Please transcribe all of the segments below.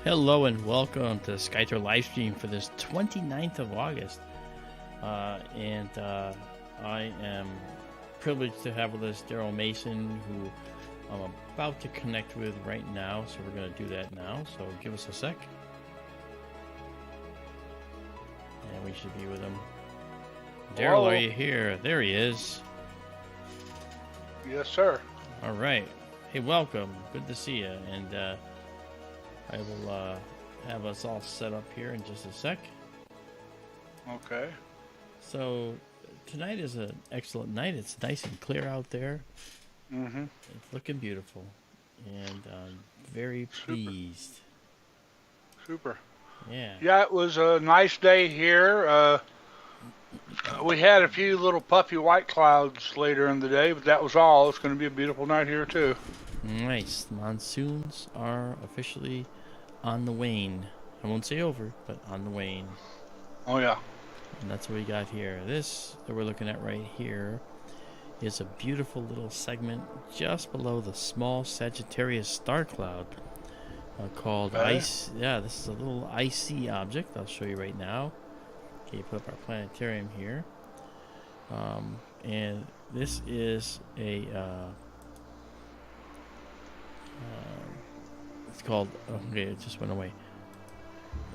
Hello and welcome to the SkyTour live stream for this 29th of August. I am privileged to have with us Daryl Mason, who I'm about to connect with right now. So we're going to do that now. So give us a sec. And we should be with him. Daryl, are you here? There he is. Yes, sir. All right. Hey, welcome. Good to see you. And I will have us all set up here in just a sec. Okay. So tonight is an excellent night. It's nice and clear out there. Mm-hmm. It's looking beautiful, and I'm very pleased. Super. Yeah. Yeah, it was a nice day here. We had a few little puffy white clouds later in the day, but that was all. It's going to be a beautiful night here too. Nice. Monsoons are officially on the wane. I won't say over, but on the wane. Oh yeah. And that's what we got here. This that we're looking at right here is a beautiful little segment just below the small Sagittarius star cloud called ice. Yeah, this is a little icy object. I'll show you right now. Okay, put up our planetarium here. And this is a it's called, okay, it just went away.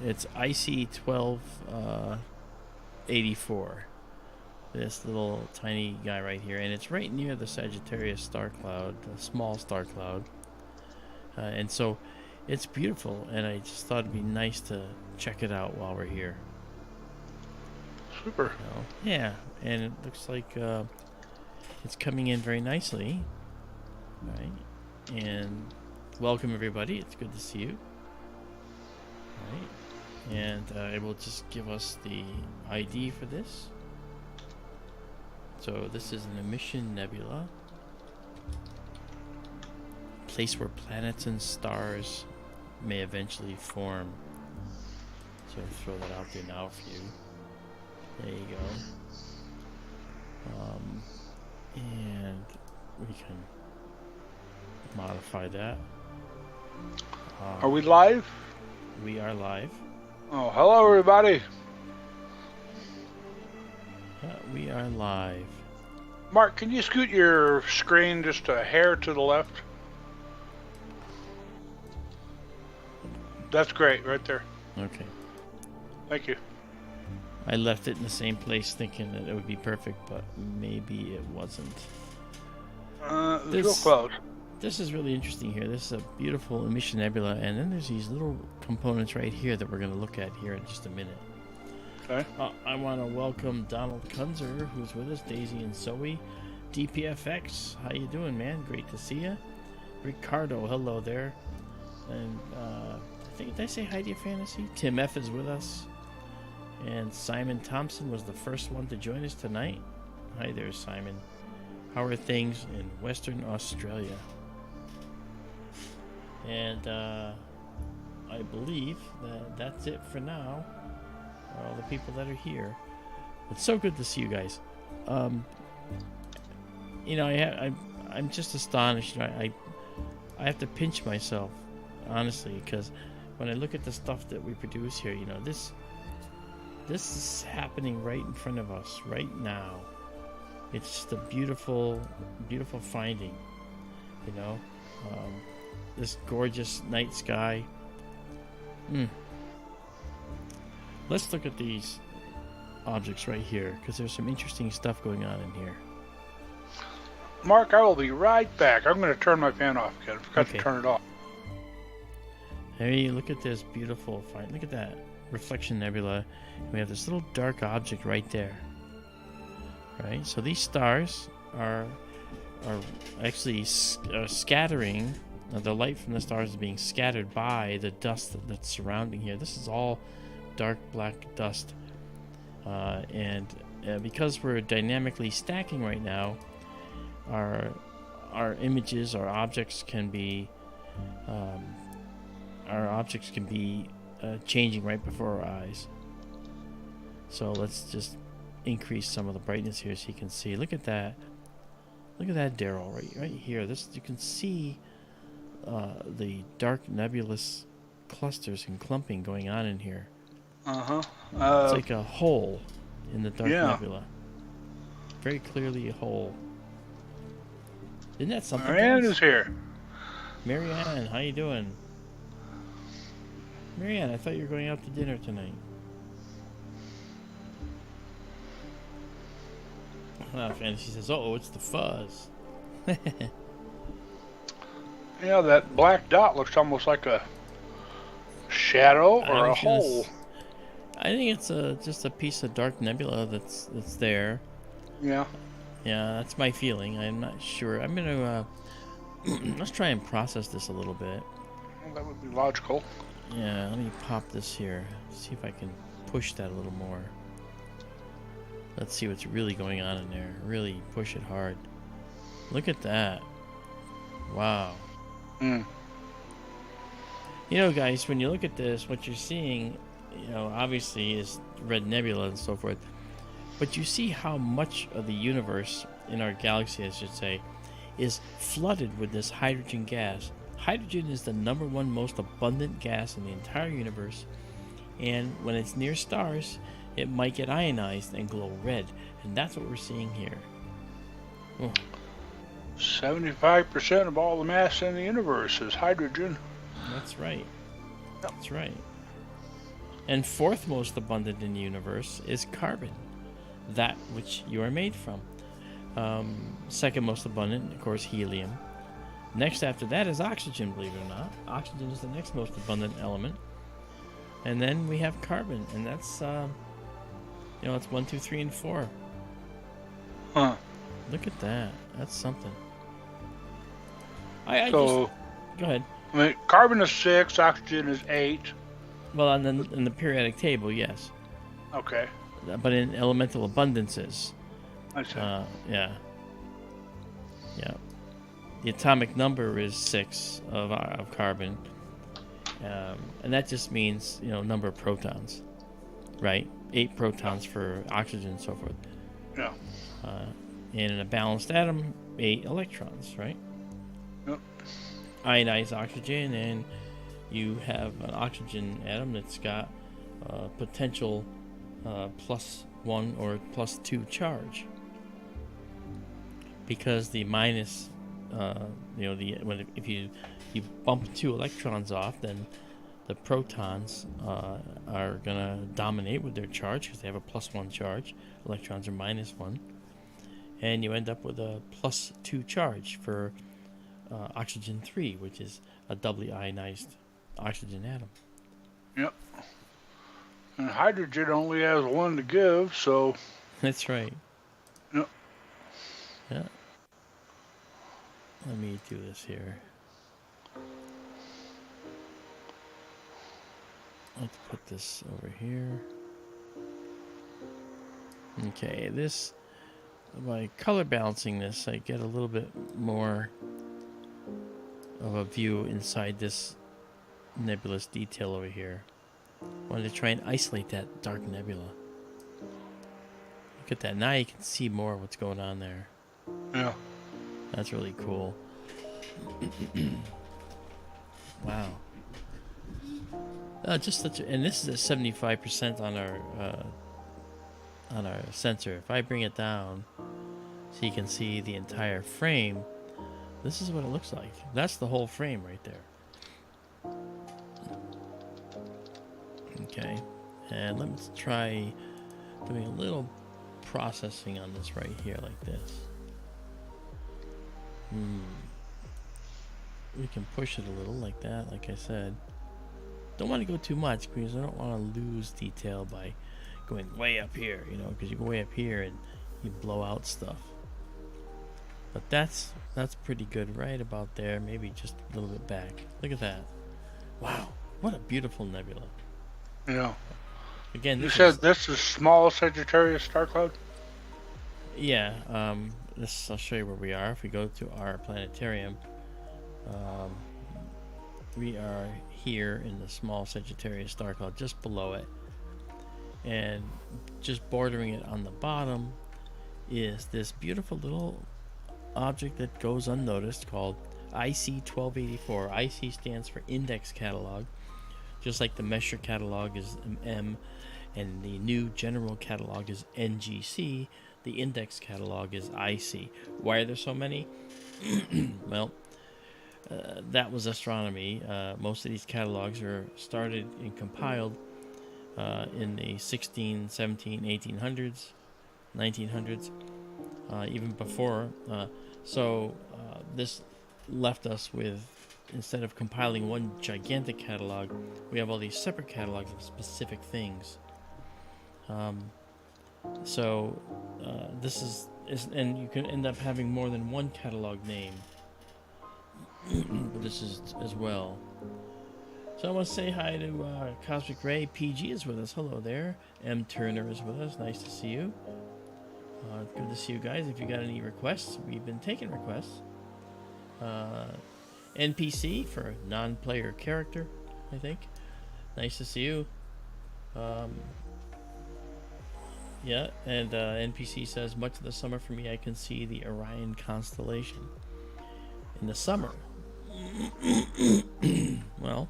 It's IC 1284. This little tiny guy right here, and it's right near the Sagittarius star cloud, a small star cloud. And so it's beautiful, and I just thought it'd be nice to check it out while we're here. Super. So, yeah, and it looks like it's coming in very nicely. Right, and welcome everybody. It's good to see you. All right, and it will just give us the ID for this. So this is an emission nebula, a place where planets and stars may eventually form. So I'll throw that out there now for you. There you go. And we can modify that. Are we live? We are live. Oh, hello everybody. We are live. Mark, can you scoot your screen just a hair to the left? That's great, right there. Okay. Thank you. I left it in the same place thinking that it would be perfect, but maybe it wasn't. It's real close. This is really interesting here. This is a beautiful emission nebula, and then there's these little components right here that we're going to look at here in just a minute. Okay. I want to welcome Donald Kunzer, who's with us, Daisy and Zoe. DPFX, how you doing, man? Great to see you. Ricardo, hello there. And I think, did I say hi to you, Fantasy? Tim F is with us. And Simon Thompson was the first one to join us tonight. Hi there, Simon. How are things in Western Australia? And I believe that that's it for now. All the people that are here. It's so good to see you guys. You know, I'm just astonished. I have to pinch myself, honestly, because when I look at the stuff that we produce here, you know, this is happening right in front of us right now. It's just a beautiful, beautiful finding, you know. This gorgeous night sky. Let's look at these objects right here, because there's some interesting stuff going on in here. Mark, I will be right back. I'm going to turn my fan off again. I forgot to turn it off. Hey, look at this beautiful find. Look at that reflection nebula. We have this little dark object right there. Right? So these stars are actually scattering. The light from the stars is being scattered by the dust that's surrounding here. This is all dark black dust. And because we're dynamically stacking right now, our images, our objects can be changing right before our eyes. So let's just increase some of the brightness here so you can see. Look at that. Look at that, Daryl, right here. This, you can see the dark nebulous clusters and clumping going on in here. Uh-huh. It's like a hole in the dark yeah. nebula. Very clearly a hole. Isn't that something? Marianne is here. Marianne, how you doing? Marianne, I thought you were going out to dinner tonight. Fantasy says, "Oh, it's the fuzz." Yeah, that black dot looks almost like a shadow or a hole. I think it's just a piece of dark nebula that's there. Yeah. Yeah, that's my feeling. I'm not sure. I'm gonna let's try and process this a little bit. Well, that would be logical. Yeah, let me pop this here. See if I can push that a little more. Let's see what's really going on in there. Really push it hard. Look at that. Wow. Mm. You know, guys, when you look at this, what you're seeing, you know, obviously is red nebula and so forth. But you see how much of the universe, in our galaxy, I should say, is flooded with this hydrogen gas. Hydrogen is the #1 most abundant gas in the entire universe. And when it's near stars, it might get ionized and glow red. And that's what we're seeing here. Oh. 75% of all the mass in the universe is hydrogen. That's right. That's right. And fourth most abundant in the universe is carbon, that which you are made from. Second most abundant, of course, helium. Next after that is oxygen, believe it or not. Oxygen is the next most abundant element. And then we have carbon, and that's, you know, it's 1, 2, 3, and 4. Huh. Look at that. That's something. So, go ahead. I mean, carbon is 6, oxygen is 8. Well, in the periodic table, yes. Okay. But in elemental abundances, I see. yeah. The atomic number is 6 of carbon, and that just means, you know, number of protons, right? 8 protons for oxygen and so forth. Yeah. And in a balanced atom, 8 electrons, right? Yep. Ionized oxygen, and you have an oxygen atom that's got potential +1 or +2 charge, because the minus, you know, if you bump 2 electrons off, then the protons are gonna dominate with their charge because they have a +1 charge. Electrons are -1, and you end up with a +2 charge for oxygen 3, which is a doubly ionized oxygen atom. Yep. And hydrogen only has 1 to give, so... That's right. Yep. Yeah. Let me do this here. Let's put this over here. Okay, this, by color balancing this, I get a little bit more of a view inside this nebulous detail over here. I wanted to try and isolate that dark nebula. Look at that. Now you can see more of what's going on there. Yeah. That's really cool. Wow. Just such a, and this is at 75% on our sensor. If I bring it down so you can see the entire frame, this is what it looks like. That's the whole frame right there. Okay, and let's try doing a little processing on this right here like this. We can push it a little like that, like I said. Don't want to go too much because I don't want to lose detail by going way up here, you know, because you go way up here and you blow out stuff. But that's pretty good right about there, maybe just a little bit back. Look at that. Wow, what a beautiful nebula. Yeah. Again, you said this is small Sagittarius star cloud? Yeah, this, I'll show you where we are. If we go to our planetarium, we are here in the small Sagittarius star cloud, just below it, and just bordering it on the bottom is this beautiful little object that goes unnoticed called IC 1284. IC stands for Index Catalog. Just like the Mesher catalog is M, and the new general catalog is NGC, the index catalog is IC. Why are there so many? Well, that was astronomy. Most of these catalogs are started and compiled in the 16, 17, 1800s, 1900s, even before. So this left us with, instead of compiling one gigantic catalog, we have all these separate catalogs of specific things. This is, and you can end up having more than one catalog name. This is as well. So I want to say hi to Cosmic Ray. PG is with us. Hello there. M Turner is with us. Nice to see you. Good to see you guys. If you got any requests, we've been taking requests. NPC for non-player character, I think. Nice to see you. Yeah, and NPC says, much of the summer for me, I can see the Orion constellation. In the summer. Well.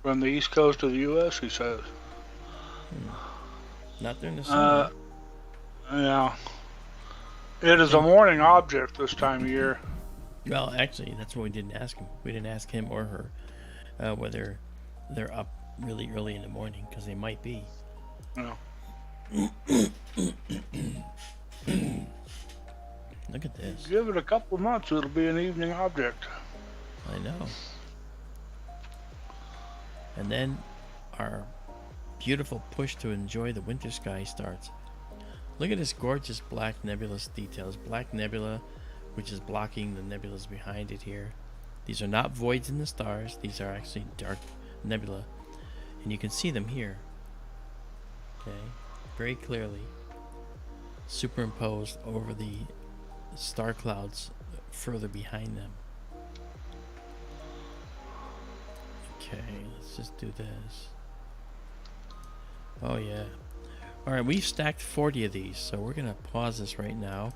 From the east coast of the U.S., he says. Not during the summer. Yeah. It is a morning object this time of year. Well, actually, that's what we didn't ask him. We didn't ask him or her whether they're up really early in the morning, because they might be. No. Look at this. Give it a couple of months, it'll be an evening object. I know. And then our beautiful push to enjoy the winter sky starts. Look at this gorgeous black nebulous details. Black nebula, which is blocking the nebulas behind it here. These are not voids in the stars. These are actually dark nebula. And you can see them here. Okay, very clearly. Superimposed over the star clouds further behind them. Okay, let's just do this. Oh yeah. Alright, we've stacked 40 of these, so we're gonna pause this right now.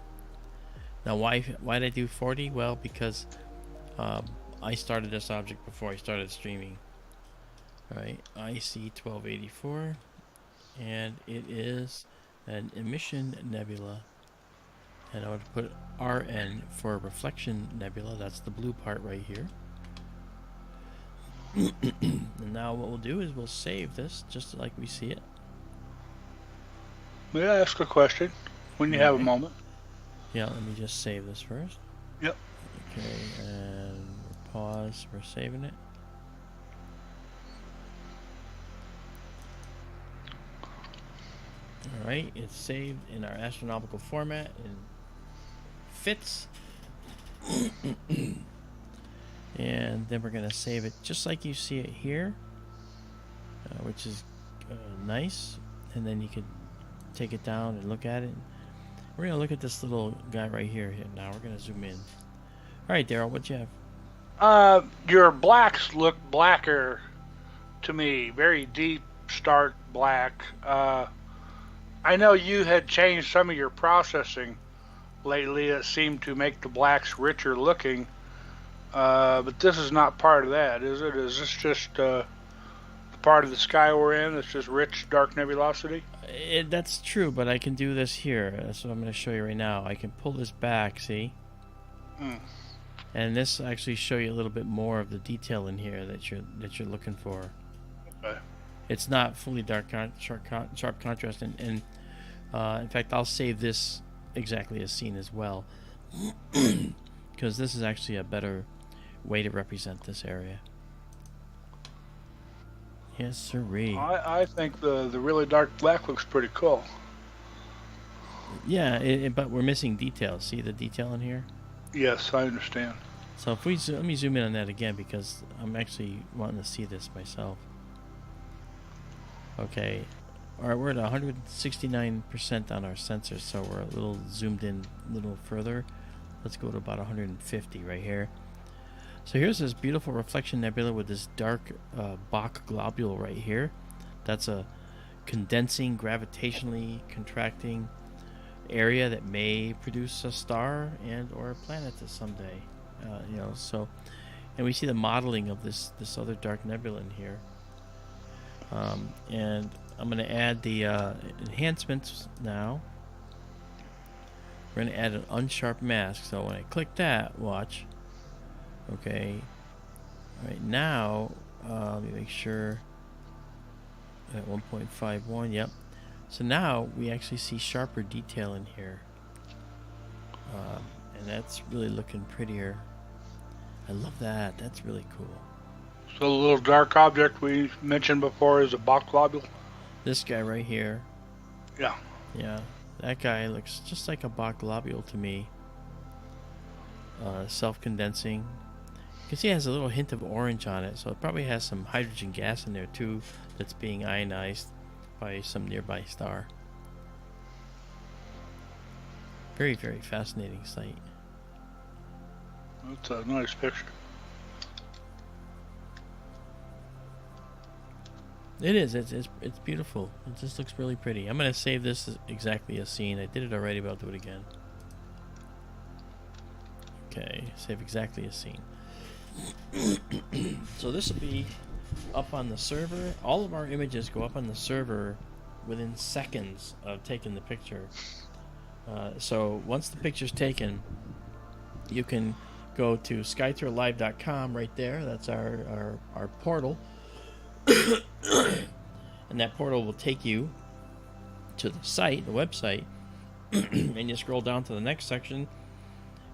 Now why did I do 40? Well, because I started this object before I started streaming. Alright, IC 1284, and it is an emission nebula. And I would put RN for reflection nebula. That's the blue part right here. And now what we'll do is we'll save this just like we see it. May I ask a question when you have a moment? Yeah, let me just save this first. Yep. Okay, and pause. We're saving it. Alright, it's saved in our astronomical format and fits. And then we're going to save it just like you see it here, which is nice. And then you could take it down and look at it. We're going to look at this little guy right here. Now we're going to zoom in. All right, Daryl, what you have? Your blacks look blacker to me, very deep, stark black. I know you had changed some of your processing lately. It seemed to make the blacks richer looking. But this is not part of that, is it? Is this just the part of the sky we're in? It's just rich, dark nebulosity? That's true, but I can do this here. That's what I'm going to show you right now. I can pull this back, see? And this actually show you a little bit more of the detail in here that you're looking for. Okay. It's not fully dark, sharp contrast, and in fact, I'll save this exactly as seen as well, because this is actually a better way to represent this area. Yes, sirree. I think the really dark black looks pretty cool. Yeah, but we're missing details. See the detail in here? Yes, I understand. So if we let me zoom in on that again, because I'm actually wanting to see this myself. Okay, all right, we're at 169% on our sensors, so we're a little zoomed in a little further. Let's go to about 150 right here. So here's this beautiful reflection nebula with this dark Bach globule right here. That's a condensing, gravitationally contracting area that may produce a star and or a planet someday. So, and we see the modeling of this other dark nebula in here. And I'm going to add the enhancements now. We're going to add an unsharp mask. So when I click that, watch. Okay. All right, now, let me make sure. At 1.51, yep. So now we actually see sharper detail in here. And that's really looking prettier. I love that. That's really cool. So the little dark object we mentioned before is a Bach globule? This guy right here. Yeah. Yeah. That guy looks just like a Bach globule to me. Self-condensing. You can see it has a little hint of orange on it, so it probably has some hydrogen gas in there too that's being ionized by some nearby star. Very, very fascinating sight. That's a nice picture. It is. It's beautiful. It just looks really pretty. I'm going to save this as exactly a scene. I did it already, but I'll do it again. Okay, save exactly a scene. So this will be up on the server. All of our images go up on the server within seconds of taking the picture. So once the picture's taken, you can go to skytourlive.com right there. That's our portal. And that portal will take you to the site, the website, and you scroll down to the next section,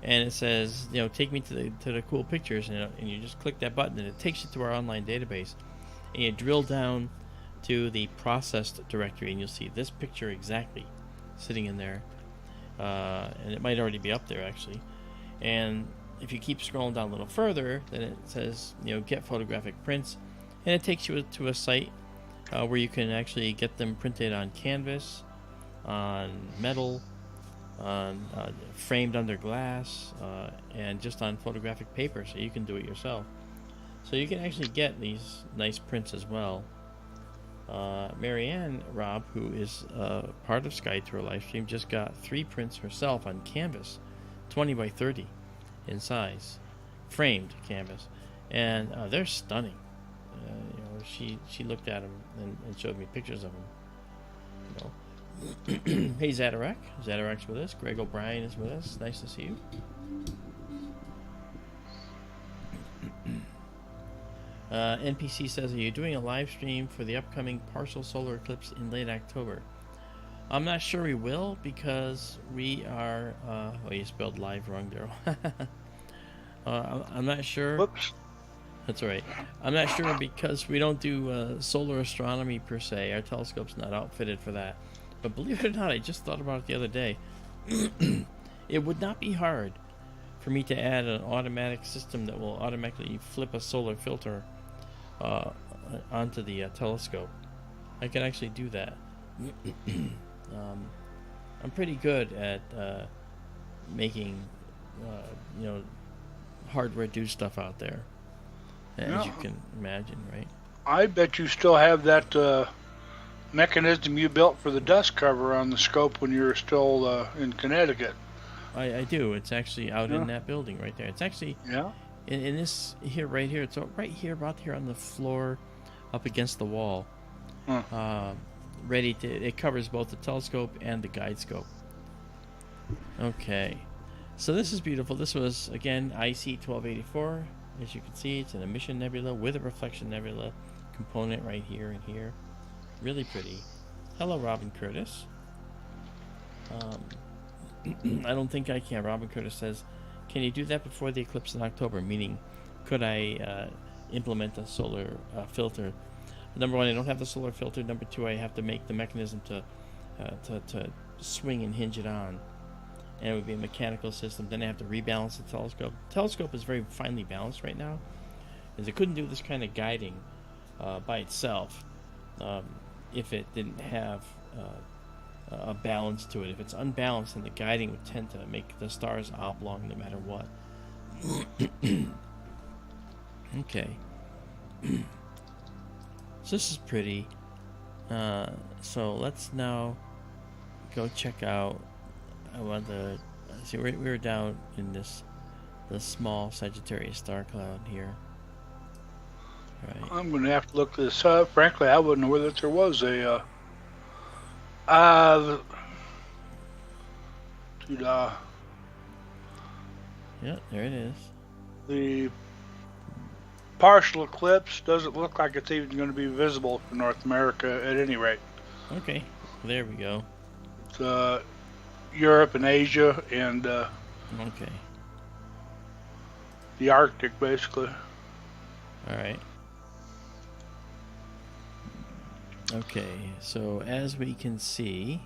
and it says, take me to the cool pictures, and you just click that button, and it takes you to our online database, and you drill down to the processed directory, and you'll see this picture exactly sitting in there, and it might already be up there actually. And if you keep scrolling down a little further, then it says, get photographic prints, and it takes you to a site where you can actually get them printed on canvas, on metal, on framed under glass, and just on photographic paper, so you can do it yourself. So you can actually get these nice prints as well. Marianne Robb, who is part of Sky Tour Livestream, just got 3 prints herself on canvas, 20 by 30 in size, framed canvas, and they're stunning. She looked at them and showed me pictures of them. Hey Zadarek. Zadarek's with us. Greg O'Brien is with us. Nice to see you. NPC says, are you doing a live stream for the upcoming partial solar eclipse in late October? I'm not sure we will, because we are... oh, you spelled live wrong, Daryl. I'm not sure. Whoops. That's all right. I'm not sure, because we don't do solar astronomy per se. Our telescope's not outfitted for that. But believe it or not, I just thought about it the other day. It would not be hard for me to add an automatic system that will automatically flip a solar filter onto the telescope. I can actually do that. I'm pretty good at making hardware do stuff out there, as you can imagine, right? I bet you still have that mechanism you built for the dust cover on the scope when you were still in Connecticut. I do. It's actually out in that building right there. It's actually in this here, right here. It's right here, about here on the floor, up against the wall. Ready to. It covers both the telescope and the guide scope. Okay, so this is beautiful. This was again IC 1284. As you can see, it's an emission nebula with a reflection nebula component right here and here. Really pretty. Hello, Robin Curtis. I don't think I can. Robin Curtis says, can you do that before the eclipse in October? Meaning, could I implement a solar filter? Number one, I don't have the solar filter. Number two, I have to make the mechanism to swing and hinge it on. And it would be a mechanical system. Then I have to rebalance the telescope. The telescope is very finely balanced right now, as it couldn't do this kind of guiding by itself if it didn't have a balance to it. If it's unbalanced, then the guiding would tend to make the stars oblong no matter what. Okay. So this is pretty. So let's now go check out. I want to see. We were down in the small Sagittarius star cloud here. Right. I'm going to have to look this up. Frankly, I wouldn't know whether there was a. Uh, dude, Yeah, there it is. the partial eclipse doesn't look like it's even going to be visible for North America at any rate. Okay, there we go. It's Europe and Asia and Okay. the Arctic, basically. All right. Okay, so as we can see,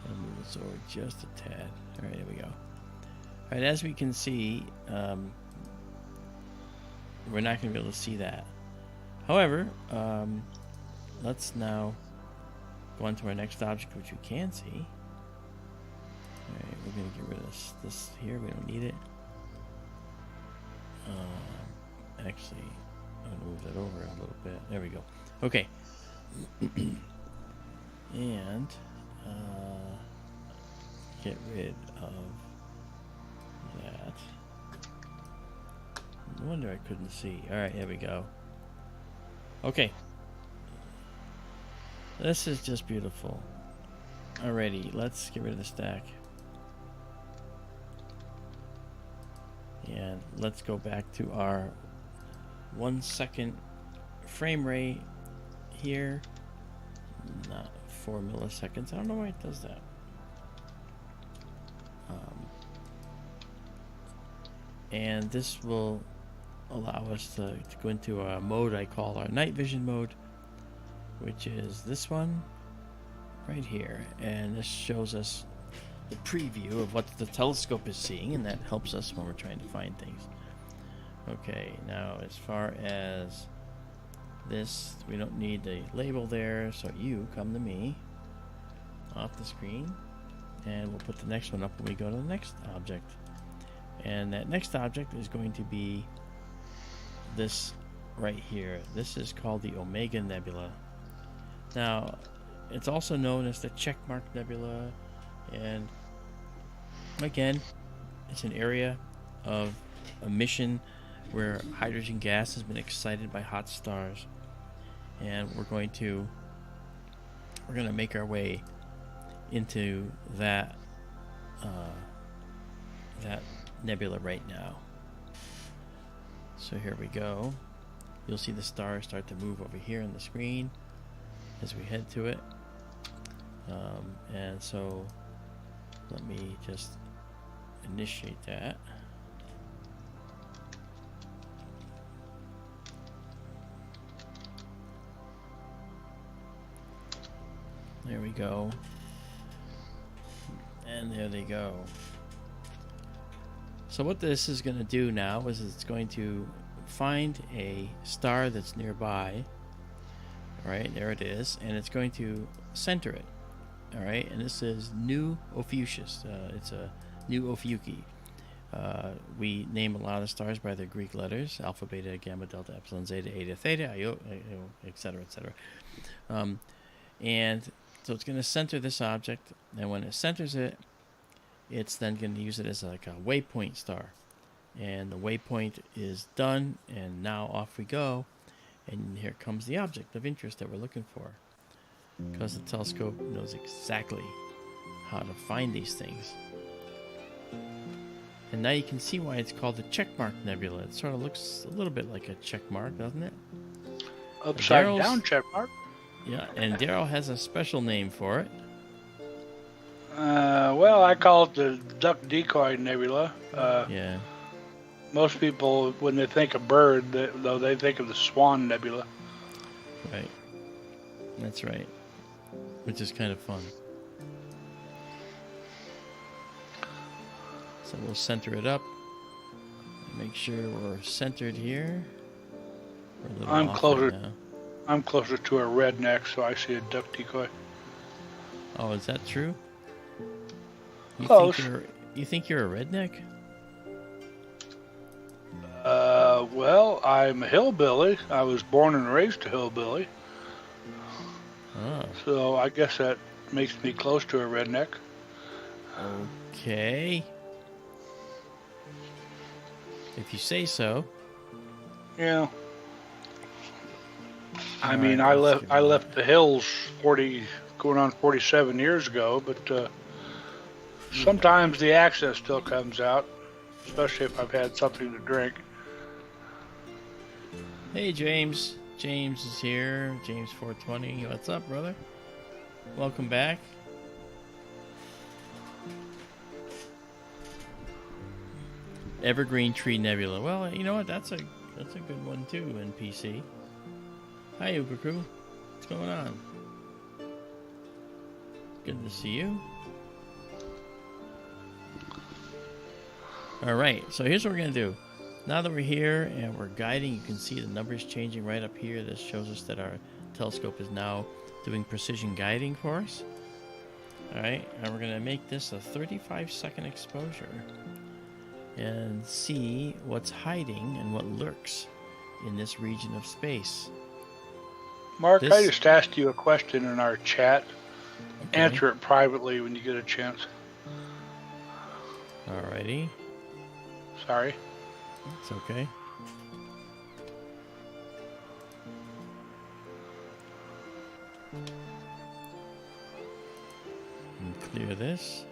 I'll move this over just a tad. All right, there we go. All right, as we can see, we're not going to be able to see that. However, let's now go on to our next object, which we can see. All right, we're going to get rid of this here. We don't need it. Actually, I'm going to move that over a little bit. There we go. Okay. And get rid of that. No wonder I couldn't see. Alright, here we go. Okay. This is just beautiful. Alrighty, let's get rid of the stack. And let's go back to our 1 second frame rate here. Not 4 milliseconds. I don't know why it does that. And this will allow us to go into a mode I call our night vision mode, which is this one right here. And this shows us the preview of what the telescope is seeing, and that helps us when we're trying to find things. Okay, now as far as this, we don't need a label there, so you come to me off the screen, and we'll put the next one up when we go to the next object. And that next object is going to be this right here. This is called the Omega Nebula. Now, it's also known as the Checkmark Nebula, and again, it's an area of emission where hydrogen gas has been excited by hot stars, and we're going to make our way into that nebula right now. So here we go. You'll see the stars start to move over here on the screen as we head to it. And so let me just initiate that. There we go. And there they go. So what this is going to do now is it's going to find a star that's nearby. Right, there it is. And it's going to center it. All right, and this is Nu Ophiuchus. It's a Nu Ophiuchi. We name a lot of stars by their Greek letters: alpha, beta, gamma, delta, epsilon, zeta, eta, theta, iota, etc., etc. And so it's going to center this object, and when it centers it, it's then going to use it as like a waypoint star. And the waypoint is done, and now off we go. And here comes the object of interest that we're looking for, because the telescope knows exactly how to find these things. And now you can see why it's called the Checkmark Nebula. It sort of looks a little bit like a check mark, doesn't it? Upside down check mark. Yeah, and Daryl has a special name for it. Well, I call it the Duck Decoy Nebula. Yeah. Most people, when they think of bird, they think of the Swan Nebula. Right. That's right. Which is kind of fun. So we'll center it up. Make sure we're centered here. We're a little I'm off closer. right now. I'm closer to a redneck, so I see a duck decoy. Oh, is that true? Close. You think you're a redneck? Well, I'm a hillbilly. I was born and raised a hillbilly. Oh. So I guess that makes me close to a redneck. Okay. If you say so. Yeah. I All mean, right, I let's left give it a the hills 40, going on 47 years ago, but sometimes the accent still comes out, especially if I've had something to drink. Hey, James. James is here. James 420. What's up, brother? Welcome back. Evergreen Tree Nebula. Well, you know what? That's a good one too in PC. Hi, Ukaku. What's going on? Good to see you. All right, so here's what we're gonna do. Now that we're here and we're guiding, you can see the numbers changing right up here. This shows us that our telescope is now doing precision guiding for us. All right, and we're gonna make this a 35-second exposure and see what's hiding and what lurks in this region of space. Mark, I just asked you a question in our chat. Okay. Answer it privately when you get a chance. Alrighty. Sorry. It's okay. And clear this.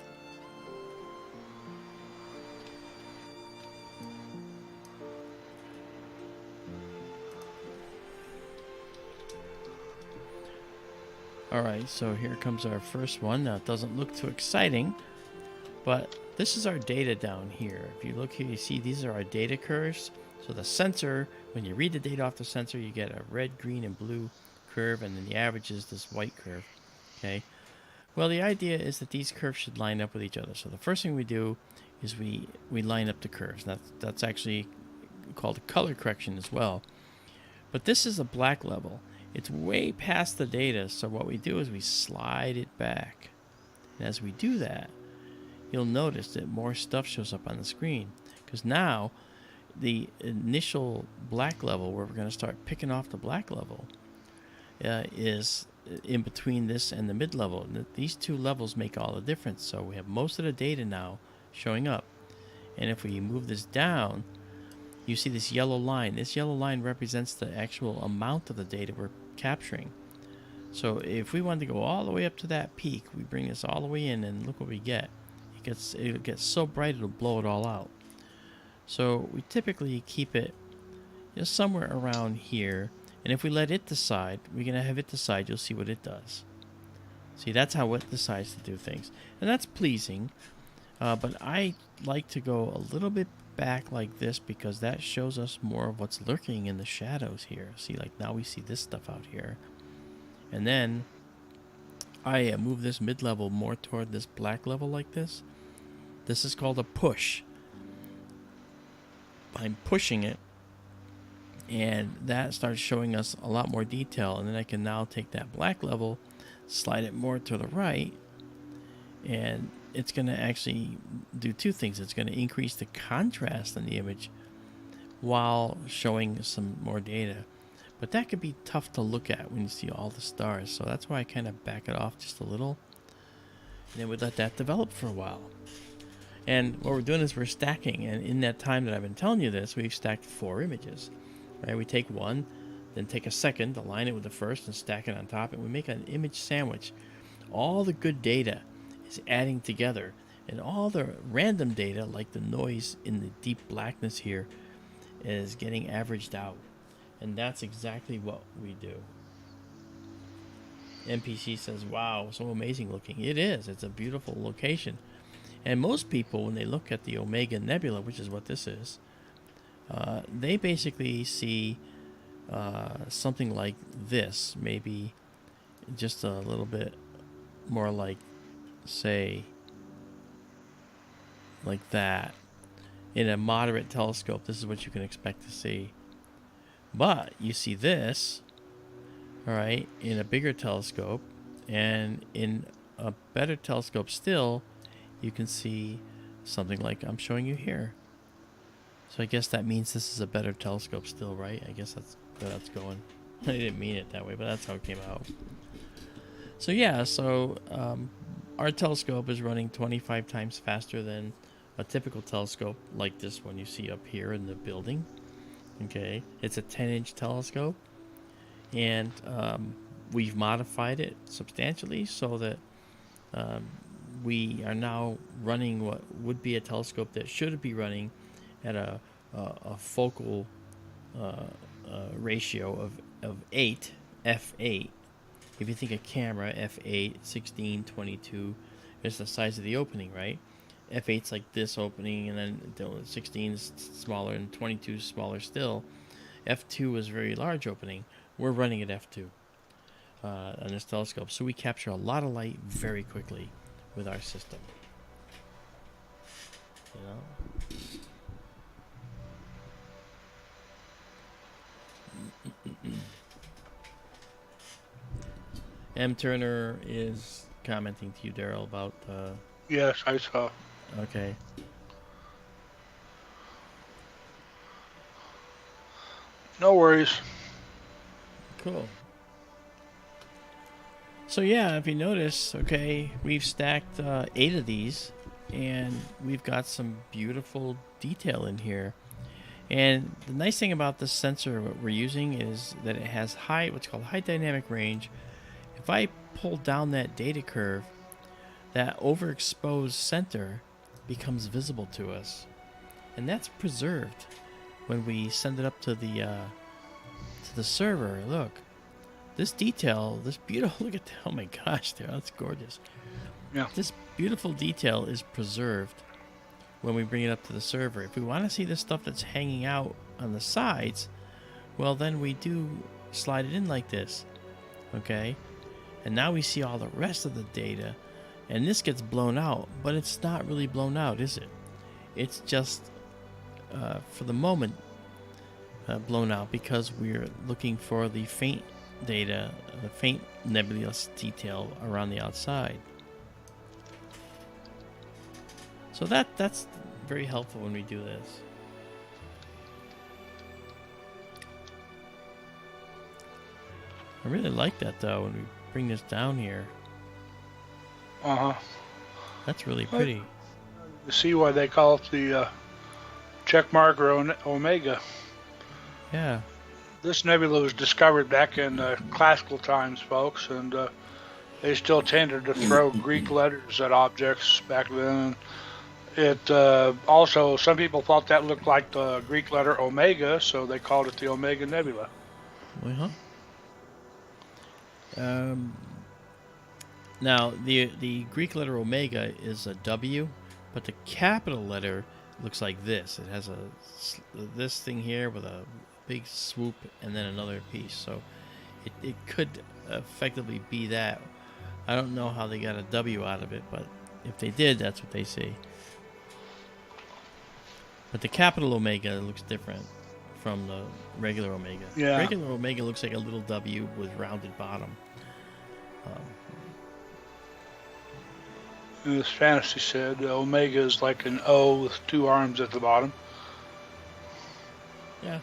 Alright, so here comes our first one. Now, it doesn't look too exciting, but this is our data down here. If you look here, you see these are our data curves. So the sensor, when you read the data off the sensor, you get a red, green, and blue curve, and then the average is this white curve. Okay. Well, the idea is that these curves should line up with each other. So the first thing we do is we line up the curves. That's actually called a color correction as well. But this is a black level. It's way past the data, so what we do is we slide it back. And as we do that, you'll notice that more stuff shows up on the screen. Because now, the initial black level, where we're going to start picking off the black level, is in between this and the mid level. These two levels make all the difference. So we have most of the data now showing up. And if we move this down, you see this yellow line. This yellow line represents the actual amount of the data we're capturing. So if we want to go all the way up to that peak, we bring this all the way in, and look what we get. It'll get so bright it'll blow it all out. So we typically keep it just somewhere around here, and if we let it decide, we're gonna have it decide. You'll see what it does. See, that's how it decides to do things, and that's pleasing. But I like to go a little bit back like this, because that shows us more of what's lurking in the shadows here. See, like now we see this stuff out here, and then I move this mid-level more toward this black level like this. This is called a push. I'm pushing it, and that starts showing us a lot more detail, and then I can now take that black level, slide it more to the right, and it's going to actually do two things. It's going to increase the contrast in the image while showing some more data. But that could be tough to look at when you see all the stars. So that's why I kind of back it off just a little. And then we let that develop for a while. And what we're doing is we're stacking. And in that time that I've been telling you this, we've stacked 4 images. Right? We take one, then take a second, align it with the first, and stack it on top. And we make an image sandwich. All the good data is adding together, and all the random data, like the noise in the deep blackness here, is getting averaged out. And that's exactly what we do. NPC says, wow, so amazing looking. It is. It's a beautiful location. And most people, when they look at the Omega Nebula, which is what this is, they basically see something like this, maybe just a little bit more like, say, like that. In a moderate telescope, this is what you can expect to see. But you see this, all right, in a bigger telescope, and in a better telescope still, you can see something like I'm showing you here. So I guess that means this is a better telescope still, right? I guess that's where that's going. I didn't mean it that way, but that's how it came out. So yeah, our telescope is running 25 times faster than a typical telescope like this one you see up here in the building. Okay, it's a 10-inch telescope, and we've modified it substantially so that we are now running what would be a telescope that should be running at a focal ratio of 8, f8. If you think a camera, f8, 16, 22 is the size of the opening, right? F8's like this opening, and then 16 is smaller, and 22 is smaller still. F2 is a very large opening. We're running at f2 on this telescope, so we capture a lot of light very quickly with our system. You know? M. Turner is commenting to you, Daryl, about... Yes, I saw. Okay. No worries. Cool. So yeah, if you notice, okay, we've stacked 8 of these, and we've got some beautiful detail in here. And the nice thing about this sensor, what we're using, is that it has what's called high dynamic range. If I pull down that data curve, that overexposed center becomes visible to us, and that's preserved when we send it up to the server. Look, this detail, this beautiful, look at that, oh my gosh, that's gorgeous. Yeah. This beautiful detail is preserved when we bring it up to the server. If we want to see the stuff that's hanging out on the sides, well, then we do slide it in like this, okay? And now we see all the rest of the data, and this gets blown out, but it's not really blown out, is it? It's just, for the moment, blown out because we're looking for the faint data, the faint nebulous detail around the outside. So that's very helpful when we do this. I really like that though when we bring this down here. Uh-huh. That's really pretty. You see why they call it the check mark or omega. Yeah. This nebula was discovered back in classical times, folks, and they still tended to throw Greek letters at objects back then. It also, some people thought that looked like the Greek letter omega, so they called it the Omega Nebula. Uh-huh. Now, the Greek letter omega is a W, but the capital letter looks like this. It has this thing here with a big swoop and then another piece. So it could effectively be that. I don't know how they got a W out of it, but if they did, that's what they see. But the capital omega looks different from the regular omega. Yeah. Regular omega looks like a little W with rounded bottom. This fantasy said omega is like an O with 2 arms at the bottom. Yeah.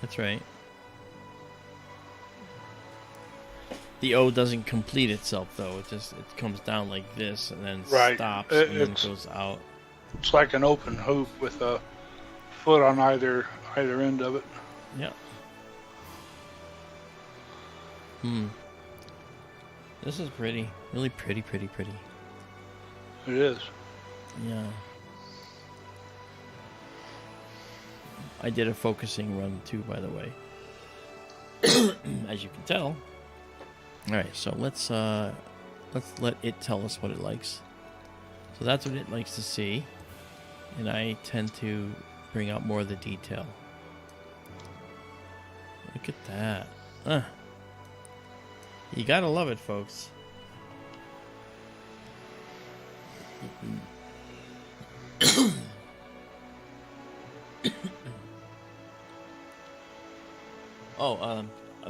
That's right. The O doesn't complete itself though. It comes down like this and then stops and then goes out. It's like an open hoop with a foot on either end of it. Yeah. This is pretty. Really pretty. It is. Yeah. I did a focusing run too, by the way. As you can tell. Alright, so let's let it tell us what it likes. So that's what it likes to see. And I tend to bring out more of the detail. Look at that. You gotta love it, folks.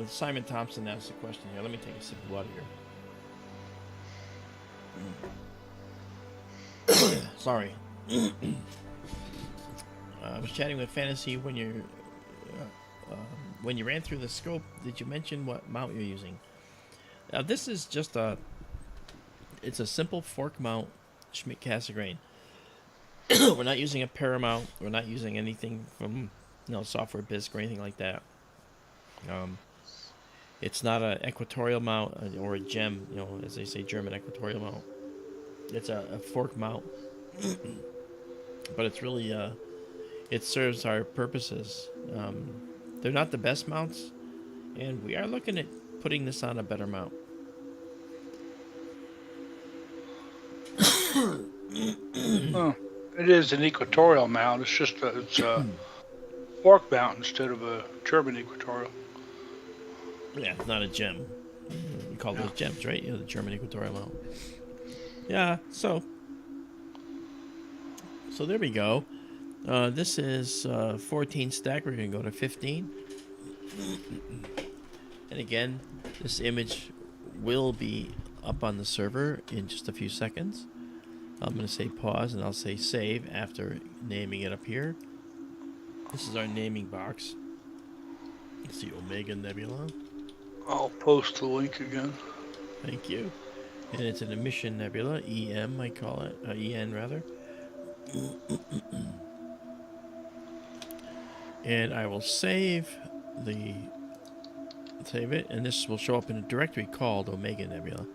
Simon Thompson asked a question here. Let me take a sip of water here. Sorry. I was chatting with Fantasy when you ran through the scope. Did you mention what mount you're using? This is just it's a simple fork mount Schmidt Cassegrain. We're not using a Paramount. We're not using anything from no software BISC or anything like that. It's not an equatorial mount or a gem, as they say, German equatorial mount. It's a fork mount, but it's really it serves our purposes. They're not the best mounts, and we are looking at putting this on a better mount. Oh, it is an equatorial mount. It's just it's a fork mount instead of a German equatorial. Yeah, it's not a gem. We call those gems, right? The German equatorial mount. Yeah, so there we go. This is 14 stack. We're going to go to 15. And again, this image will be up on the server in just a few seconds. I'm going to say pause and I'll say save after naming it up here. This is our naming box. It's the Omega Nebula. I'll post the link again. Thank you. And it's an emission nebula, EM I call it, EN rather. And I will save it, and this will show up in a directory called Omega Nebula.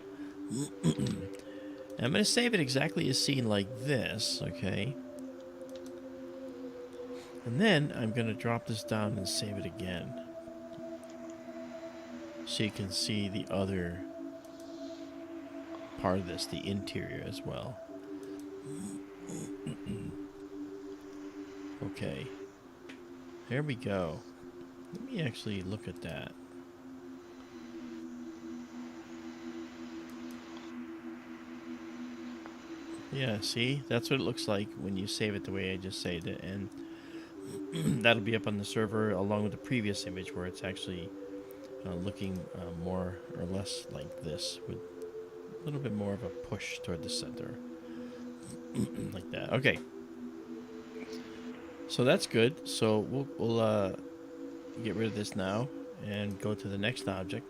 I'm going to save it exactly as seen like this, okay? And then I'm going to drop this down and save it again. So you can see the other part of this, the interior as well. Okay. There we go. Let me actually look at that. Yeah, see? That's what it looks like when you save it the way I just saved it. And that'll be up on the server along with the previous image where it's actually looking more or less like this with a little bit more of a push toward the center. Like that. Okay. So that's good. So we'll get rid of this now and go to the next object.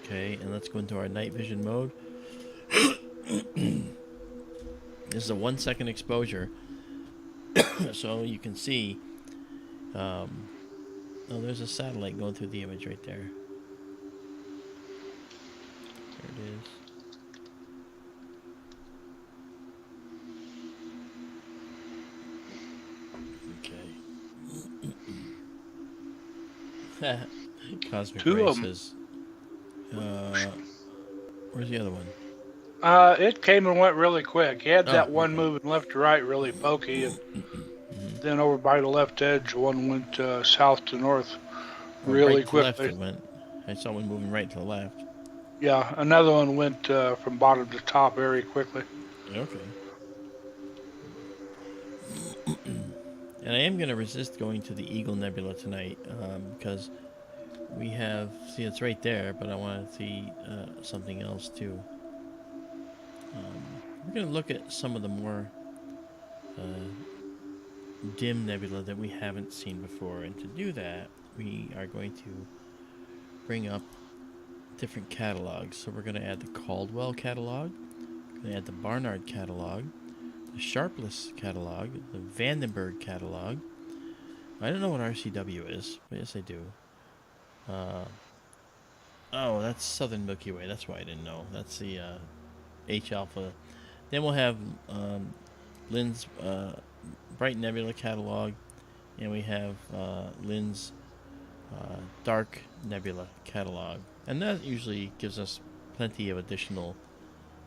Okay, and let's go into our night vision mode. This is a 1 second exposure. So you can see oh, there's a satellite going through the image right there. There it is. Okay. Cosmic Ray says, where's the other one? It came and went really quick. He had that one moving left to right really pokey, and then over by the left edge, one went south to north really right quickly. Left it went. I saw one moving right to the left. Yeah, another one went from bottom to top very quickly. Okay. And I am going to resist going to the Eagle Nebula tonight because we have, see, it's right there, but I want to see something else too. We're going to look at some of the more dim nebula that we haven't seen before, and to do that, we are going to bring up different catalogs. So we're going to add the Caldwell catalog, we're going to add the Barnard catalog, the Sharpless catalog, the Vandenberg catalog. I don't know what RCW is, but yes I do. Oh, that's Southern Milky Way. That's why I didn't know. That's the H alpha. Then we'll have Lynn's Bright Nebula catalog, and we have Lynn's Dark Nebula catalog, and that usually gives us plenty of additional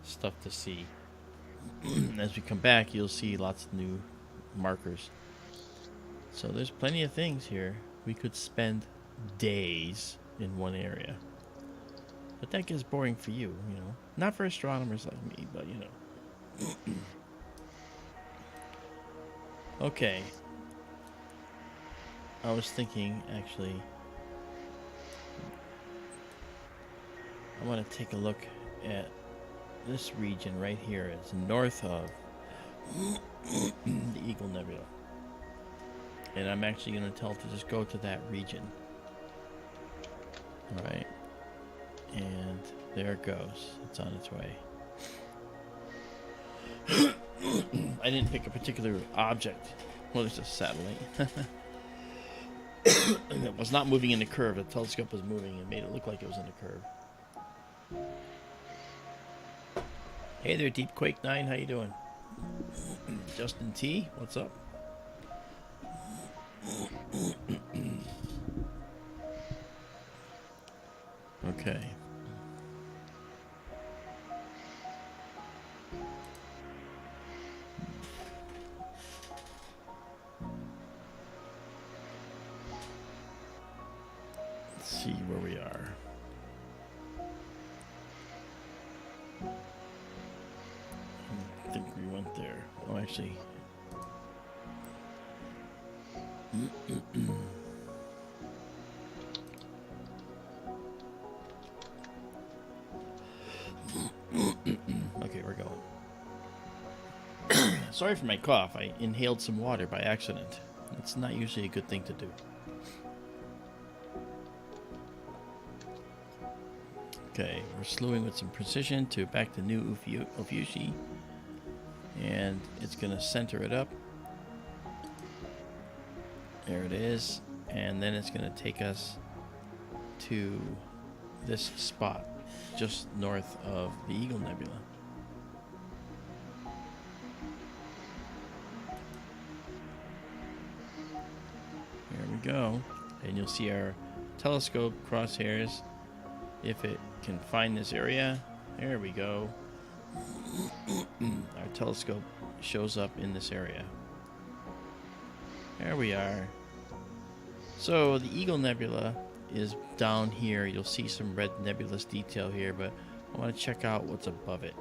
stuff to see. As we come back, you'll see lots of new markers. So there's plenty of things here. We could spend days in one area, but that gets boring for you, not for astronomers like me, but Okay, I was thinking actually I want to take a look at this region right here. It's north of the Eagle Nebula, and I'm actually going to tell it to just go to that region. Alright, and there it goes. It's on its way. I didn't pick a particular object. Well, it's a satellite. It was not moving in the curve. The telescope was moving and made it look like it was in a curve. Hey there, Deep Quake 9. How you doing? Justin T, what's up? Okay. Let's see where we are. I think we went there. Oh, actually. Okay, we're going. Sorry for my cough. I inhaled some water by accident. It's not usually a good thing to do. Okay, we're slewing with some precision to back to new Ophiuchi. And it's going to center it up. There it is. And then it's going to take us to this spot just north of the Eagle Nebula. There we go. And you'll see our telescope crosshairs if it can find this area. There we go. Our telescope shows up in this area. There we are. So the Eagle Nebula is down here. You'll see some red nebulous detail here, but I want to check out what's above it.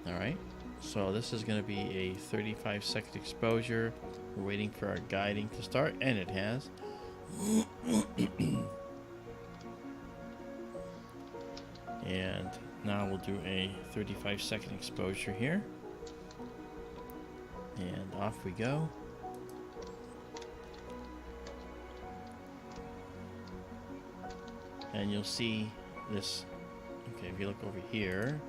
Alright, so this is going to be a 35-second exposure. We're waiting for our guiding to start, and it has. And now we'll do a 35-second exposure here. And off we go. And you'll see this. Okay, if you look over here,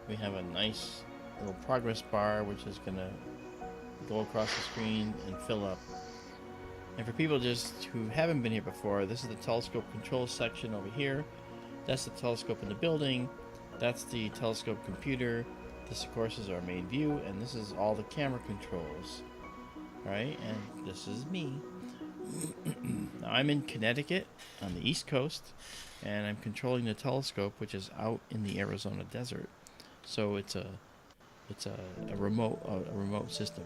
we have a nice little progress bar which is going to go across the screen and fill up. And for people just who haven't been here before, this is the telescope control section over here. That's the telescope in the building. That's the telescope computer. This, of course, is our main view, and this is all the camera controls. Right? And this is me. Now, I'm in Connecticut on the East Coast, and I'm controlling the telescope, which is out in the Arizona desert. So it's a remote system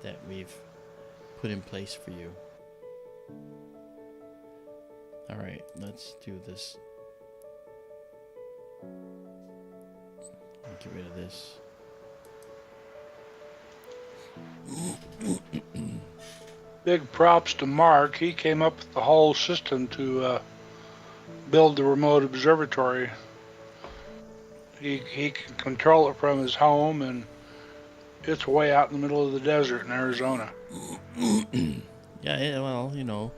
that we've put in place for you. All right, let's do this. Get rid of this. Big props to Mark. He came up with the whole system to build the remote observatory. He can control it from his home, and it's way out in the middle of the desert in Arizona. Yeah, well, you know,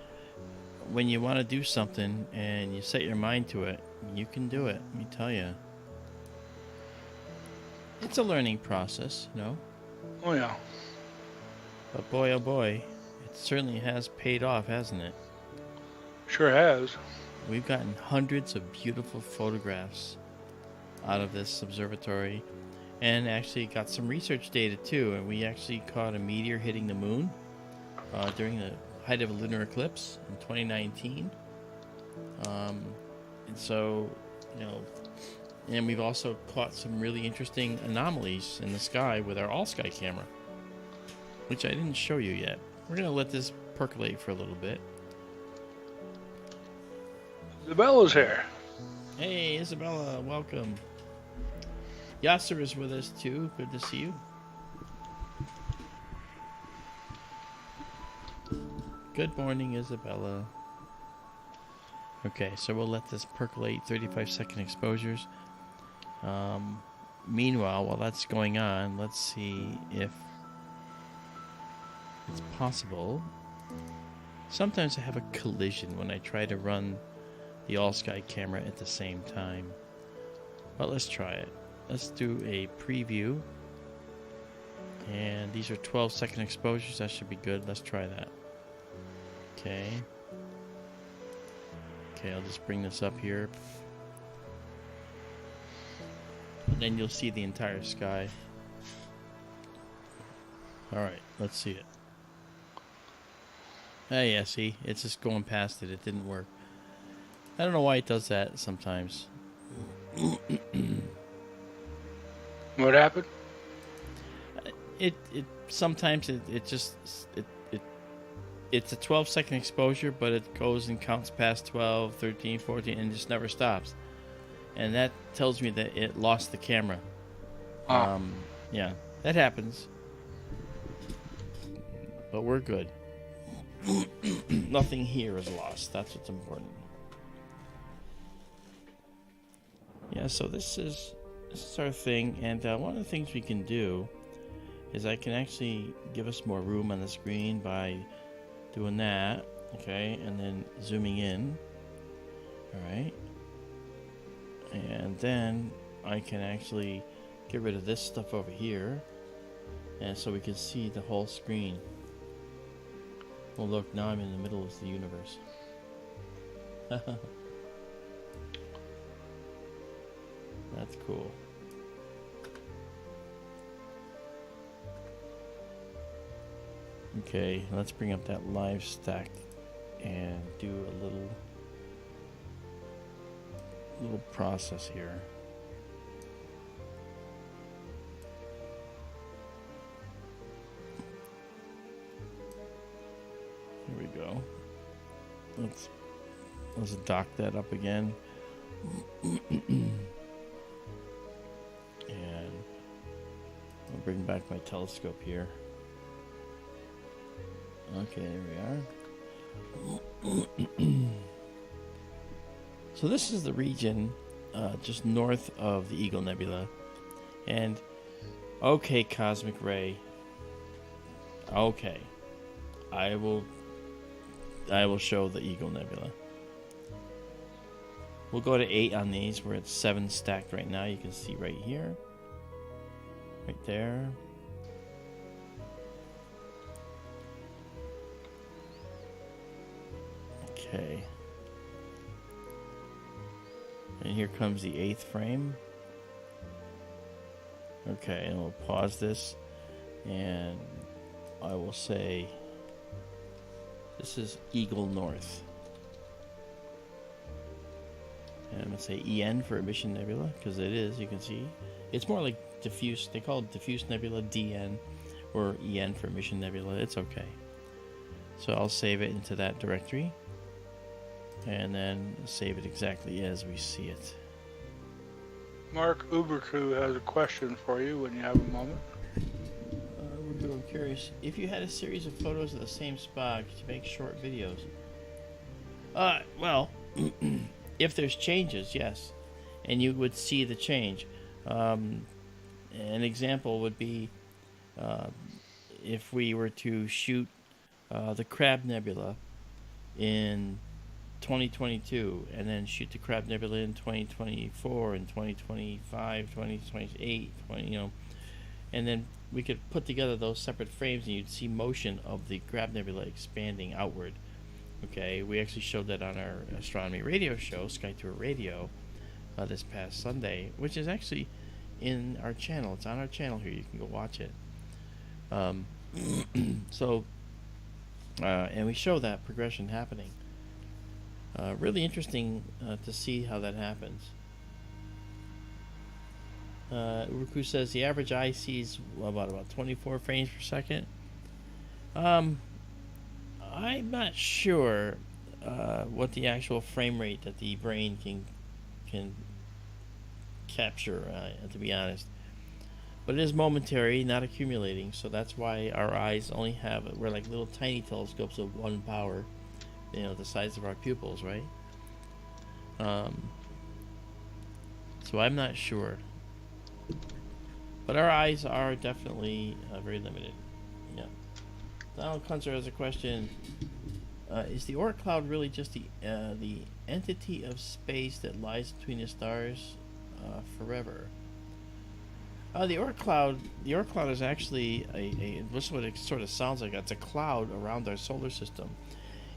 when you want to do something and you set your mind to it, you can do it. Let me tell you. It's a learning process, you know. Oh, yeah. But boy, oh boy, it certainly has paid off, hasn't it? Sure has. We've gotten hundreds of beautiful photographs out of this observatory, and actually got some research data too. And we actually caught a meteor hitting the moon during the height of a lunar eclipse in 2019. And so, you know, and we've also caught some really interesting anomalies in the sky with our all-sky camera, which I didn't show you yet. We're going to let this percolate for a little bit. Izabela's here. Hey, Izabela, welcome. Yasser is with us too. Good to see you. Good morning, Izabela. Okay, so we'll let this percolate, 35-second exposures. Meanwhile, while that's going on, let's see if it's possible. Sometimes I have a collision when I try to run the all-sky camera at the same time. But let's try it. let's do a preview. And these are 12-second exposures. That should be good. Let's try that. Okay. Okay, I'll just bring this up here. And then you'll see the entire sky. Alright, let's see it. Hey, yeah, see? It's just going past it. It didn't work. I don't know why it does that sometimes. What happened? It sometimes it's a 12-second exposure, but it goes and counts past 12, 13, 14, and just never stops. And that tells me that it lost the camera. Yeah, that happens. But we're good. Nothing here is lost. That's what's important. Yeah, so this is our thing, and one of the things we can do is I can actually give us more room on the screen by doing that, okay, and then zooming in, alright, and then I can actually get rid of this stuff over here, and so we can see the whole screen. Well, look, now I'm in the middle of the universe. That's cool. Okay, let's bring up that live stack and do a little process here. Here we go. Let's dock that up again. And I'll bring back my telescope here. Okay, there we are. So this is the region just north of the Eagle Nebula. And okay, Cosmic Ray. Okay. I will show the Eagle Nebula. We'll go to 8 on these. We're at 7 stacked right now. You can see right here. Right there. Okay. And here comes the 8th frame. Okay, and we'll pause this. And I will say this is Eagle North. And I'm going to say EN for Emission Nebula, because it is, you can see. It's more like diffuse, they call it Diffuse Nebula, DN, or EN for Emission Nebula. It's okay. So I'll save it into that directory, and then save it exactly as we see it. Mark Ubercrew has a question for you when you have a moment. I'm curious. If you had a series of photos of the same spot, could you make short videos? Well, if there's changes, yes. And you would see the change. An example would be if we were to shoot the Crab Nebula in 2022 and then shoot the Crab Nebula in 2024 and 2025, 2028, and then we could put together those separate frames and you'd see motion of the Crab Nebula expanding outward. Okay, we actually showed that on our astronomy radio show, Sky Tour Radio, this past Sunday, which is actually in our channel. It's on our channel here. You can go watch it. And we show that progression happening. Really interesting to see how that happens. Uruku says the average eye sees about 24 frames per second. I'm not sure what the actual frame rate that the brain can capture, to be honest. But it is momentary, not accumulating, so that's why our eyes only have, we're like little tiny telescopes of 1 power, the size of our pupils, right? So I'm not sure. But our eyes are definitely very limited. Yeah. Donald Kunzer has a question. Is the Oort cloud really just the entity of space that lies between the stars forever? The Oort cloud. The Oort cloud is actually this is what it sort of sounds like. It's a cloud around our solar system,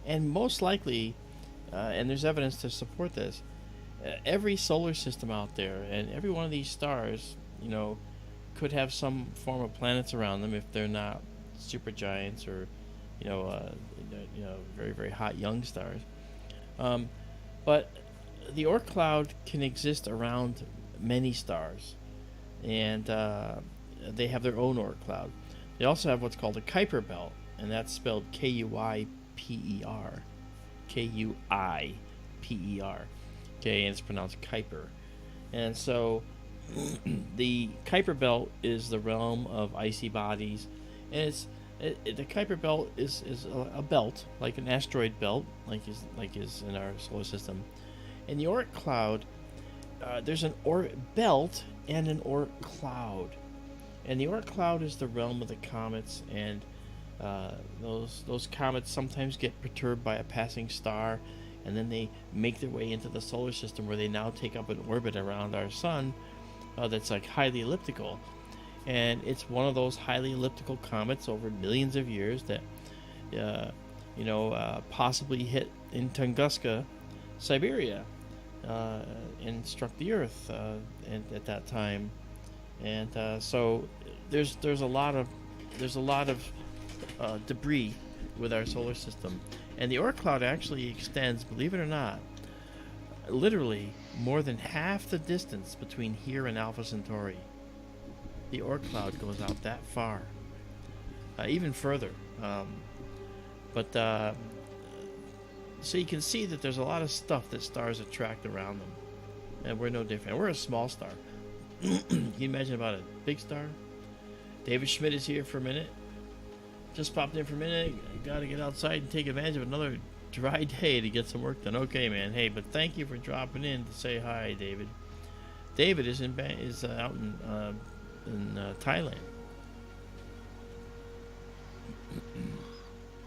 and most likely, and there's evidence to support this. Every solar system out there, and every one of these stars, could have some form of planets around them if they're not supergiants or, very very hot young stars. But the Oort cloud can exist around many stars, and they have their own Oort cloud. They also have what's called a Kuiper belt, and that's spelled Kuiper, Kuiper. Okay, and it's pronounced Kuiper. And so the Kuiper belt is the realm of icy bodies, and the Kuiper belt is a belt, like an asteroid belt, like is in our solar system. In the Oort cloud, there's an Oort belt and an Oort cloud, and the Oort cloud is the realm of the comets, and those comets sometimes get perturbed by a passing star, and then they make their way into the solar system, where they now take up an orbit around our sun that's like highly elliptical. And it's one of those highly elliptical comets over millions of years that possibly hit in Tunguska, Siberia, and struck the Earth at that time. And so there's a lot of debris with our solar system. And the Oort cloud actually extends, believe it or not, literally more than half the distance between here and Alpha Centauri. The Oort cloud goes out that far, even further. So you can see that there's a lot of stuff that stars attract around them, and we're no different. We're a small star. Can you imagine about a big star? David Schmidt is here for a minute. Just popped in for a minute. Got to get outside and take advantage of another dry day to get some work done. Okay, man. Hey, but thank you for dropping in to say hi, David. David is out in Thailand.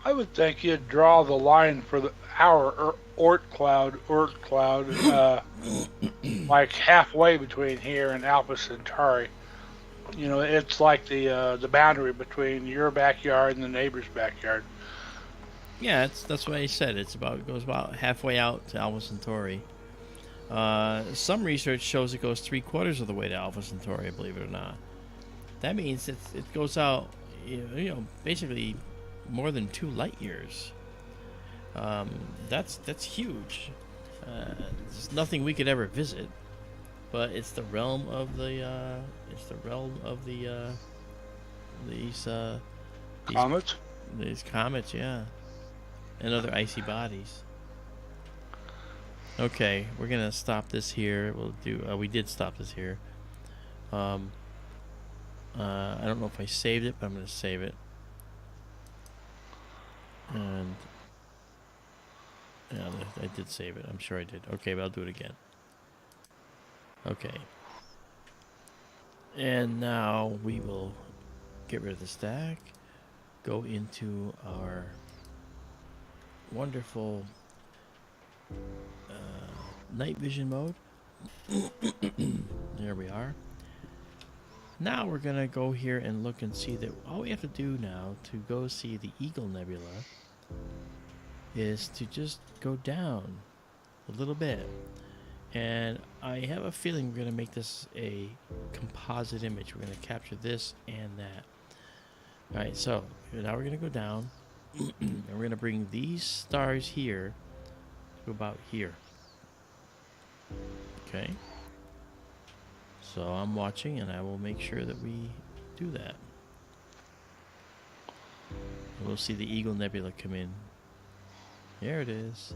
I would think you'd draw the line for our Oort cloud, like halfway between here and Alpha Centauri. It's like the boundary between your backyard and the neighbor's backyard. Yeah, that's what I said. It goes about halfway out to Alpha Centauri. Some research shows it goes 3/4 of the way to Alpha Centauri, believe it or not. That means it goes out, basically more than 2 light years. That's huge. There's nothing we could ever visit, but it's the realm of these Comets? These comets, yeah, and other icy bodies. Okay, we're gonna stop this here. We did stop this here. I don't know if I saved it, but I'm gonna save it. And yeah, I did save it. I'm sure I did. Okay, but I'll do it again. Okay. And now we will get rid of the stack, go into our wonderful night vision mode. There we are. Now we're going to go here and look and see that all we have to do now to go see the Eagle Nebula is to just go down a little bit. And I have a feeling we're going to make this a composite image. We're going to capture this and that. Alright, so now we're going to go down and we're going to bring these stars here to about here. Okay. So I'm watching and I will make sure that we do that. We'll see the Eagle Nebula come in. There it is.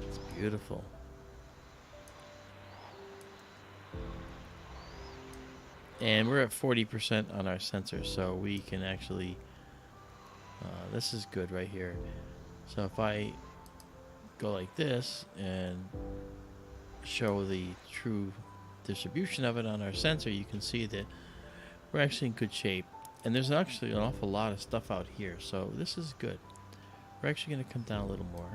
It's beautiful. And we're at 40% on our sensor, so we can actually... this is good right here. So if I go like this and show the true distribution of it on our sensor, you can see that we're actually in good shape. And there's actually an awful lot of stuff out here, so this is good. We're actually going to come down a little more.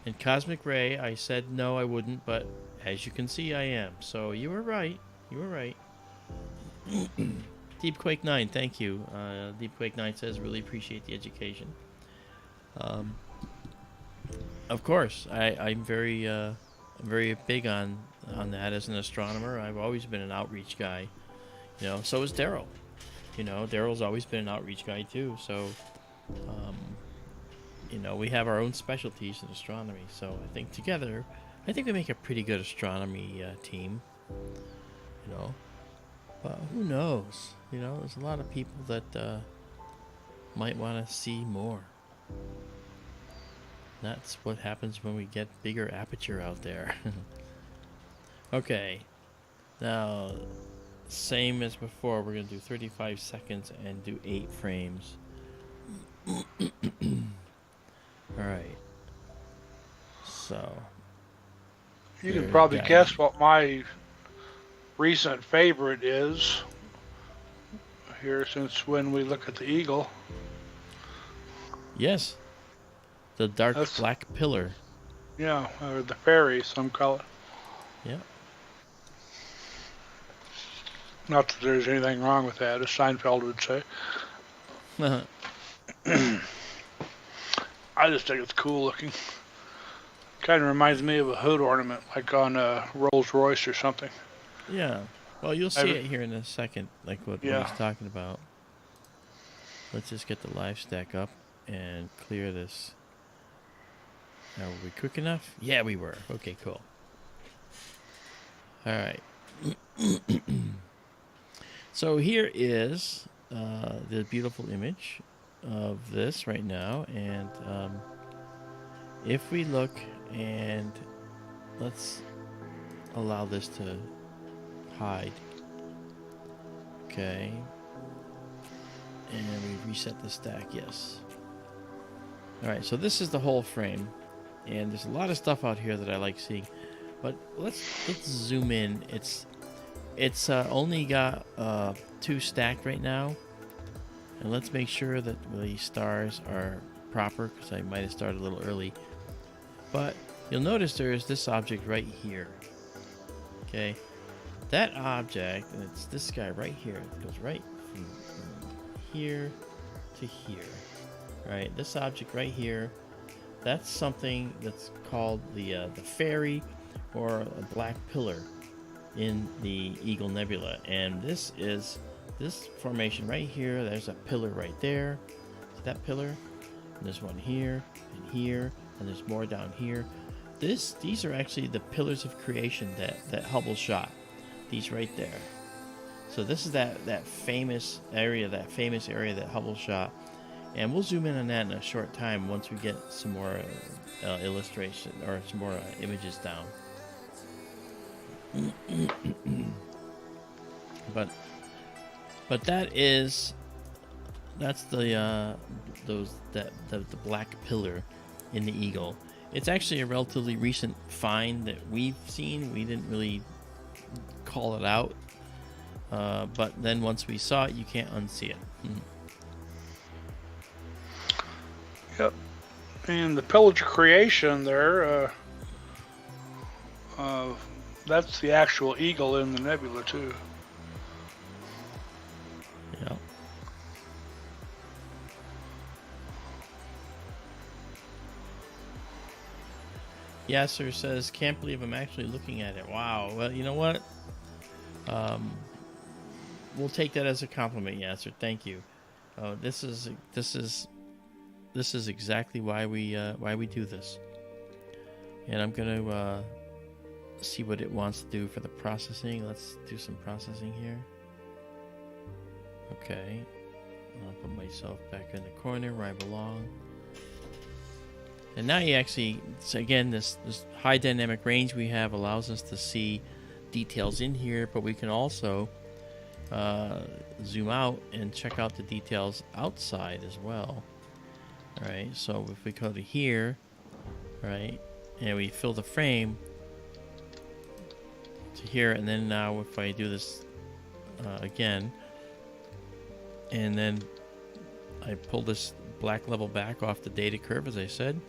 And cosmic ray, I said no I wouldn't, but As you can see, I am. So you were right. You were right. Deepquake 9, thank you. Deepquake 9 says, really appreciate the education. Of course, I'm very big on that as an astronomer. I've always been an outreach guy. You know, so is Daryl. You know, Daryl's always been an outreach guy too. So, you know, we have our own specialties in astronomy. So I think together, I think we make a pretty good astronomy team. You know, but who knows? You know, there's a lot of people that might want to see more. That's what happens when we get bigger aperture out there. Okay, now same as before, we're gonna do 35 seconds and do 8 frames. Alright, so you can probably guess what my recent favorite is here, since when we look at the eagle. Yes, the dark black pillar. Yeah, or the fairy, some call it. Yeah. Not that there's anything wrong with that, as Seinfeld would say. I just think it's cool looking. Kind of reminds me of a hood ornament, like on a Rolls Royce or something. Yeah. Well, you'll see it here in a second, like what he's talking about. Let's just get the live stack up and clear this. Now, were we quick enough? Yeah, we were. Okay, cool. All right. So here is the beautiful image of this right now, and if we look, and let's allow this to hide. Okay. And we reset the stack, yes. Alright, so this is the whole frame. And there's a lot of stuff out here that I like seeing. But let's zoom in. It's only got 2 stacked right now. And let's make sure that the stars are proper, because I might have started a little early. But you'll notice there is this object right here. Okay. That object, and it's this guy right here. It goes right from here to here. Right, this object right here, that's something that's called the fairy, or a black pillar in the Eagle Nebula. And this is this formation right here. There's a pillar right there. See that pillar? And there's one here and here, and there's more down here. These are actually the pillars of creation that Hubble shot. These right there. So this is that famous area that Hubble shot. And we'll zoom in on that in a short time once we get some more illustration or some more images down. but that's the black pillar in the Eagle. It's actually a relatively recent find that we've seen. We didn't really call it out, but then once we saw it, you can't unsee it. Yep. And the pillage of creation there, that's the actual eagle in the nebula too. Yeah. Yasser says, can't believe I'm actually looking at it. Wow. Well, you know what? We'll take that as a compliment, Yasser. Thank you. This is exactly why we do this. And I'm gonna see what it wants to do for the processing. Let's do some processing here. Okay. I'll put myself back in the corner where I belong. And now you actually, so again, this high dynamic range we have allows us to see details in here, but we can also zoom out and check out the details outside as well. Alright, so if we go to here, right, and we fill the frame to here, and then now if I do this again, and then I pull this black level back off the data curve, as I said,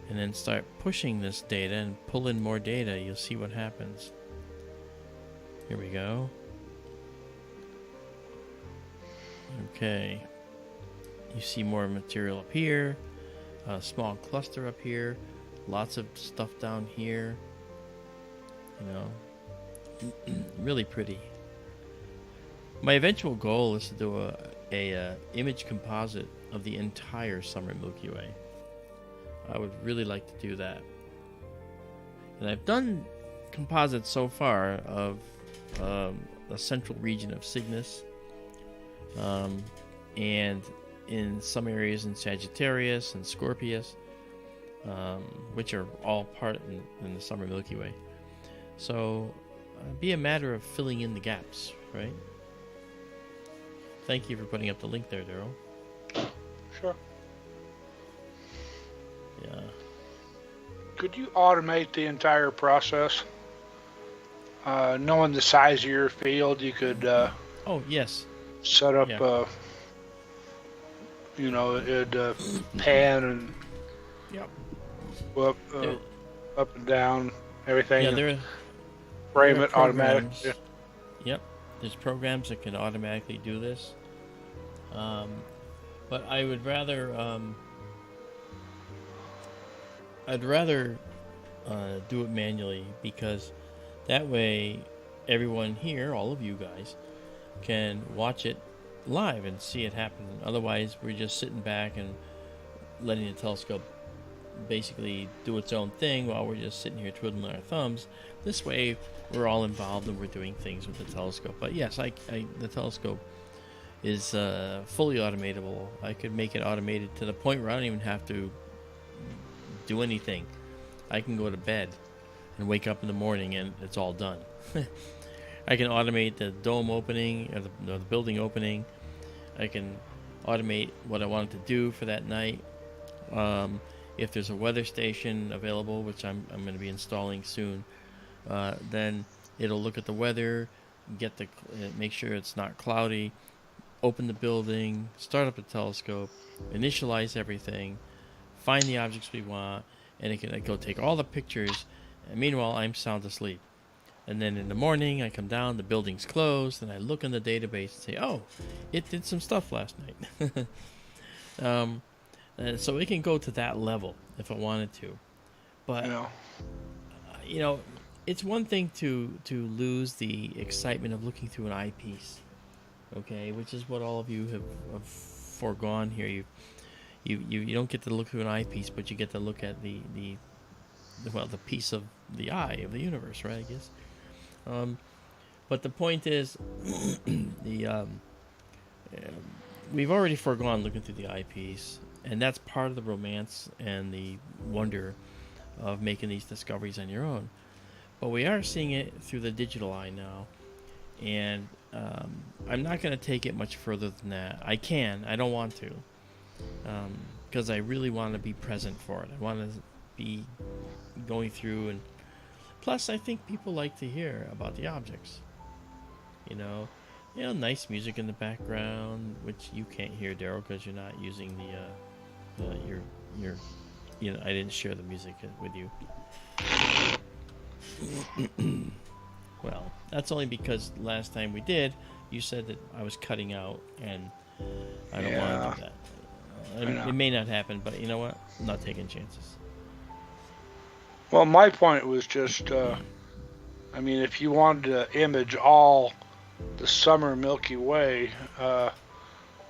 and then start pushing this data and pull in more data, you'll see what happens. Here we go. Okay. You see more material up here, a small cluster up here, lots of stuff down here. You know, really pretty. My eventual goal is to do a image composite of the entire summer Milky Way. I would really like to do that. And I've done composites so far of the central region of Cygnus, and in some areas in Sagittarius and Scorpius, which are all part in the summer Milky Way. So be a matter of filling in the gaps, right? Thank you for putting up the link there, Daryl. Sure. Yeah. Could you automate the entire process? Knowing the size of your field, you could Oh, yes. set up, Yeah. it'd pan and Yep. up and down, everything. Yeah, and there frame are it automatically. programs. Yep. There's programs that can automatically do this. But I would rather do it manually, because that way everyone here, all of you guys, can watch it live and see it happen. Otherwise, we're just sitting back and letting the telescope basically do its own thing while we're just sitting here twiddling our thumbs. This way, we're all involved and we're doing things with the telescope. But yes, the telescope is fully automatable. I could make it automated to the point where I don't even have to do anything. I can go to bed and wake up in the morning and it's all done. I can automate the dome opening, or the building opening. I can automate what I want it to do for that night. If there's a weather station available, which I'm going to be installing soon, then it'll look at the weather, make sure it's not cloudy, open the building, start up the telescope, initialize everything, find the objects we want, and it can go take all the pictures. And meanwhile, I'm sound asleep. And then in the morning, I come down, the building's closed, and I look in the database and say, oh, it did some stuff last night. And so it can go to that level if I wanted to. But, it's one thing to lose the excitement of looking through an eyepiece, okay, which is what all of you have foregone here. You don't get to look through an eyepiece, but you get to look at the piece of the eye of the universe, right, I guess. But the point is, we've already foregone looking through the eyepiece, and that's part of the romance and the wonder of making these discoveries on your own. But we are seeing it through the digital eye now, and I'm not going to take it much further than that. I don't want to, because I really want to be present for it. I want to be going through, and plus I think people like to hear about the objects. Nice music in the background, which you can't hear, Daryl, because you're not using I didn't share the music with you. Well, that's only because last time we did, you said that I was cutting out, and I don't want to do that. It may not happen, but you know what? I'm not taking chances. Well, my point was just, if you wanted to image all the summer Milky Way,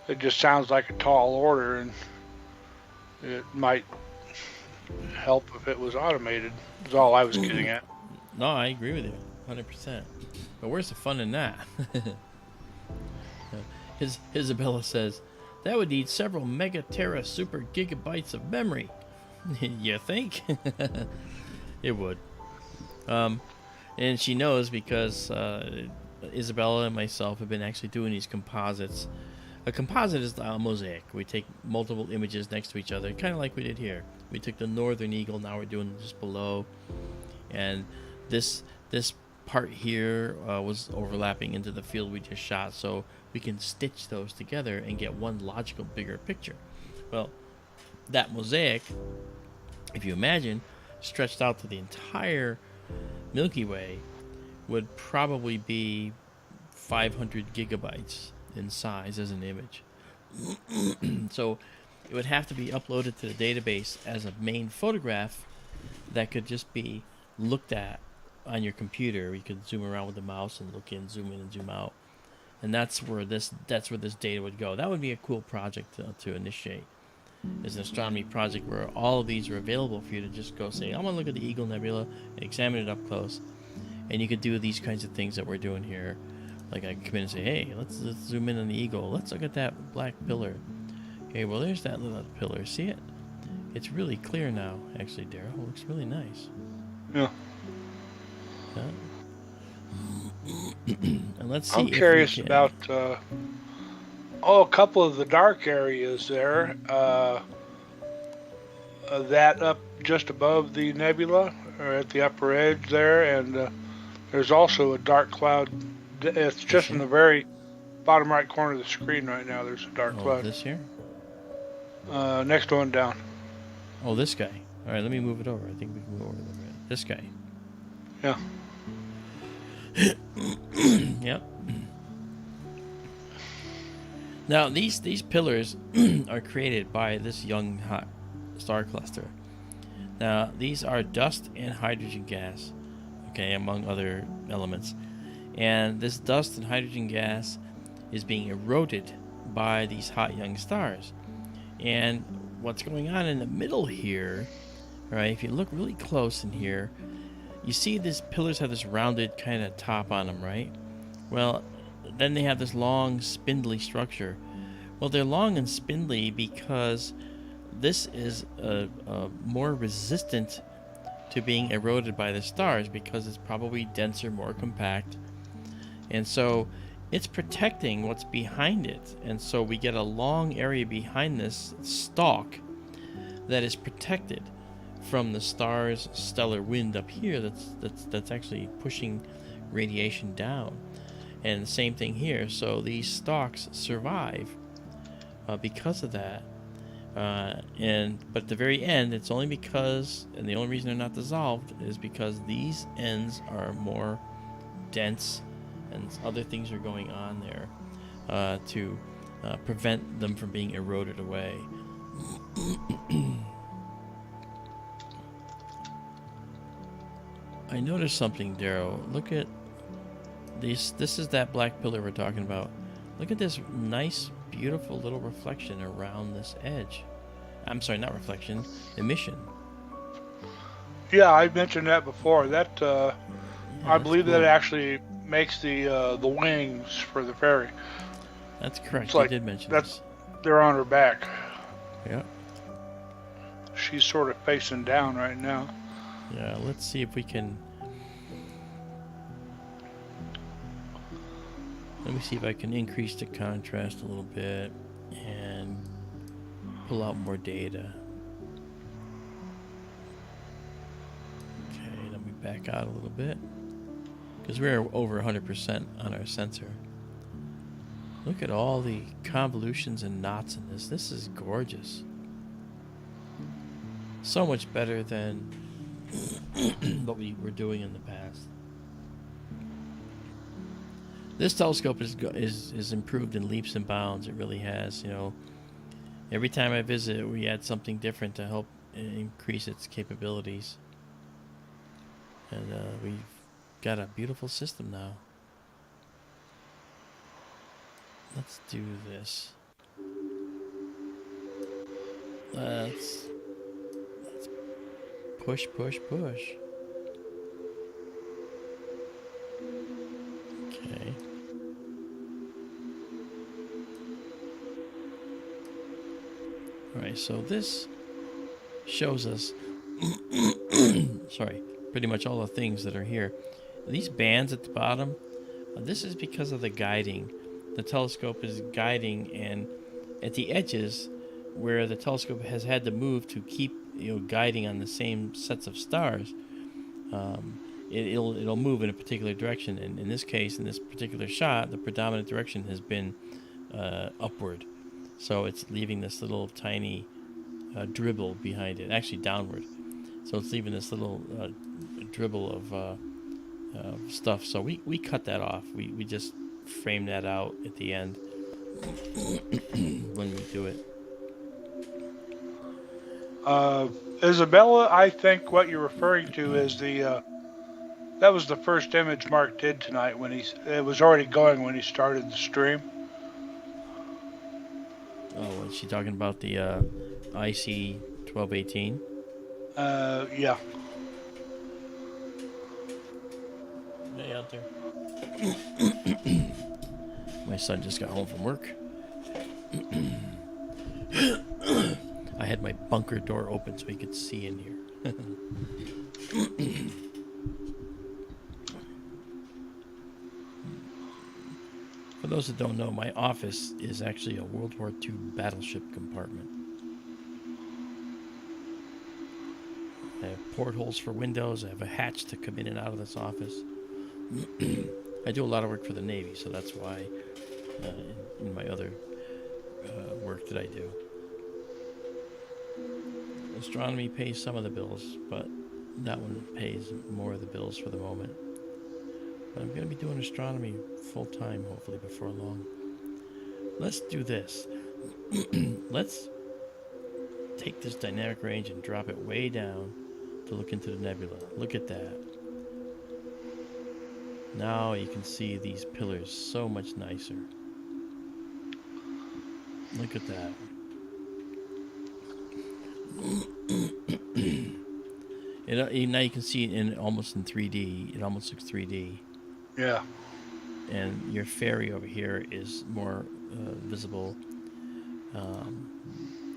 it just sounds like a tall order, and it might help if it was automated, is all I was getting at. No, I agree with you, 100%. But where's the fun in that? Izabela says, that would need several megatera super gigabytes of memory. You think? It would. And she knows because Izabela and myself have been actually doing these composites. A composite is a mosaic. We take multiple images next to each other, kind of like we did here. We took the northern eagle, now we're doing this below. And this part here was overlapping into the field we just shot, so we can stitch those together and get one logical bigger picture. Well, that mosaic if you imagine, stretched out to the entire Milky Way, would probably be 500 gigabytes in size as an image. So it would have to be uploaded to the database as a main photograph that could just be looked at on your computer. You could zoom around with the mouse and look in and zoom out, and that's where this data would go. That would be a cool project to initiate. Is an astronomy project where all of these are available for you to just go say, I want to look at the Eagle Nebula, examine it up close, and you could do these kinds of things that we're doing here. Like I come in and say, hey, let's zoom in on the Eagle. Let's look at that black pillar. Okay, well there's that little pillar. See it? It's really clear now. Actually, Daryl, it looks really nice. Yeah. And let's see. I'm curious about a couple of the dark areas there. That up just above the nebula, or at the upper edge there, and there's also a dark cloud. It's just in the very bottom right corner of the screen right now. There's a dark cloud. This here? Next one down. Oh, this guy. All right, let me move it over. I think we can move over a little bit. This guy. Yeah. Yep. Now, these pillars are created by this young hot star cluster. Now, these are dust and hydrogen gas, okay, among other elements. And this dust and hydrogen gas is being eroded by these hot young stars. And what's going on in the middle here, right, if you look really close in here, you see these pillars have this rounded kind of top on them, right? Well, then they have this long, spindly structure. Well, they're long and spindly because this is more resistant to being eroded by the stars because it's probably denser, more compact. And so it's protecting what's behind it. And so we get a long area behind this stalk that is protected from the star's stellar wind up here that's actually pushing radiation down. And the same thing here. So these stalks survive because of that. But at the very end, it's only because, and the only reason they're not dissolved is because these ends are more dense and other things are going on there to prevent them from being eroded away. I noticed something, Darrow. Look at these. This is that black pillar we're talking about. Look at this nice, beautiful little reflection around this edge. I'm sorry, not reflection, emission. Yeah, I mentioned that before. That Yeah, I believe cool. that actually makes the wings for the fairy. That's correct. It's like, you did mention that's, this. they're on her back. Yeah. She's sort of facing down right now. Yeah, let's see if we can... Let me see if I can increase the contrast a little bit and pull out more data. Okay, let me back out a little bit because we're over 100% on our sensor. Look at all the convolutions and knots in this. This is gorgeous. So much better than what we were doing in the past. This telescope is improved in leaps and bounds. It really has. You know, every time I visit, we add something different to help increase its capabilities. And we've got a beautiful system now. Let's do this. Let's push, push, push. Okay. Alright, so this shows us sorry, pretty much all the things that are here. These bands at the bottom, this is because of the guiding. The telescope is guiding, and at the edges where the telescope has had to move to keep guiding on the same sets of stars, it'll move in a particular direction. And in this case, in this particular shot, the predominant direction has been upward. So it's leaving this little tiny dribble behind it, actually downward. So it's leaving this little dribble of stuff. So we cut that off. We just frame that out at the end when we do it. Izabela, I think what you're referring to is the that was the first image Mark did tonight when it was already going when he started the stream. Oh, is she talking about the IC 1218? Yeah. Hey, out there. My son just got home from work. I had my bunker door open so he could see in here. For those that don't know, my office is actually a World War II battleship compartment. I have portholes for windows. I have a hatch to come in and out of this office. I do a lot of work for the Navy, so that's why in my other work that I do. Astronomy pays some of the bills, but that one pays more of the bills for the moment. But I'm going to be doing astronomy full time, hopefully, before long. Let's do this. Let's take this dynamic range and drop it way down to look into the nebula. Look at that. Now you can see these pillars so much nicer. Look at that. Now you can see it almost in 3D. It almost looks 3D. Yeah. And your fairy over here is more visible.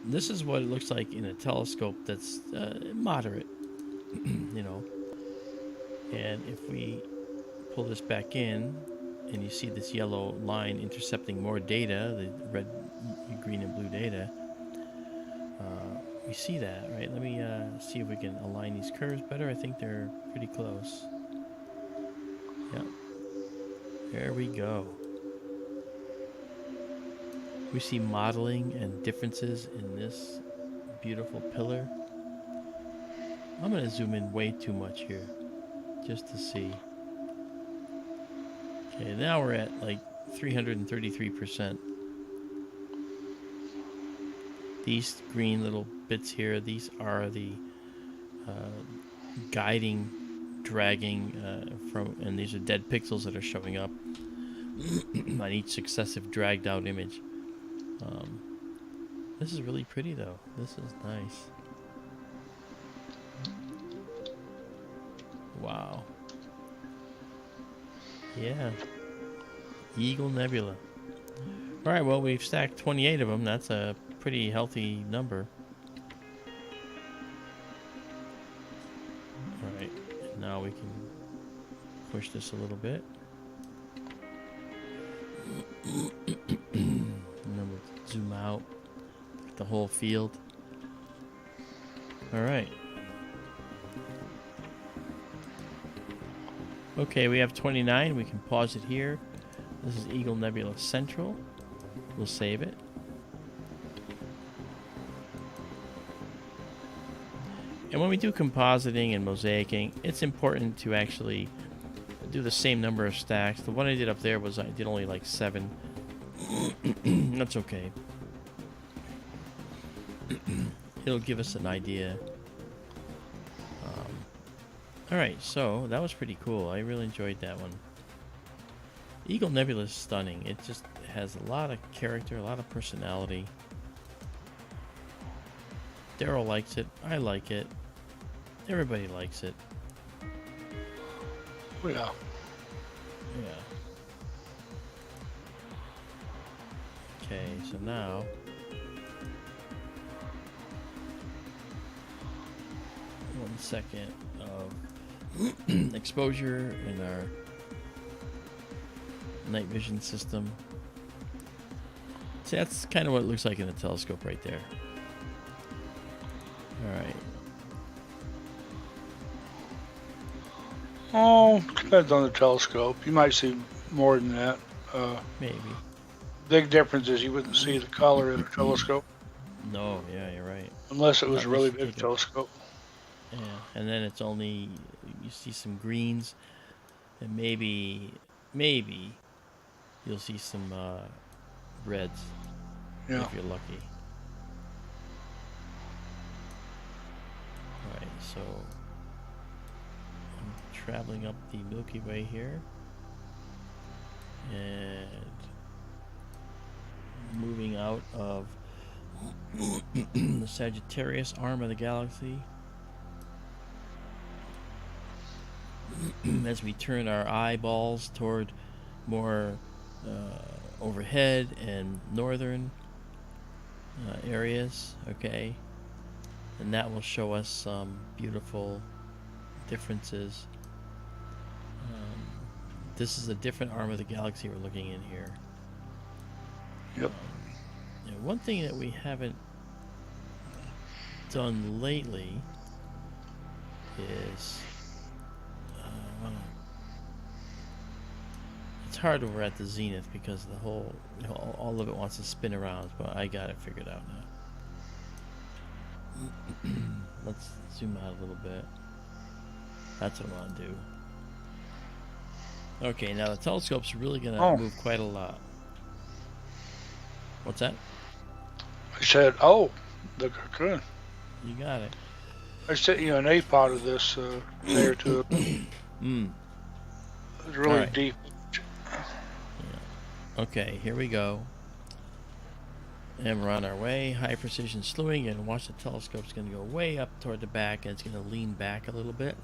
This is what it looks like in a telescope that's moderate, you know. And if we pull this back in, and you see this yellow line intercepting more data, the red, green, and blue data, we see that, right? Let me see if we can align these curves better. I think they're pretty close. Yep. There we go. We see modeling and differences in this beautiful pillar. I'm going to zoom in way too much here just to see. Okay, now we're at like 333%. These green little bits here, these are the guiding, dragging and these are dead pixels that are showing up on each successive dragged out image. This is really pretty though. This is nice. Wow. Yeah. Eagle Nebula. Alright, well, we've stacked 28 of them. That's a pretty healthy number. Alright, now we can push this a little bit. And then we'll zoom out the whole field. Alright. Okay, we have 29. We can pause it here. This is Eagle Nebula Central. We'll save it. And when we do compositing and mosaicing, it's important to actually do the same number of stacks. The one I did up there was I did only like 7. That's okay. It'll give us an idea. Alright, so that was pretty cool. I really enjoyed that one. Eagle Nebula is stunning. It just has a lot of character, a lot of personality. Daryl likes it. I like it. Everybody likes it. Yeah. Yeah. Okay, so now... One second of exposure in our night vision system. See, that's kind of what it looks like in the telescope right there. Alright. Oh, depends on the telescope. You might see more than that. Maybe. Big difference is you wouldn't see the color in a telescope. No, yeah, you're right. unless it was a Unless really you big take a, telescope. yeah, and then it's only you see some greens, and maybe you'll see some reds Yeah. if you're lucky. All right, so I'm traveling up the Milky Way here, and moving out of the Sagittarius arm of the galaxy as we turn our eyeballs toward more overhead and northern areas, okay? And that will show us some beautiful differences. This is a different arm of the galaxy we're looking in here. Yep. One thing that we haven't done lately is it's hard when we're at the zenith because the whole, all of it wants to spin around, but I got it figured out now. Let's zoom out a little bit. That's what I want to do. Okay, now the telescope's really going to move quite a lot. What's that? I said, oh, the cocoon. You got it. I sent you an A-pod of this day or two. It's really right. deep. Yeah. Okay, here we go. And we're on our way. High precision slewing, and watch the telescope's going to go way up toward the back, and it's going to lean back a little bit.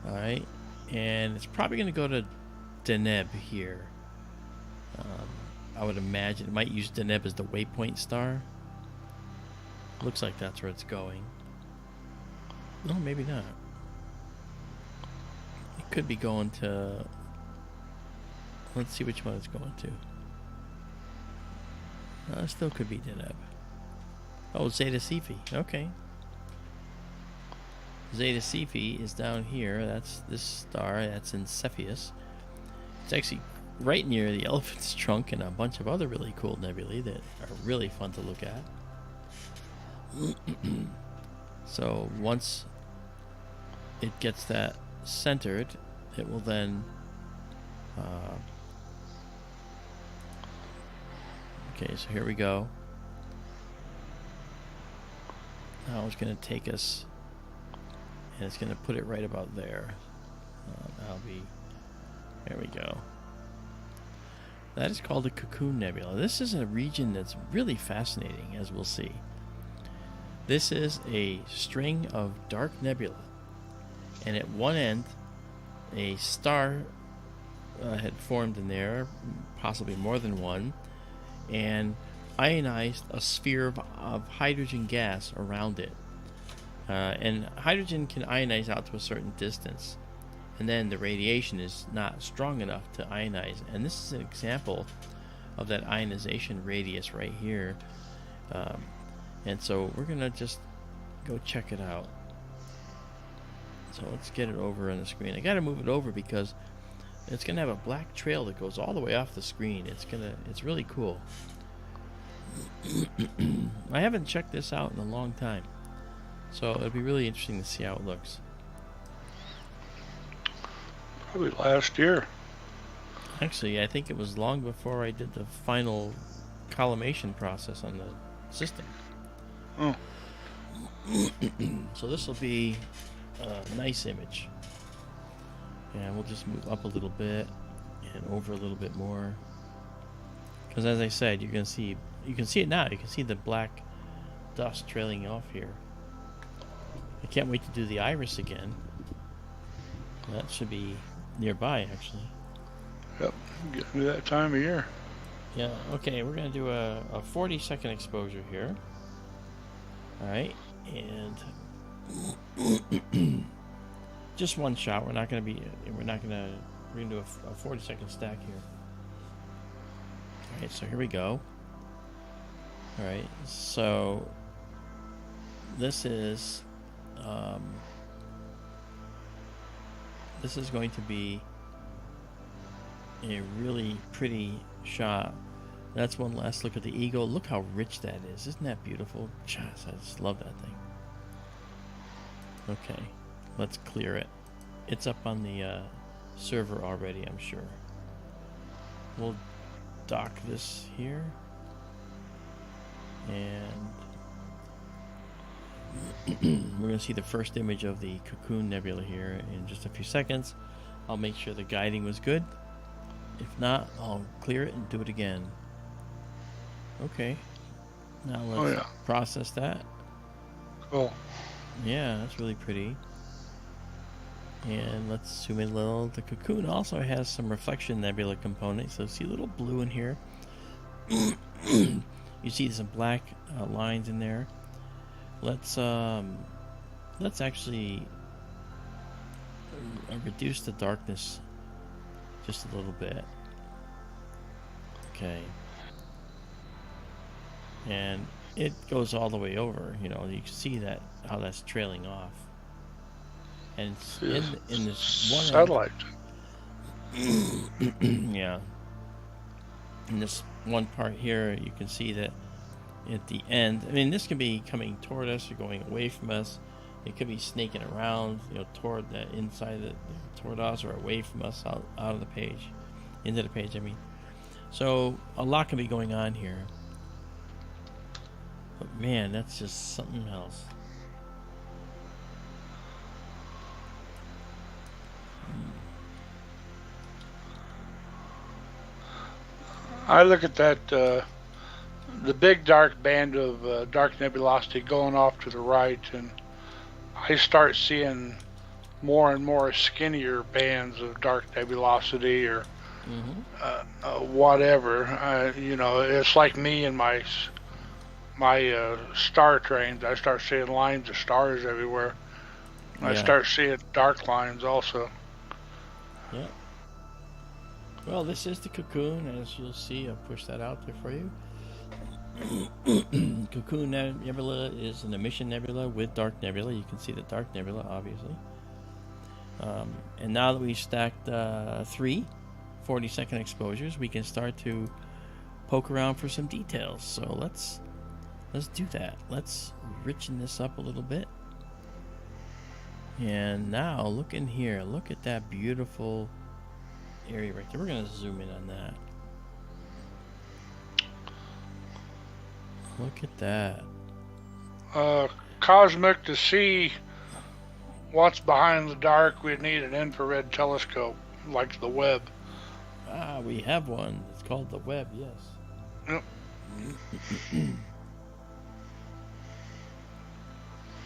All right, and it's probably going to go to Deneb here. I would imagine it might use Deneb as the waypoint star. Looks like that's where it's going. No, maybe not. It could be going to... Let's see which one it's going to. It still could be Deneb. Oh, Zeta Cephei. Okay. Zeta Cephei is down here. That's this star. That's in Cepheus. It's actually right near the elephant's trunk and a bunch of other really cool nebulae that are really fun to look at. So once it gets that centered, it will then okay, so here we go. Now it's going to take us, and it's going to put it right about there. There we go. That is called the Cocoon Nebula. This is a region that's really fascinating, as we'll see. This is a string of dark nebula, and at one end, a star had formed in there, possibly more than one, and ionized a sphere of hydrogen gas around it. And hydrogen can ionize out to a certain distance, and then the radiation is not strong enough to ionize. And this is an example of that ionization radius right here. And so we're going to just go check it out. So let's get it over on the screen. I got to move it over because it's going to have a black trail that goes all the way off the screen. It's really cool. I haven't checked this out in a long time, so it'll be really interesting to see how it looks. Probably last year. Actually, I think it was long before I did the final collimation process on the system. Oh. So this will be a nice image. And we'll just move up a little bit and over a little bit more. Because as I said, you can see it now. You can see the black dust trailing off here. I can't wait to do the iris again. That should be nearby, actually. Yep, getting to that time of year. Yeah, okay, we're going to do a 40-second exposure here. Alright, and just one shot. We're going to do a 40-second stack here. Alright, so here we go. Alright, so this is going to be a really pretty shot That's one last look at the eagle. Look how rich that is. Isn't that beautiful? Just, I just love that thing. Okay, let's clear it. It's up on the server already, I'm sure. We'll dock this here. And we're going to see the first image of the Cocoon Nebula here in just a few seconds. I'll make sure the guiding was good. If not, I'll clear it and do it again. Okay. Now let's process that. Cool. Yeah, that's really pretty. And let's zoom in a little. The cocoon also has some reflection nebula components. So see a little blue in here. You see some black lines in there. Let's actually reduce the darkness just a little bit. Okay. And it goes all the way over. You know, you can see that how that's trailing off. And in this one satellite. Yeah. In this one part here, you can see that at the end, I mean, this can be coming toward us or going away from us. It could be snaking around, you know, toward the inside, toward us or away from us, out of the page, into the page, I mean. So a lot can be going on here. But man, that's just something else. I look at that, the big dark band of dark nebulosity going off to the right, and I start seeing more and more skinnier bands of dark nebulosity or whatever. You know, it's like me and my star trains. I start seeing lines of stars everywhere. Yeah. I start seeing dark lines also. Yeah. Well, this is the cocoon, as you'll see. I'll push that out there for you. Cocoon Nebula is an emission nebula with dark nebula. You can see the dark nebula, obviously. And now that we've stacked 3 40-second exposures, we can start to poke around for some details. So let's do that. Let's richen this up a little bit. And now look in here. Look at that beautiful area right there. We're going to zoom in on that. Look at that. Cosmic, to see what's behind the dark, we'd need an infrared telescope like the Webb. Ah, we have one. It's called the Webb, yes. Yep.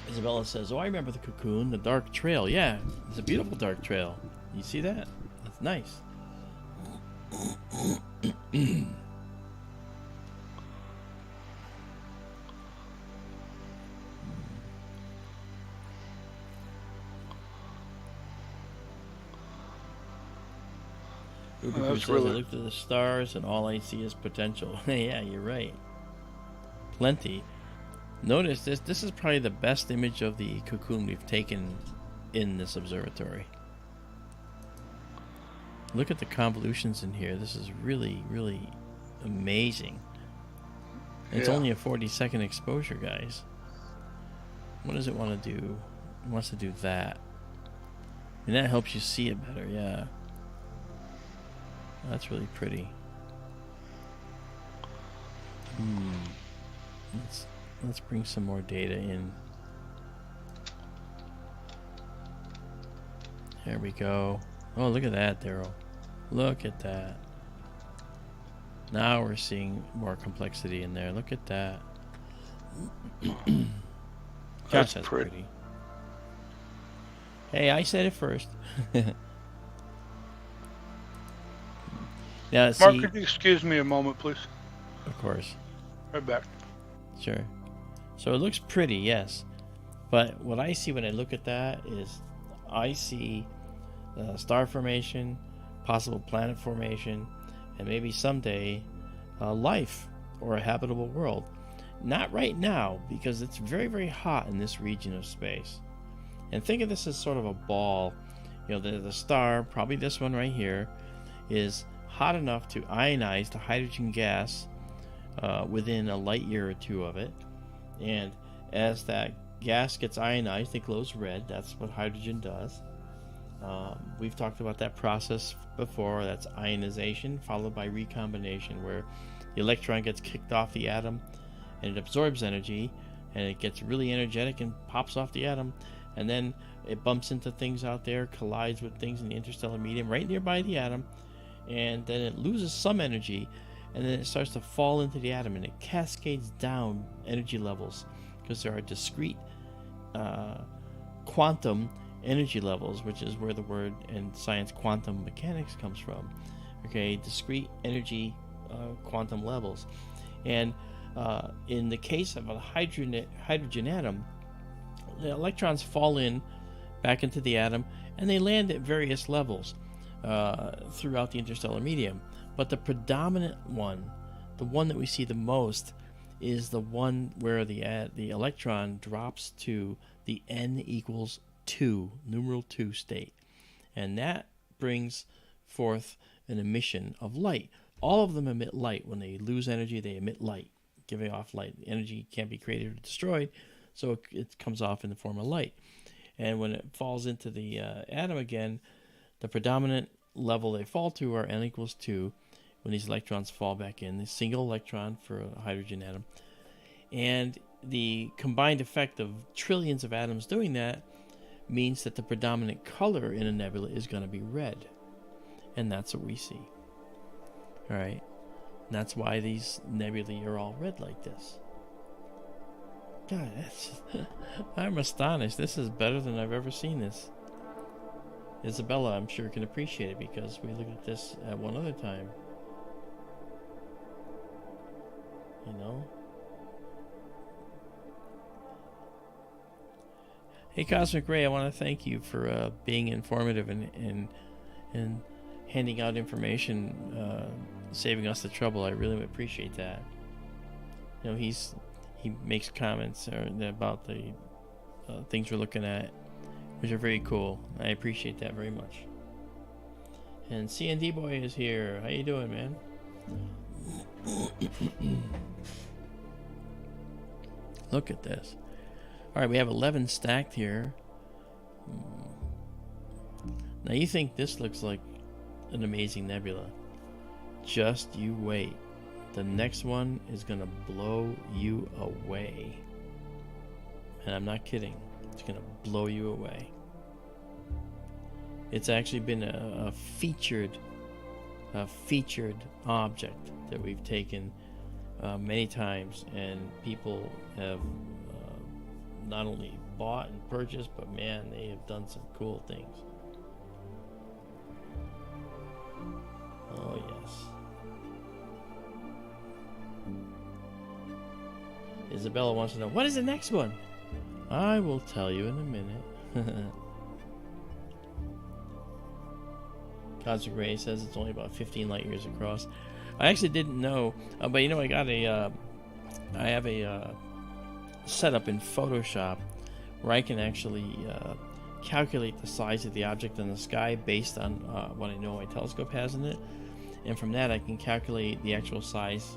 Izabela says, oh, I remember the cocoon, the dark trail. Yeah, it's a beautiful dark trail. You see that? That's nice. Says, really... I looked at the stars and all I see is potential. Yeah, you're right. Plenty. Notice this. This is probably the best image of the cocoon we've taken in this observatory. Look at the convolutions in here. This is really, really amazing. It's only a 40-second exposure, guys. What does it want to do? It wants to do that. And that helps you see it better, yeah. That's really pretty. Let's bring some more data in. There we go. Oh, look at that, Daryl. Look at that. Now we're seeing more complexity in there. Look at that. Gosh, that's pretty. Hey, I said it first. Now, Mark, could you excuse me a moment, please? Of course. Right back. Sure. So it looks pretty, yes. But what I see when I look at that is I see star formation, possible planet formation, and maybe someday life or a habitable world. Not right now, because it's very, very hot in this region of space. And think of this as sort of a ball. You know, the star, probably this one right here, is hot enough to ionize the hydrogen gas within a light year or two of it. And as that gas gets ionized, it glows red. That's what hydrogen does. We've talked about that process before. That's ionization followed by recombination, where the electron gets kicked off the atom and it absorbs energy, and it gets really energetic and pops off the atom, and then it bumps into things out there, collides with things in the interstellar medium right nearby the atom, and then it loses some energy, and then it starts to fall into the atom, and it cascades down energy levels because there are discrete quantum energy levels, which is where the word in science quantum mechanics comes from. Okay, discrete energy quantum levels. And in the case of a hydrogen atom, the electrons fall in back into the atom, and they land at various levels throughout the interstellar medium. But the predominant one, the one that we see the most, is the one where the electron drops to the n equals 2, numeral 2 state. And that brings forth an emission of light. All of them emit light. When they lose energy, they emit light, giving off light. Energy can't be created or destroyed, so it comes off in the form of light. And when it falls into the atom again, the predominant level they fall to are n equals 2 when these electrons fall back in, the single electron for a hydrogen atom. And the combined effect of trillions of atoms doing that means that the predominant color in a nebula is going to be red. And that's what we see. All right? And that's why these nebulae are all red like this. God, I'm astonished. This is better than I've ever seen this. Izabela, I'm sure, can appreciate it because we looked at this at one other time. You know? Hey, Cosmic Ray, I want to thank you for being informative and handing out information, saving us the trouble. I really appreciate that. You know, he makes comments about the things we're looking at, which are very cool. I appreciate that very much. And CND Boy is here. How you doing, man? Look at this. All right, we have 11 stacked here. Now you think this looks like an amazing nebula. Just you wait. The next one is going to blow you away. And I'm not kidding. It's going to blow you away. It's actually been a featured object that we've taken many times, and people have not only bought and purchased, but man, they have done some cool things. Oh yes. Izabela wants to know, what is the next one? I will tell you in a minute. Cosmic Ray says it's only about 15 light years across. I actually didn't know, but you know, I have a setup in Photoshop where I can actually calculate the size of the object in the sky based on what I know my telescope has in it, and from that I can calculate the actual size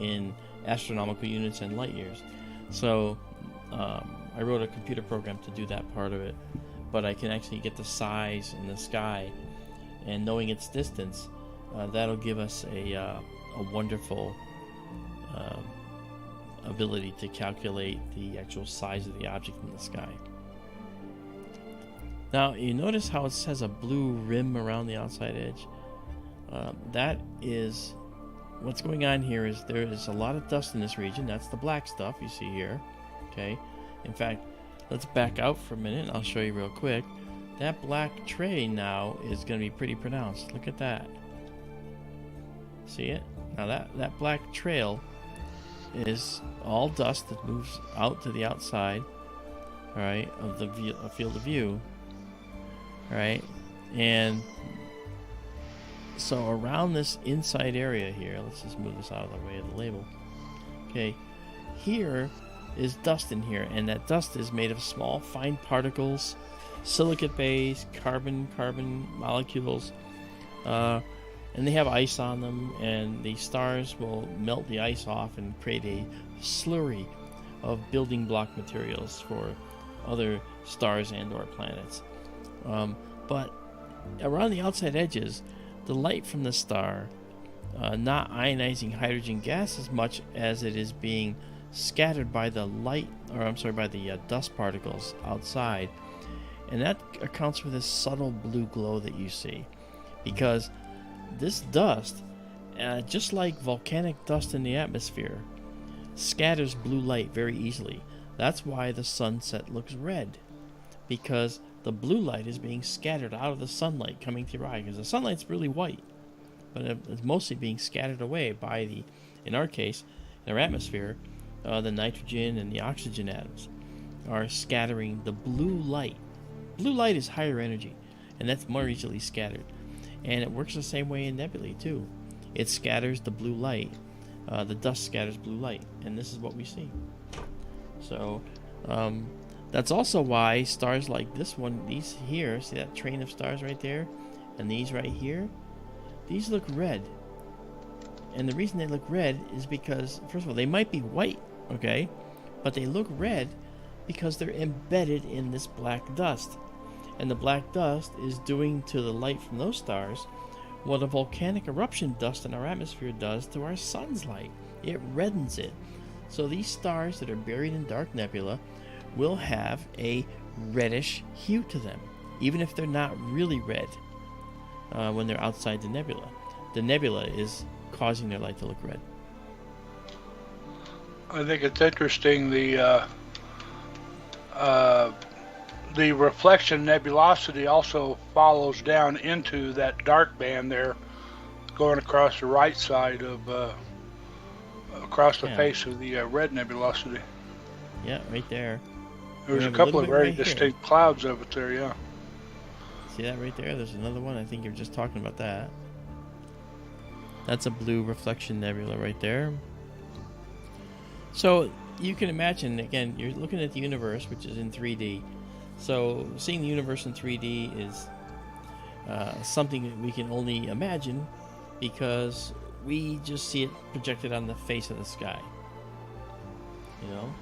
in astronomical units and light years. So I wrote a computer program to do that part of it, but I can actually get the size in the sky, and knowing its distance, that'll give us a wonderful ability to calculate the actual size of the object in the sky. Now you notice how it has a blue rim around the outside edge. That is what's going on here. Is there is a lot of dust in this region. That's the black stuff you see here. Okay, in fact, let's back out for a minute and I'll show you real quick. That black tray now is going to be pretty pronounced. Look at that. See it? Now that black trail is all dust that moves out to the outside, all right, of the field of view, all right, and so around this inside area here, let's just move this out of the way of the label. Okay, here is dust in here, and that dust is made of small, fine particles, silicate base, carbon molecules, and they have ice on them, and the stars will melt the ice off and create a slurry of building block materials for other stars and or planets. But around the outside edges, the light from the star, not ionizing hydrogen gas as much as it is being scattered by the by the dust particles outside, and that accounts for this subtle blue glow that you see, because this dust, just like volcanic dust in the atmosphere, scatters blue light very easily. That's why the sunset looks red, because the blue light is being scattered out of the sunlight coming to your eye, because the sunlight's really white, but it's mostly being scattered away by in our case, in our atmosphere, the nitrogen and the oxygen atoms are scattering the blue light. Blue light is higher energy, and that's more easily scattered. And it works the same way in nebulae too. It scatters the blue light. The dust scatters blue light, and this is what we see. So that's also why stars like this one, these here, see that train of stars right there, and these right here, these look red. And the reason they look red is because, first of all, they might be white, okay, but they look red because they're embedded in this black dust. And the black dust is doing to the light from those stars what a volcanic eruption dust in our atmosphere does to our sun's light. It reddens it. So these stars that are buried in dark nebula will have a reddish hue to them, even if they're not really red when they're outside the nebula. The nebula is causing their light to look red. I think it's interesting, the reflection nebulosity also follows down into that dark band there, going across the right side of across the face of the red nebulosity. Yeah, right there. There's a couple of very distinct clouds of it there, yeah. See that right there? There's another one. I think you're just talking about that. That's a blue reflection nebula right there. So you can imagine, again, you're looking at the universe, which is in 3D. So seeing the universe in 3D is something that we can only imagine because we just see it projected on the face of the sky. You know?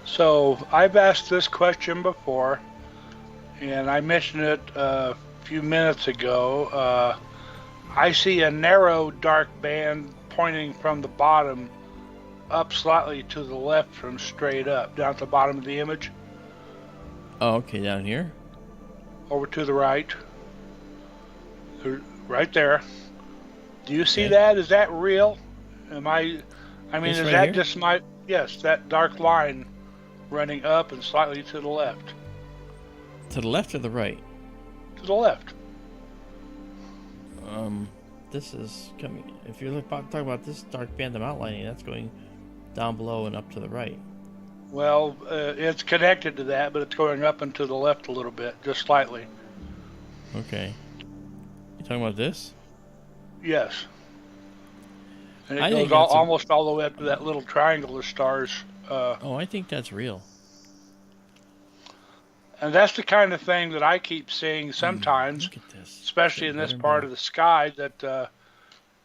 So I've asked this question before, and I mentioned it a few minutes ago. I see a narrow dark band pointing from the bottom up slightly to the left from straight up, down at the bottom of the image. Oh, okay, down here? Over to the right. Right there. Do you see that? Is that real? Is right that here? just yes, that dark line running up and slightly to the left. To the left or the right? To the left. This is coming. If you're talking about this dark band I'm outlining, that's going down below and up to the right. Well, it's connected to that, but it's going up and to the left a little bit, just slightly. Okay. You talking about this? Yes. And I it think goes that's almost all the way up to that little triangle of stars. I think that's real. And that's the kind of thing that I keep seeing sometimes, Look at this. especially in this part of the sky, that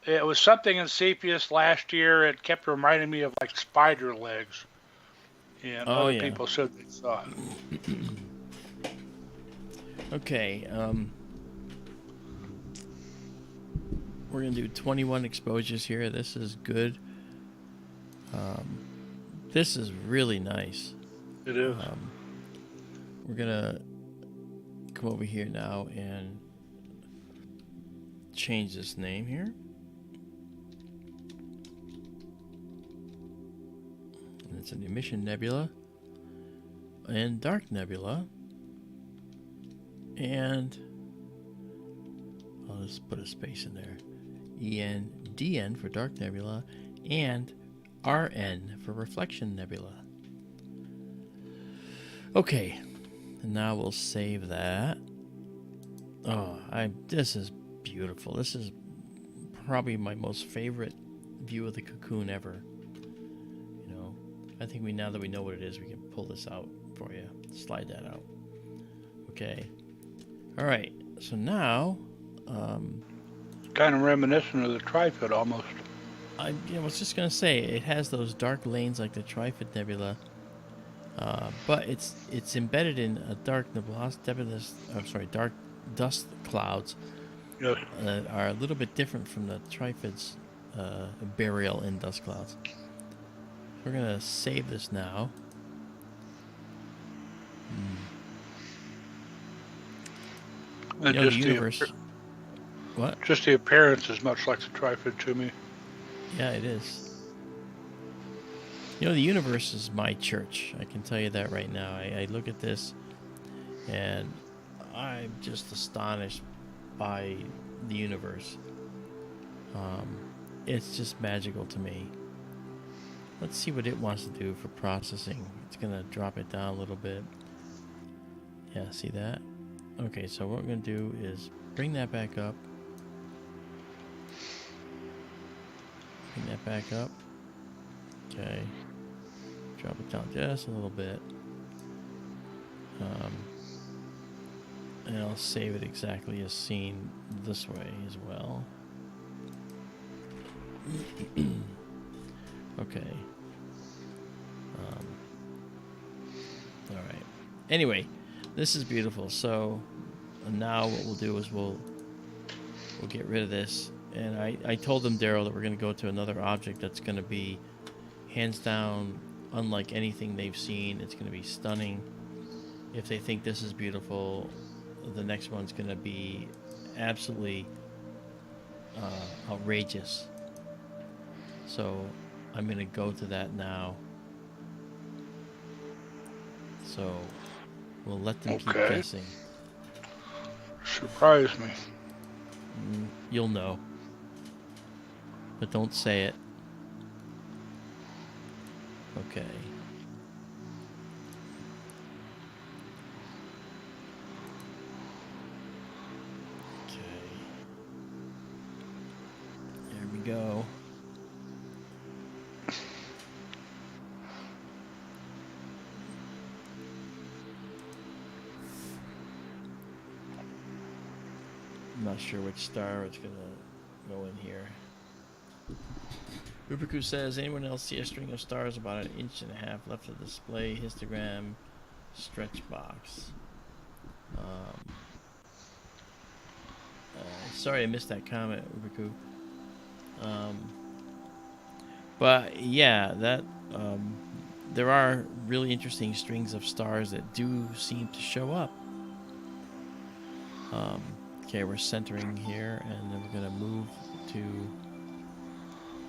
it was something in Cepheus last year. It kept reminding me of like spider legs. And other people said they saw it. Okay, we're going to do 21 exposures here. This is good. This is really nice. It is. We're going to come over here now and change this name here. And it's an emission nebula and dark nebula. And I'll just put a space in there. DN for dark nebula and RN for reflection nebula. Okay, and now we'll save that. Oh, this is beautiful. This is probably my most favorite view of the cocoon ever. You know, I think now that we know what it is, we can pull this out for you. Slide that out. Okay. All right. So now, Kind of reminiscent of the Trifid almost. I was just gonna say it has those dark lanes like the Trifid Nebula, but it's embedded in a dark dark dust clouds Yes. that are a little bit different from the Trifid's burial in dust clouds. We're gonna save this now. And The universe. What? Just the appearance is much like the Trifid to me. Yeah, it is. The universe is my church. I can tell you that right now. I look at this, and I'm just astonished by the universe. It's just magical to me. Let's see what it wants to do for processing. It's going to drop it down a little bit. Yeah, see that? Okay, so what we're going to do is bring that back up. Bring that back up. Okay. Drop it down just a little bit. And I'll save it exactly as seen this way as well. Okay. All right. Anyway, this is beautiful. So now what we'll do is we'll get rid of this. And I told them, Daryl, that we're going to go to another object that's going to be hands down unlike anything they've seen. It's going to be stunning. If they think this is beautiful, the next one's going to be absolutely outrageous. So I'm going to go to that now. So we'll let them keep guessing. Surprise me. You'll know. But don't say it. Okay. There we go. I'm not sure which star it's going to go in here. Rubiku says, anyone else see a string of stars about 1.5 inches left of the display histogram stretch box? Sorry I missed that comment, Rubiku. But yeah, that there are really interesting strings of stars that do seem to show up. Okay, we're centering here, and then we're going to move to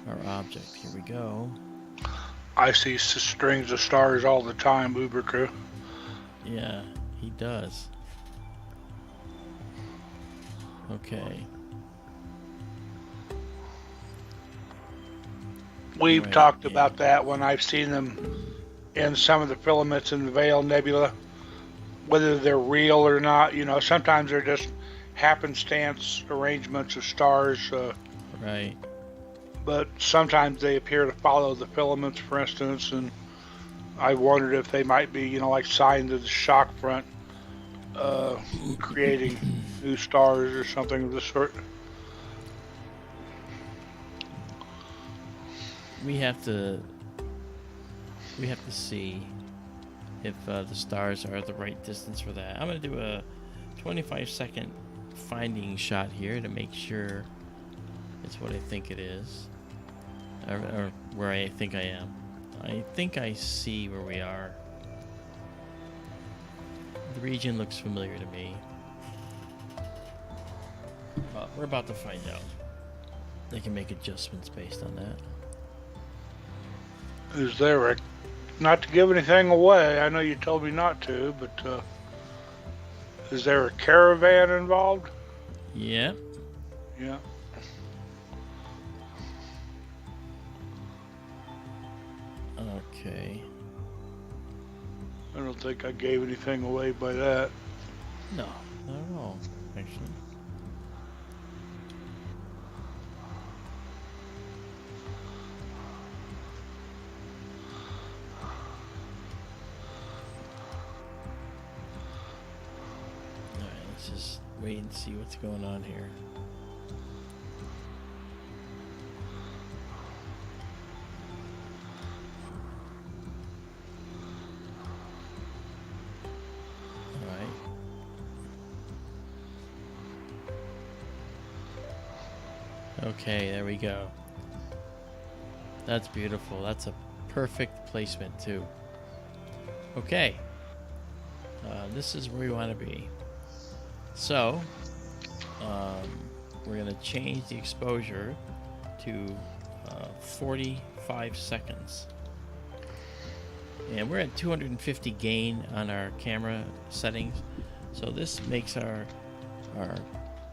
our object. Here we go. I see strings of stars all the time, Uberku. Yeah, he does. Okay. We've talked about that when I've seen them in some of the filaments in the Veil Nebula, whether they're real or not. Sometimes they're just happenstance arrangements of stars. Right. But sometimes they appear to follow the filaments, for instance, and I wondered if they might be, like signs of the shock front, creating new stars or something of the sort. We have to see if the stars are at the right distance for that. I'm going to do a 25-second finding shot here to make sure it's what I think it is. Or where I think I am. I think I see where we are. The region looks familiar to me. But we're about to find out. They can make adjustments based on that. Is there not to give anything away, I know you told me not to, but is there a caravan involved? Yeah. Yeah. Okay. I don't think I gave anything away by that. No, not at all, actually. Let's just wait and see what's going on here. Okay, there we go. That's beautiful. That's a perfect placement too. Okay, this is where we want to be. So we're going to change the exposure to 45 seconds. And we're at 250 gain on our camera settings. So this makes our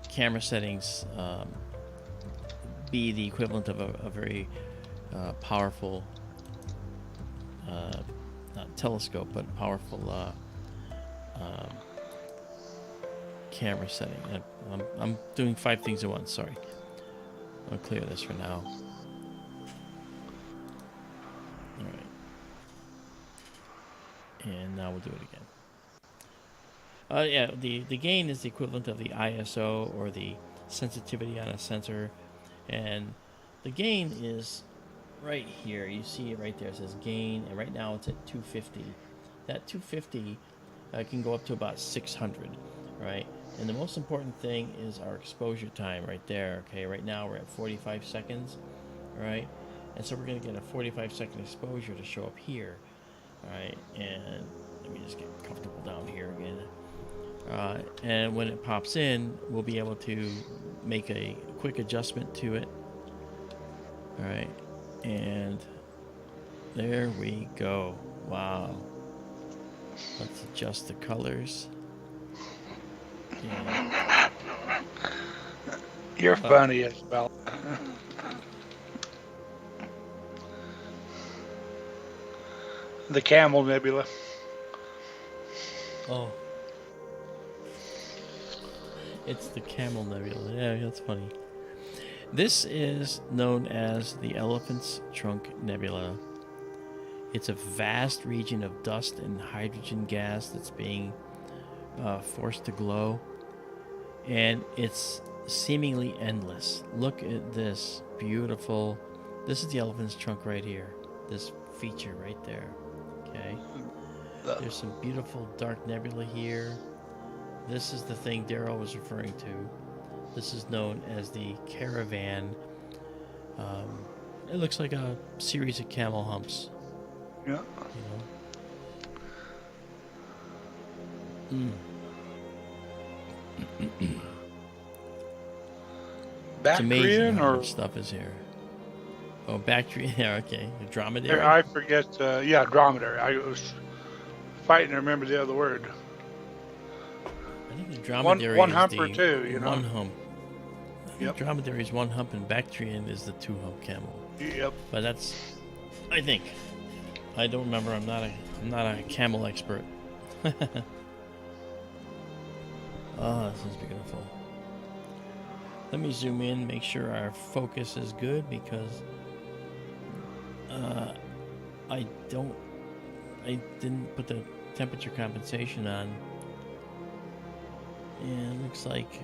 camera settings be the equivalent of a very powerful, not telescope, but powerful camera setting. I'm doing 5 things at once, sorry. I'll clear this for now. Alright. And now we'll do it again. Yeah, the gain is the equivalent of the ISO, or the sensitivity on a sensor. And the gain is right here. You see it right there. It says gain, and right now it's at 250. That 250 can go up to about 600, right? And the most important thing is our exposure time right there. Okay, right now we're at 45 seconds, right? And so we're going to get a 45-second exposure to show up here, right? And let me just get comfortable down here again. And when it pops in, we'll be able to make a quick adjustment to it. All right, and there we go. Wow. Let's adjust the colors. And, you're funny, Izabela. The Camel Nebula. Oh. It's the Camel Nebula. Yeah, that's funny. This is known as the Elephant's Trunk Nebula. It's a vast region of dust and hydrogen gas that's being forced to glow. And it's seemingly endless. Look at this beautiful... This is the Elephant's Trunk right here. This feature right there. Okay? There's some beautiful dark nebula here. This is the thing Daryl was referring to. This is known as the Caravan. It looks like a series of camel humps. Yeah. You know? It's amazing how much stuff is here. Oh, Bactrian. Yeah, okay. The dromedary. I forget. Yeah, dromedary. I was fighting to remember the other word. I think the dromedary one is hump the or two, you know? one hump. Yep. Dromedary is one hump, and Bactrian is the 2 hump camel. Yep. But that's, I think. I don't remember. I'm not a camel expert. Oh, this is beautiful. Let me zoom in, make sure our focus is good, because I didn't put the temperature compensation on. And it looks like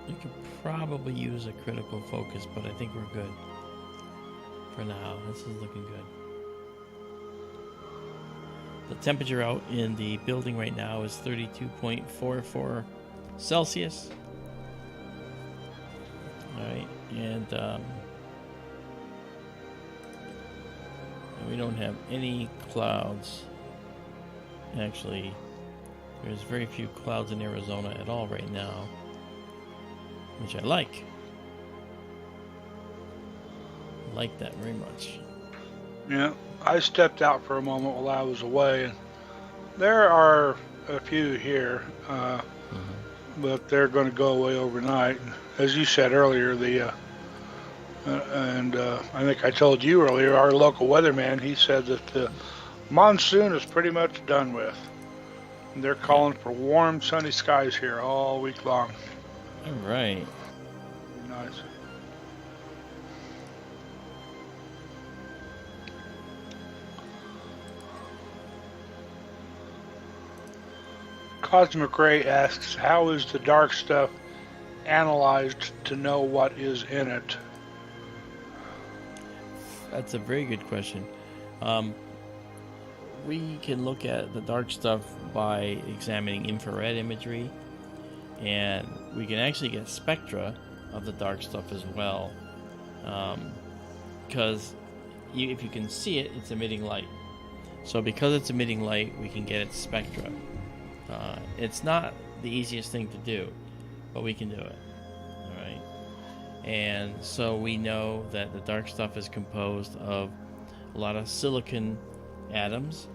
we could probably use a critical focus, but I think we're good for now. This is looking good. The temperature out in the building right now is 32.44 Celsius. Alright, and we don't have any clouds. Actually, there's very few clouds in Arizona at all right now, which I like. I like that very much. Yeah, I stepped out for a moment while I was away, and there are a few here, but they're going to go away overnight. As you said earlier, I think I told you earlier, our local weatherman, he said that the monsoon is pretty much done with. And they're calling for warm, sunny skies here all week long. All right. Nice. Cosmic Ray asks, how is the dark stuff analyzed to know what is in it? That's a very good question. We can look at the dark stuff by examining infrared imagery, and we can actually get spectra of the dark stuff as well, because if you can see it, it's emitting light. So because it's emitting light, we can get its spectra. It's not the easiest thing to do, but we can do it. All right. And so we know that the dark stuff is composed of a lot of silicon atoms.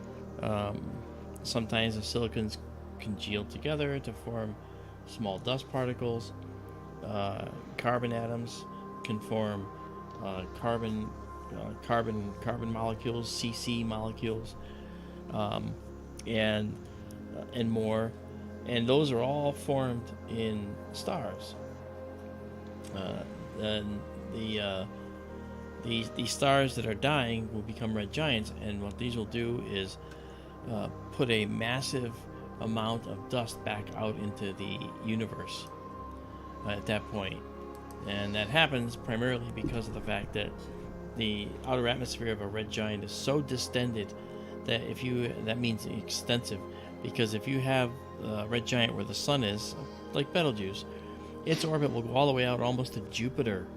Sometimes the silicons congeal together to form small dust particles. Carbon atoms can form carbon molecules, CC molecules, and more, and those are all formed in stars. And these stars that are dying will become red giants, and what these will do is put a massive amount of dust back out into the universe at that point. And that happens primarily because of the fact that the outer atmosphere of a red giant is so distended that that means extensive, because if you have a red giant where the sun is, like Betelgeuse, its orbit will go all the way out almost to Jupiter.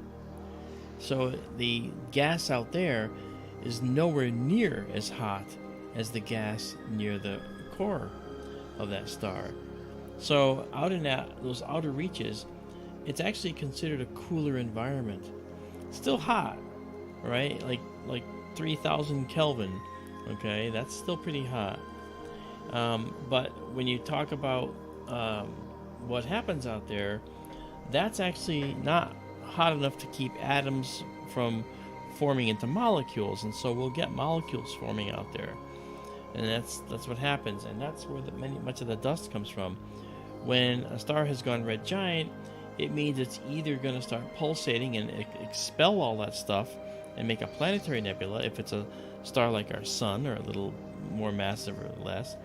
So the gas out there is nowhere near as hot as the gas near the core of that star. So out in those outer reaches, it's actually considered a cooler environment. Still hot, right? Like 3,000 Kelvin. Okay, that's still pretty hot. But when you talk about what happens out there, that's actually not hot enough to keep atoms from forming into molecules, and so we'll get molecules forming out there, and that's what happens, and that's where much of the dust comes from. When a star has gone red giant, it means it's either going to start pulsating and expel all that stuff and make a planetary nebula if it's a star like our sun, or a little more massive or less.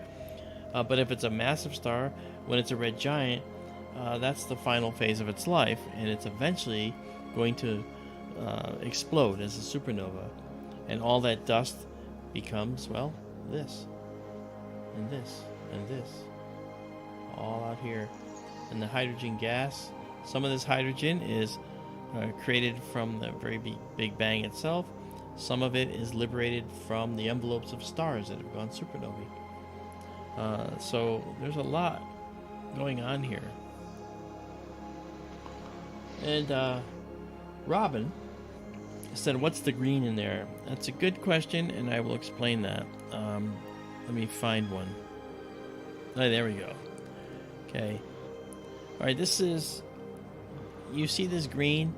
But if it's a massive star, when it's a red giant, that's the final phase of its life, and it's eventually going to explode as a supernova, and all that dust becomes, well, this and this and this, all out here. And the hydrogen gas, some of this hydrogen is created from the very big bang itself. Some of it is liberated from the envelopes of stars that have gone supernovae. So there's a lot going on here. And Robin said, what's the green in there? That's a good question, and I will explain that. Let me find one. Oh, there we go. Okay. All right, this is... You see this green?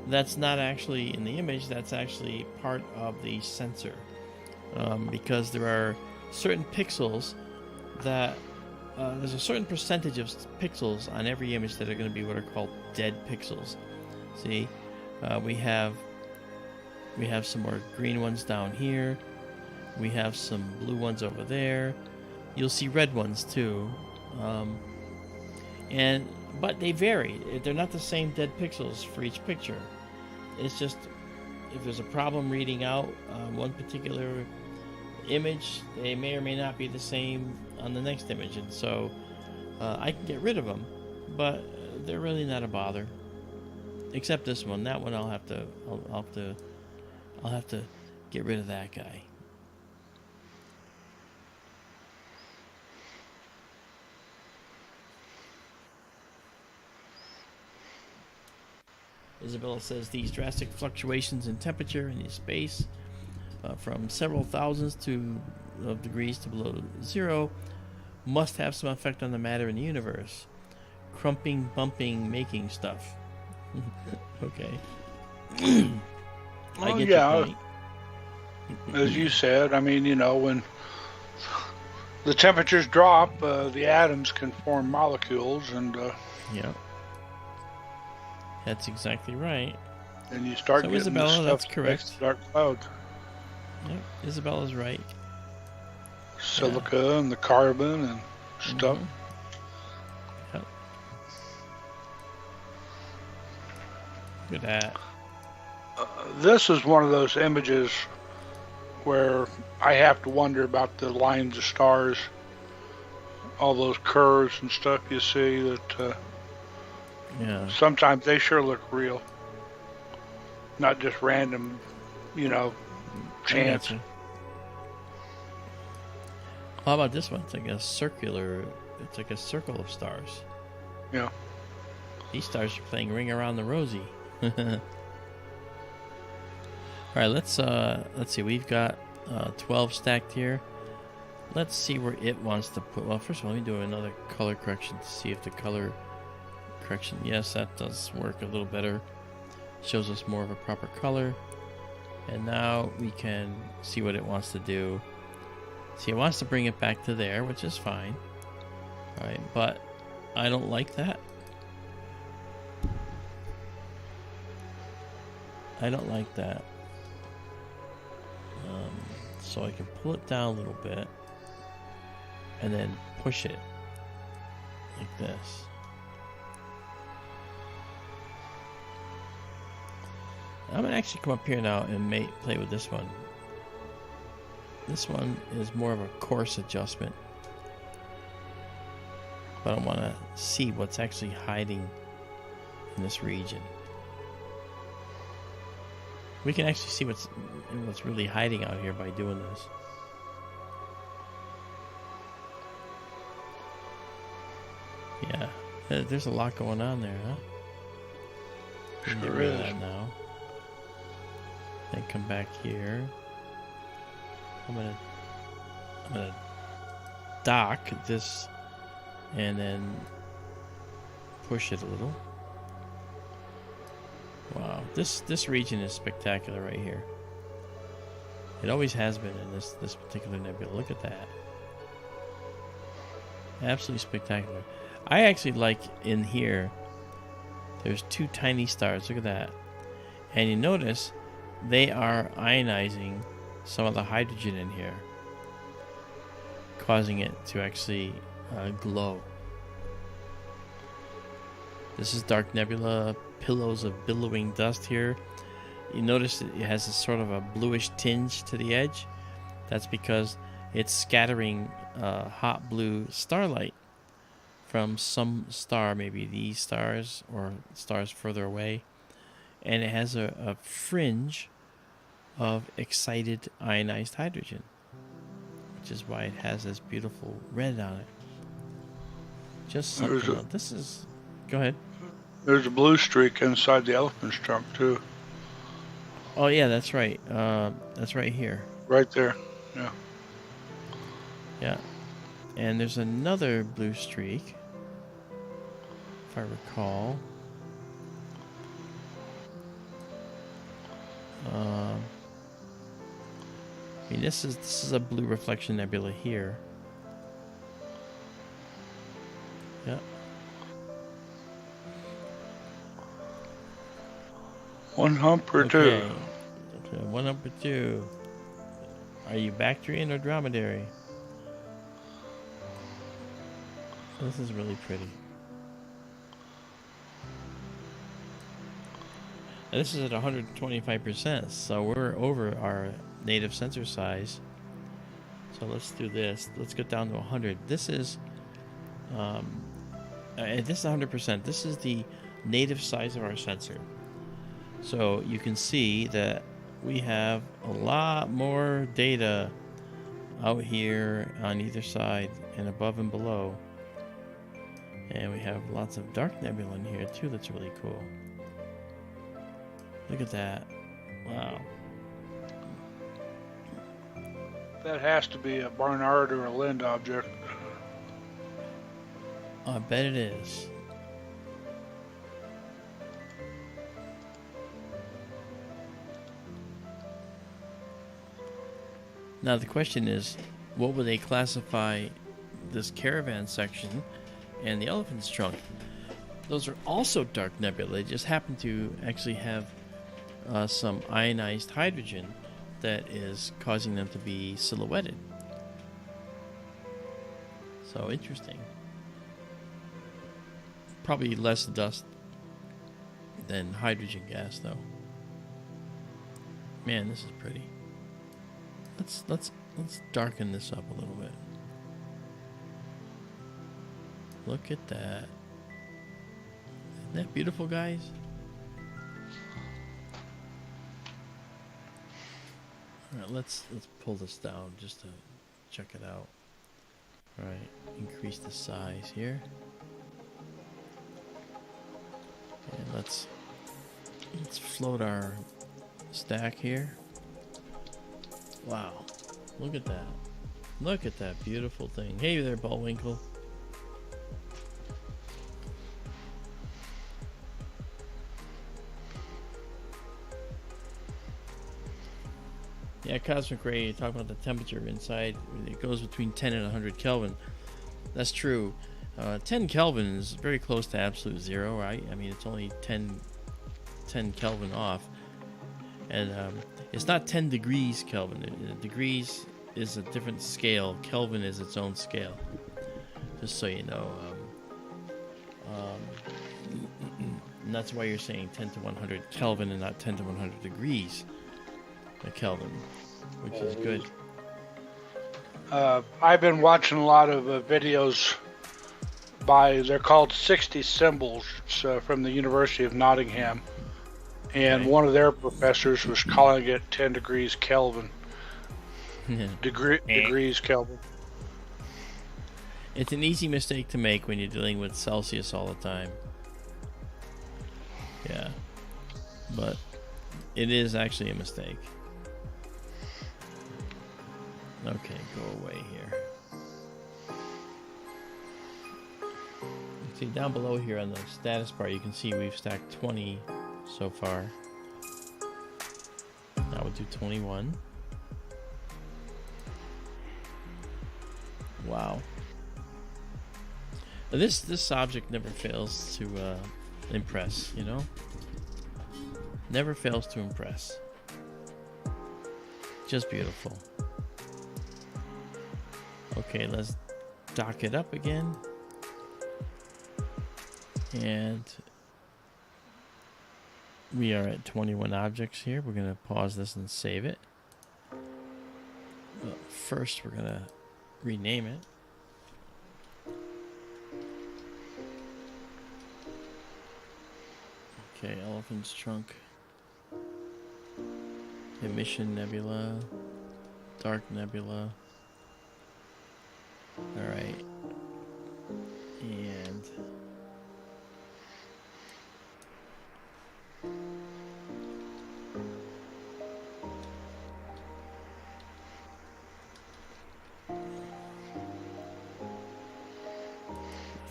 That's not actually in the image. That's actually part of the sensor. Because there are certain pixels that... there's a certain percentage of pixels on every image that are going to be what are called dead pixels. See, we have some more green ones down here. We have some blue ones over there. You'll see red ones too, but they vary. They're not the same dead pixels for each picture. It's just if there's a problem reading out one particular image, they may or may not be the same on the next image, and so I can get rid of them, but they're really not a bother. Except this one. That one I'll have to get rid of that guy. Izabela says these drastic fluctuations in temperature in space, from several thousands of degrees to below zero, must have some effect on the matter in the universe. Crumping, bumping, making stuff. Okay. I get your point. As you said, I mean, when the temperatures drop, the atoms can form molecules, and yeah, that's exactly right. And you start getting Izabela, this stuff that's correct. Dark clouds. Yep, Isabela's right. Silica and the carbon and stuff. Look at that. This is one of those images where I have to wonder about the lines of stars, all those curves and stuff you see that Yeah. sometimes they sure look real. Not just random, chance. How about this one? It's like a circular, it's like a circle of stars. Yeah. These stars are playing Ring Around the Rosie. All right, let's see. We've got 12 stacked here. Let's see where it wants to put. Well, first of all, let me do another color correction to see if the color correction. Yes, that does work a little better. Shows us more of a proper color. And now we can see what it wants to do. See, it wants to bring it back to there, which is fine. All right, but I don't like that. I don't like that. So I can pull it down a little bit and then push it like this. I'm gonna actually come up here now and play with this one. This one is more of a coarse adjustment, but I want to see what's actually hiding in this region. We can actually see what's really hiding out here by doing this. Yeah, there's a lot going on there, huh? Sure is. That now. Then come back here. I'm gonna dock this and then push it a little. Wow, this region is spectacular right here. It always has been in this particular nebula. Look at that. Absolutely spectacular. I actually like in here, there's two tiny stars. Look at that. And you notice they are ionizing some of the hydrogen in here, causing it to actually glow. This is Dark Nebula, pillows of billowing dust here. You notice it has a sort of a bluish tinge to the edge. That's because it's scattering hot blue starlight from some star, maybe these stars or stars further away. And it has a fringe of excited ionized hydrogen, which is why it has this beautiful red on it. Just something. This is... Go ahead. There's a blue streak inside the elephant's trunk, too. Oh, yeah, that's right. That's right here. Right there, yeah. Yeah. And there's another blue streak, if I recall. I mean, this is a blue reflection nebula here. Yeah. One hump or two. Okay, one hump or two. Are you Bactrian or dromedary? This is really pretty. And this is at 125%, so we're over our native sensor size. So let's do this. Let's get down to 100. This is 100%. This is the native size of our sensor. So you can see that we have a lot more data out here on either side and above and below. And we have lots of dark nebula in here too. That's really cool. Look at that. Wow. That has to be a Barnard or a Lind object. I bet it is. Now the question is, what would they classify this caravan section and the elephant's trunk? Those are also dark nebula. They just happen to actually have some ionized hydrogen that is causing them to be silhouetted. So interesting. Probably less dust than hydrogen gas, though. Man, this is pretty. Let's darken this up a little bit. Look at that. Isn't that beautiful, guys? All right, let's pull this down just to check it out. All right, increase the size here. And let's float our stack here. Wow, look at that. Look at that beautiful thing. Hey there, Bullwinkle. Yeah, cosmic ray, you're talking about the temperature inside. It goes between 10 and 100 Kelvin. That's true. 10 Kelvin is very close to absolute zero, right? I mean, it's only 10 Kelvin off. And it's not 10 degrees Kelvin. Degrees is a different scale. Kelvin is its own scale. Just so you know. And that's why you're saying 10 to 100 Kelvin and not 10 to 100 degrees Kelvin, which is good. I've been watching a lot of videos they're called 60 symbols from the University of Nottingham. And Okay. one of their professors was calling it 10 degrees Kelvin. Degrees Kelvin. It's an easy mistake to make when you're dealing with Celsius all the time. Yeah. But it is actually a mistake. Okay, go away here. See, down below here on the status bar, you can see we've stacked 20 so far. Now we'll do 21. Wow. This object never fails to impress, you know? Never fails to impress. Just beautiful. Okay, let's dock it up again. And we are at 21 objects here. We're going to pause this and save it. But first, we're going to rename it. Okay, Elephant's Trunk. Emission Nebula. Dark Nebula. Alright. And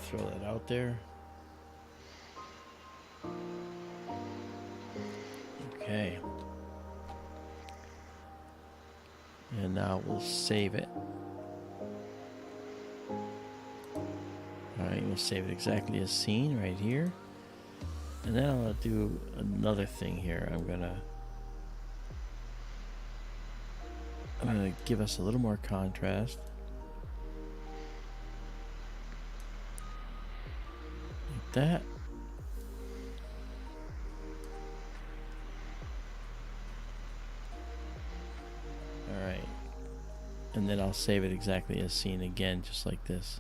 throw that out there. Okay. And now we'll save it. Alright, we'll save it exactly as seen right here. And then I'm going to do another thing here. I'm going to give us a little more contrast. Like that. Alright. And then I'll save it exactly as seen again, just like this.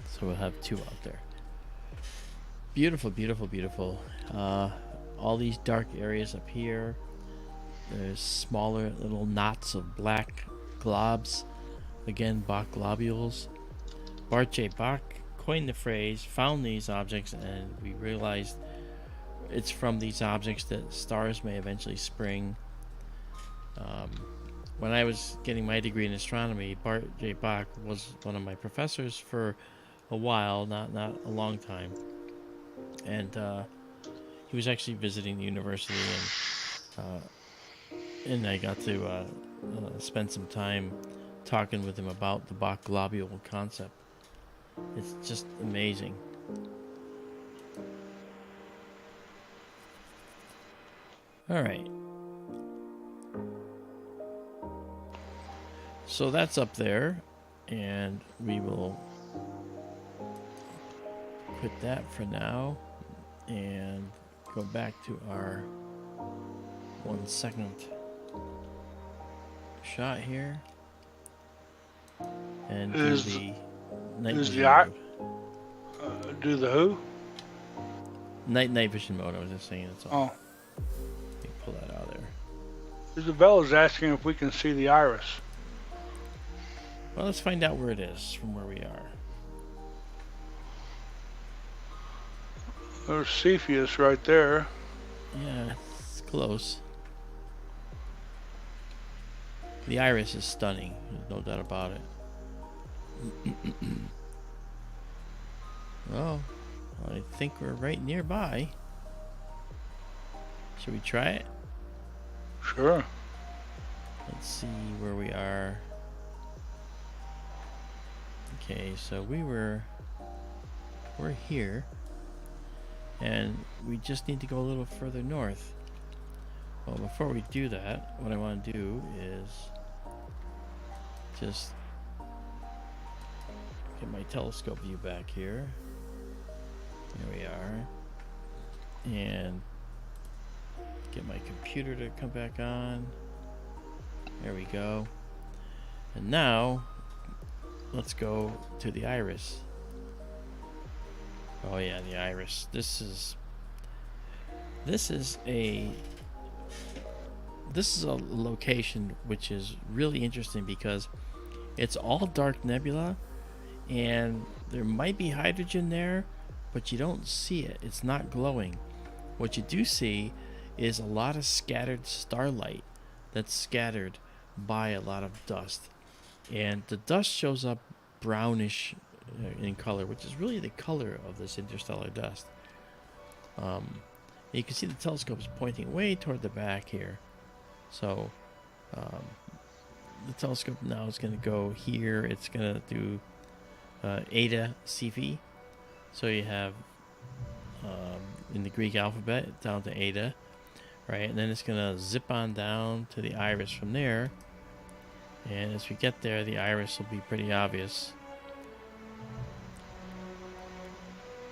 So we'll have two out there. Beautiful, beautiful, beautiful. All these dark areas up here. There's smaller little knots of black globs. Again, Bach globules. Bart J. Bach coined the phrase, found these objects, and we realized it's from these objects that stars may eventually spring. When I was getting my degree in astronomy, Bart J. Bach was one of my professors for a while, not a long time, and he was actually visiting the university, and I got to spend some time talking with him about the Bach globule concept. It's just amazing. All right. So that's up there, and we will quit that for now and go back to our 1 second shot here and do the night vision mode. Do the who? Night vision mode. I was just saying that's all. Oh. Let me pull that out of there. Izabela's asking if we can see the iris. Well, let's find out where it is from where we are. There's Cepheus right there. Yeah, it's close. The iris is stunning. There's no doubt about it. Oh, I think we're right nearby. Should we try it? Sure. Let's see where we are. Okay, so we're here, and we just need to go a little further north. Well, before we do that, what I want to do is just get my telescope view back here. There we are. And get my computer to come back on. There we go. And now let's go to the iris. Oh yeah, the iris. This is a location which is really interesting because it's all dark nebula, and there might be hydrogen there, but you don't see it. It's not glowing. What you do see is a lot of scattered starlight that's scattered by a lot of dust, and the dust shows up brownish in color, which is really the color of this interstellar dust. You can see the telescope is pointing way toward the back here, so the telescope now is going to go here. It's going to do Eta Cephei, so you have in the Greek alphabet down to Eta, right? And then it's going to zip on down to the iris from there. And as we get there, the iris will be pretty obvious.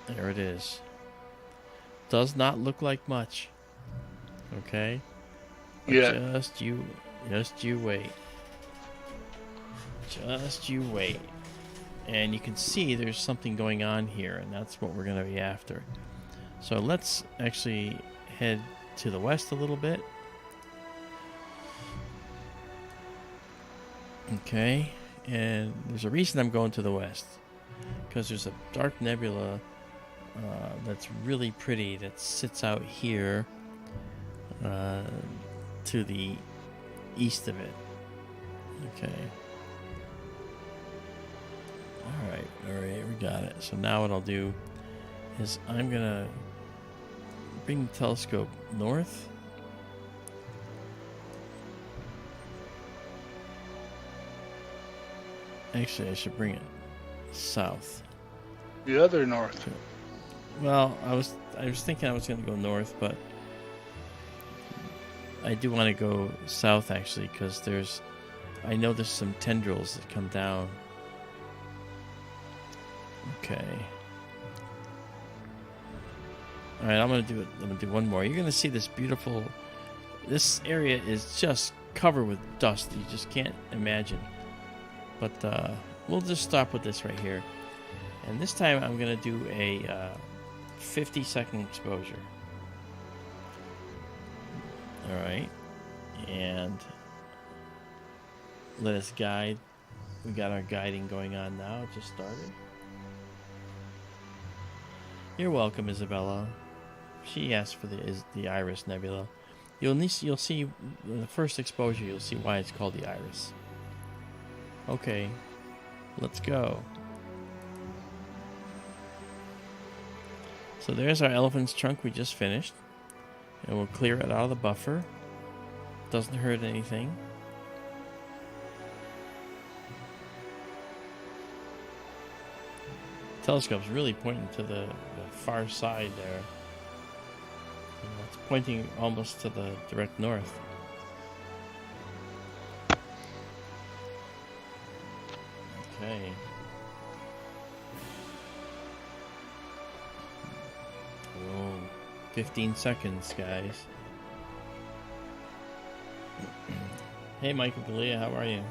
There it is. Does not look like much. Okay? But Yeah. Just you wait. Just you wait. And you can see there's something going on here, and that's what we're going to be after. So let's actually head to the west a little bit. Okay, and there's a reason I'm going to the west, because there's a dark nebula that's really pretty that sits out here to the east of it. Okay. Alright, we got it. So now what I'll do is I'm gonna bring the telescope north. Actually, I should bring it south. The other north. Well, I was thinking I was gonna go north, but I do want to go south actually, because I know there's some tendrils that come down. Okay. All right, I'm gonna do one more. You're gonna see this beautiful. This area is just covered with dust. You just can't imagine. But we'll just stop with this right here. And this time I'm gonna do a 50-second exposure. All right, and let us guide. We got our guiding going on now. It just started. You're welcome, Izabela. She asked for the Iris Nebula. You'll see in the first exposure. You'll see why it's called the Iris. Okay, let's go. So there's our elephant's trunk we just finished, and we'll clear it out of the buffer. Doesn't hurt anything. Telescope's really pointing to the far side there. It's pointing almost to the direct north. Okay. 15 seconds, guys. Hey, Michael Galea, how are you?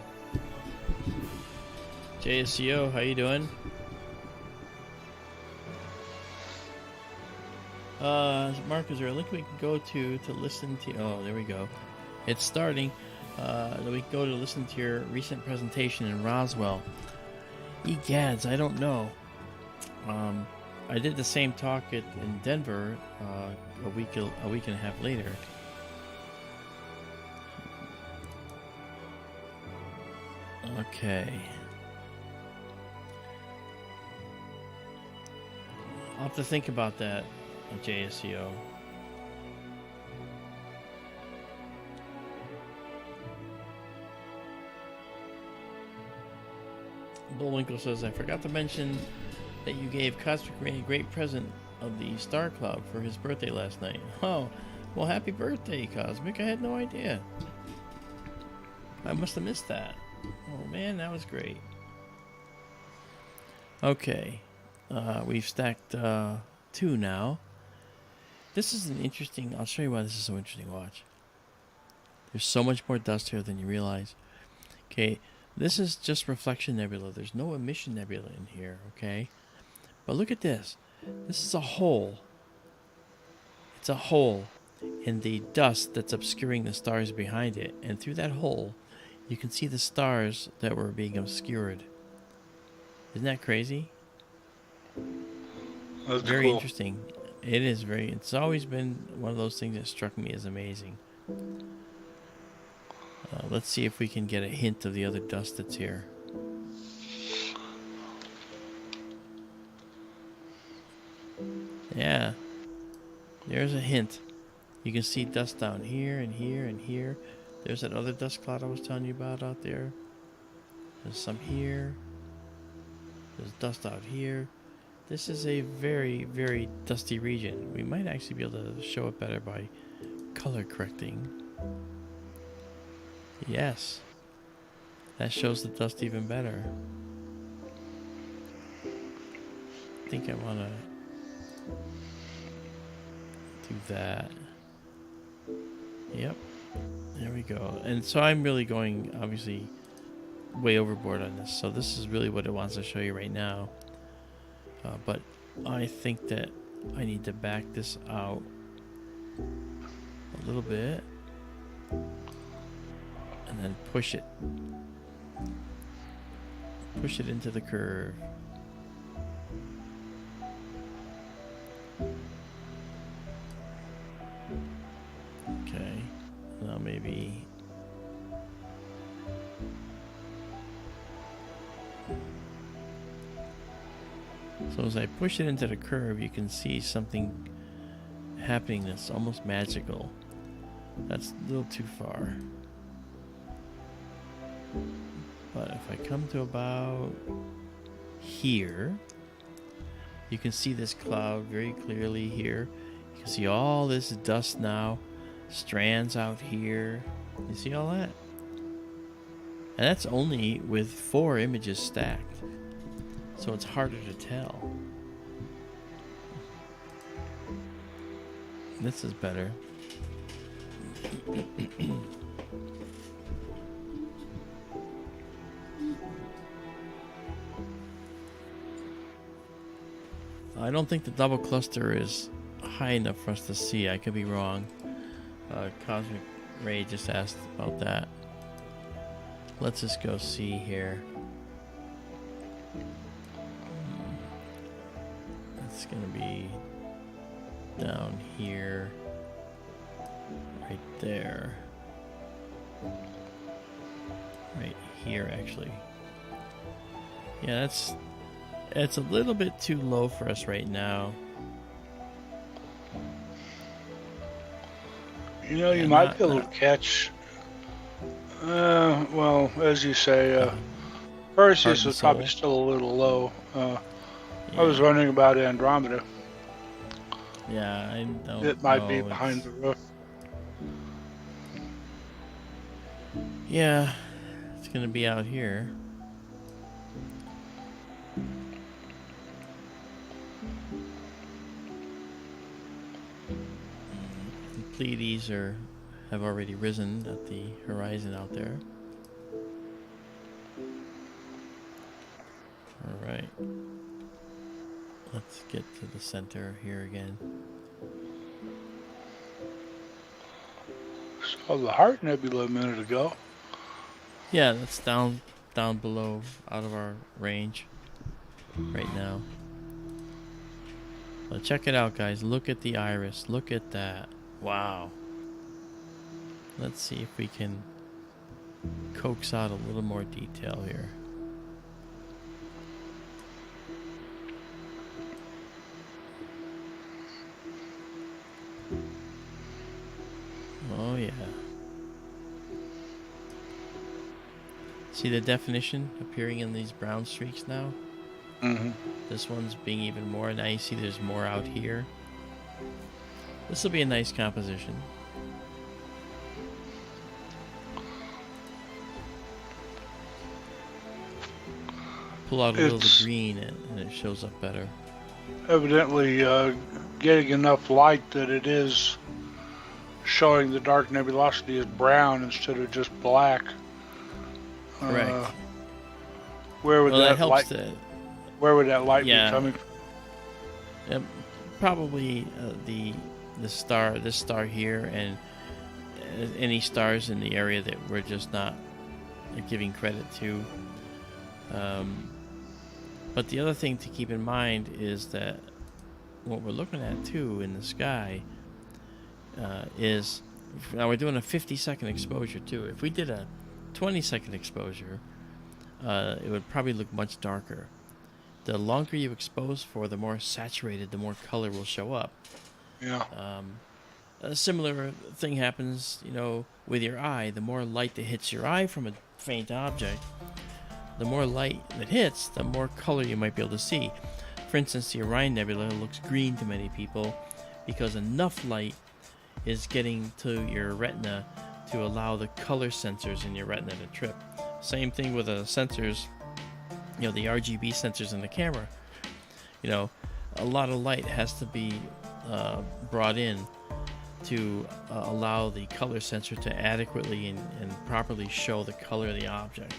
JSCO, how you doing? Mark, is there a link we can go to listen to? Oh, there we go. It's starting. We can go to listen to your recent presentation in Roswell. Egads, I don't know. I did the same talk in Denver a week and a half later. Okay. I'll have to think about that at JSCO. Bullwinkle says, I forgot to mention that you gave Cosmic Ray a great present of the Star Cloud for his birthday last night. Oh, well, happy birthday, Cosmic. I had no idea. I must have missed that. Oh, man, that was great. Okay. We've stacked 2 now. This is an interesting... I'll show you why this is so interesting. Watch. There's so much more dust here than you realize. Okay, this is just reflection nebula. There's no emission nebula in here, okay? But look at this. This is a hole. It's a hole in the dust that's obscuring the stars behind it. And through that hole, you can see the stars that were being obscured. Isn't that crazy? That's very cool. Interesting. It is very... It's always been one of those things that struck me as amazing. Let's see if we can get a hint of the other dust that's here. Yeah. There's a hint. You can see dust down here and here and here. There's that other dust cloud I was telling you about out there. There's some here. There's dust out here. This is a very, very dusty region. We might actually be able to show it better by color correcting. Yes. That shows the dust even better. I think I want to do that. Yep. There we go. And so I'm really going, obviously, way overboard on this. So this is really what it wants to show you right now. But I think that I need to back this out a little bit. And then push it. Push it into the curve. Okay. Now maybe... So as I push it into the curve, you can see something happening that's almost magical. That's a little too far. But if I come to about here, you can see this cloud very clearly here. You can see all this dust now, strands out here. You see all that? And that's only with 4 images stacked. So it's harder to tell. This is better. I don't think the double cluster is high enough for us to see. I could be wrong. Cosmic Ray just asked about that. Let's just go see here. It's gonna be down here, right there, right here actually. Yeah, it's a little bit too low for us right now. You know, you might be able to catch, well, as you say, Perseus is probably still a little low. Yeah. I was wondering about Andromeda. Yeah, I don't It might know. be behind the roof. Yeah, it's gonna be out here. Pleiades have already risen at the horizon out there. All right. Let's get to the center here again. Saw the Heart Nebula a minute ago. Yeah, that's down below, out of our range right now. Well, check it out, guys. Look at the iris. Look at that. Wow. Let's see if we can coax out a little more detail here. Oh yeah. See the definition appearing in these brown streaks now? Mm-hmm. This one's being even more. Now you see there's more out here. This will be a nice composition. Pull out a little of the green and it shows up better. Evidently getting enough light that it is showing the dark nebulosity as brown instead of just black. Correct. Where would that light? Where would that light be coming from? Probably this star here, and any stars in the area that we're just not giving credit to. But the other thing to keep in mind is that what we're looking at too in the sky is, now we're doing a 50-second exposure too. If we did a 20-second exposure, it would probably look much darker. The longer you expose for, the more saturated, the more color will show up. Yeah. A similar thing happens, with your eye. The more light that hits your eye from a faint object, the more light that hits, the more color you might be able to see. For instance, the Orion Nebula looks green to many people because enough light is getting to your retina to allow the color sensors in your retina to trip. Same thing with the sensors, the RGB sensors in the camera. A lot of light has to be brought in to allow the color sensor to adequately and properly show the color of the object.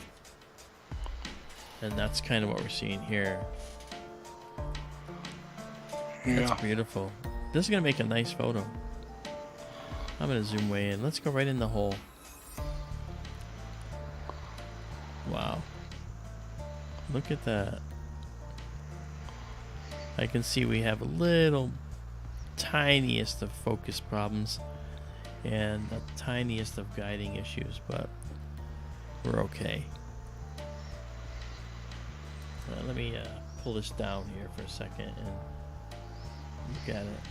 And that's kind of what we're seeing here. Yeah. That's beautiful. This is going to make a nice photo. I'm going to zoom way in. Let's go right in the hole. Wow. Look at that. I can see we have a little tiniest of focus problems and the tiniest of guiding issues, but we're okay. Let me pull this down here for a second and look at it.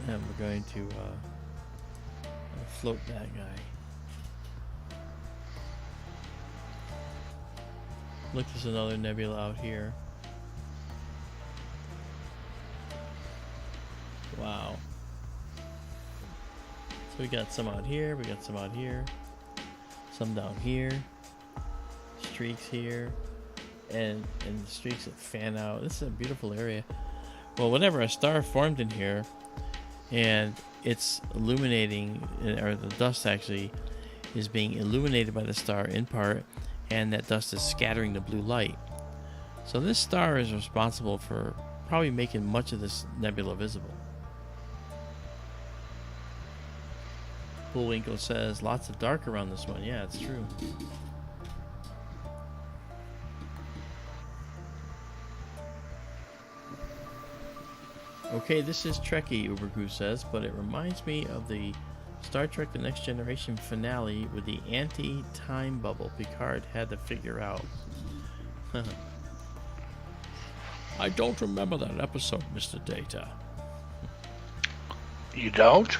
And we're going to float that guy. Look, there's another nebula out here. Wow. So we got some out here, we got some out here, some down here, streaks here, and the streaks that fan out. This is a beautiful area. Well, whenever a star formed in here and it's illuminating, or the dust actually is being illuminated by the star in part, and that dust is scattering the blue light. So this star is responsible for probably making much of this nebula visible. Bullwinkle says lots of dark around this one. Yeah, it's true. Okay, this is Trekkie, Ubercrew says, but it reminds me of the Star Trek The Next Generation finale with the anti-time bubble Picard had to figure out. I don't remember that episode, Mr. Data. You don't?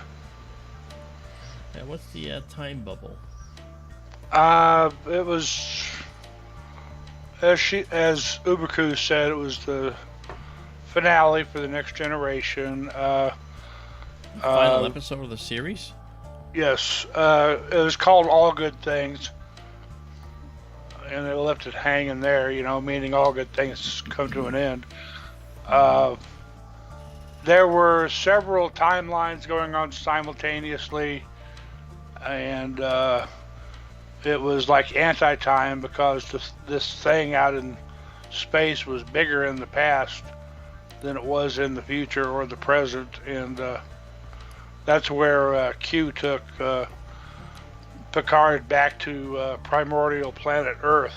And what's the time bubble? It was, as Ubercrew said, it was the finale for The Next Generation. Final episode of the series? Yes. It was called All Good Things. And they left it hanging there, meaning all good things come to an end. there were several timelines going on simultaneously, and it was like anti-time because this thing out in space was bigger in the past than it was in the future or the present, and that's where Q took Picard back to primordial planet Earth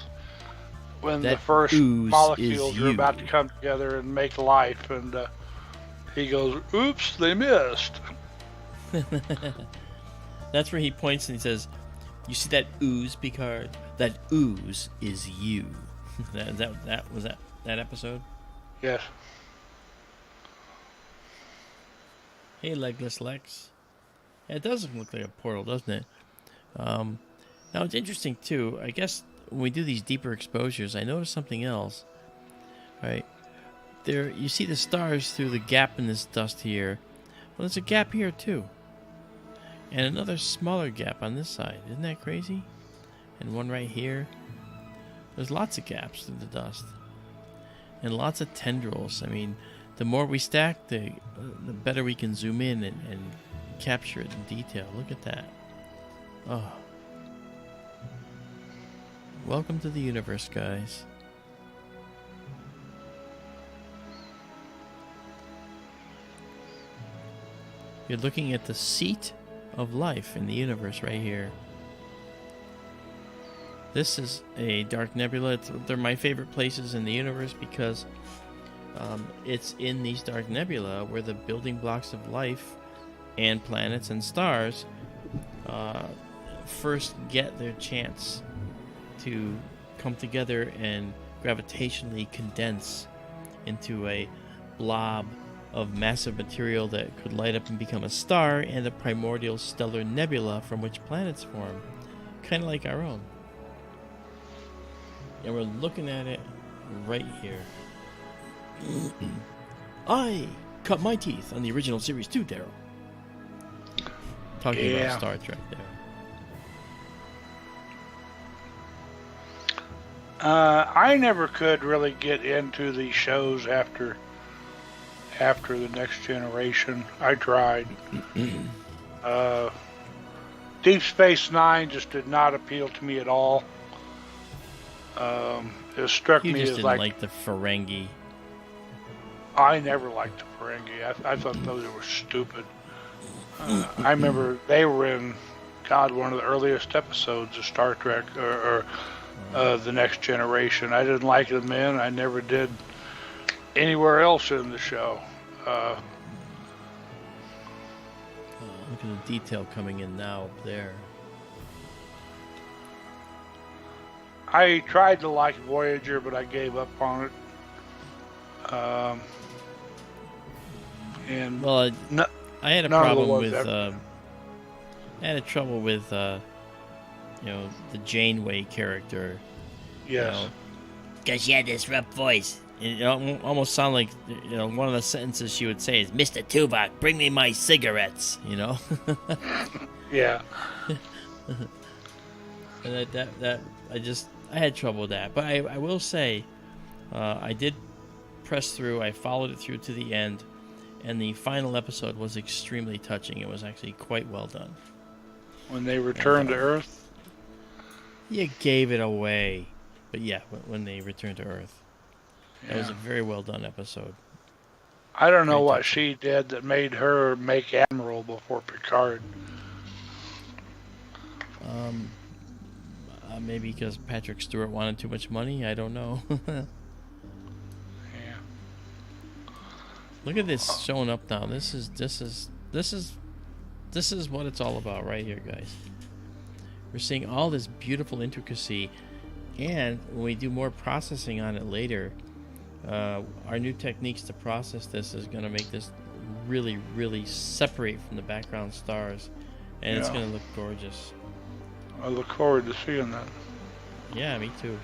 when the first molecules were about to come together and make life, and he goes, "Oops, they missed." That's where he points and he says, "You see that ooze, Picard? That ooze is you." that was that episode? Yes. Hey, Legless Lex. It does look like a portal, doesn't it? Now, it's interesting, too. I guess when we do these deeper exposures, I noticed something else. Right? There, you see the stars through the gap in this dust here. Well, there's a gap here, too. And another smaller gap on this side. Isn't that crazy? And one right here. There's lots of gaps through the dust. And lots of tendrils. I mean, the more we stack, the better we can zoom in and capture it in detail. Look at that. Oh. Welcome to the universe, guys. You're looking at the seat of life in the universe right here. This is a dark nebula. They're my favorite places in the universe because it's in these dark nebula where the building blocks of life and planets and stars first get their chance to come together and gravitationally condense into a blob of massive material that could light up and become a star and a primordial stellar nebula from which planets form, kind of like our own. And we're looking at it right here. I cut my teeth on the original series too, Daryl. Talking about Star Trek there. I never could really get into the shows after the Next Generation. I tried. Deep Space Nine just did not appeal to me at all. It struck me as like the Ferengi. I never liked the Ferengi. I thought those were stupid. I remember they were in, one of the earliest episodes of Star Trek or The Next Generation. I didn't like them then. I never did anywhere else in the show. Look at the detail coming in now up there. I tried to like Voyager, but I gave up on it. And well, I had a problem with the Janeway character. Yes. Because she had this rough voice. It almost sounded like one of the sentences she would say is, "Mr. Tuvok, bring me my cigarettes." Yeah. And that I had trouble with that, but I will say, I did press through. I followed it through to the end, and the final episode was extremely touching. It was actually quite well done. When they returned to Earth? You gave it away. But yeah, when they returned to Earth. Yeah. That was a very well done episode. I don't know what she did that made her make Admiral before Picard. Maybe because Patrick Stewart wanted too much money. I don't know. Yeah. Look at this showing up now. This is what it's all about right here, guys. We're seeing all this beautiful intricacy, and when we do more processing on it later, our new techniques to process this is going to make this really, really separate from the background stars, and it's going to look gorgeous. I look forward to seeing that. Yeah, me too.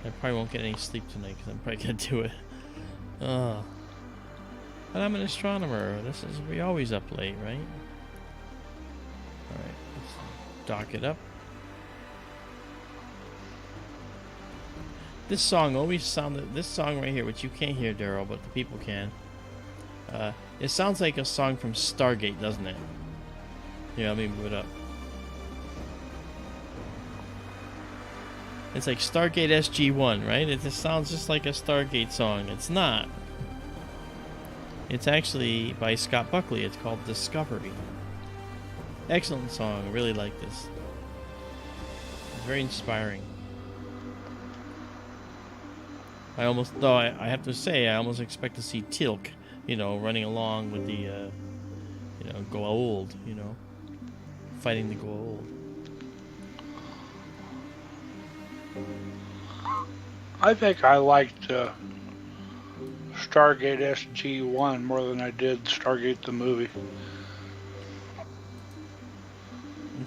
I probably won't get any sleep tonight because I'm probably going to do it. But I'm an astronomer. We always up late, right? Alright, let's dock it up. This song always sounded, this song right here, which you can't hear, Daryl, but the people can. It sounds like a song from Stargate, doesn't it? Yeah, let me move it up. It's like Stargate SG-1, right? It just sounds just like a Stargate song. It's not. It's actually by Scott Buckley. It's called Discovery. Excellent song. I really like this. Very inspiring. I have to say, I almost expect to see Tilk, running along with the, Goa'uld, fighting the Goa'uld. I think I liked Stargate SG-1 more than I did Stargate the movie.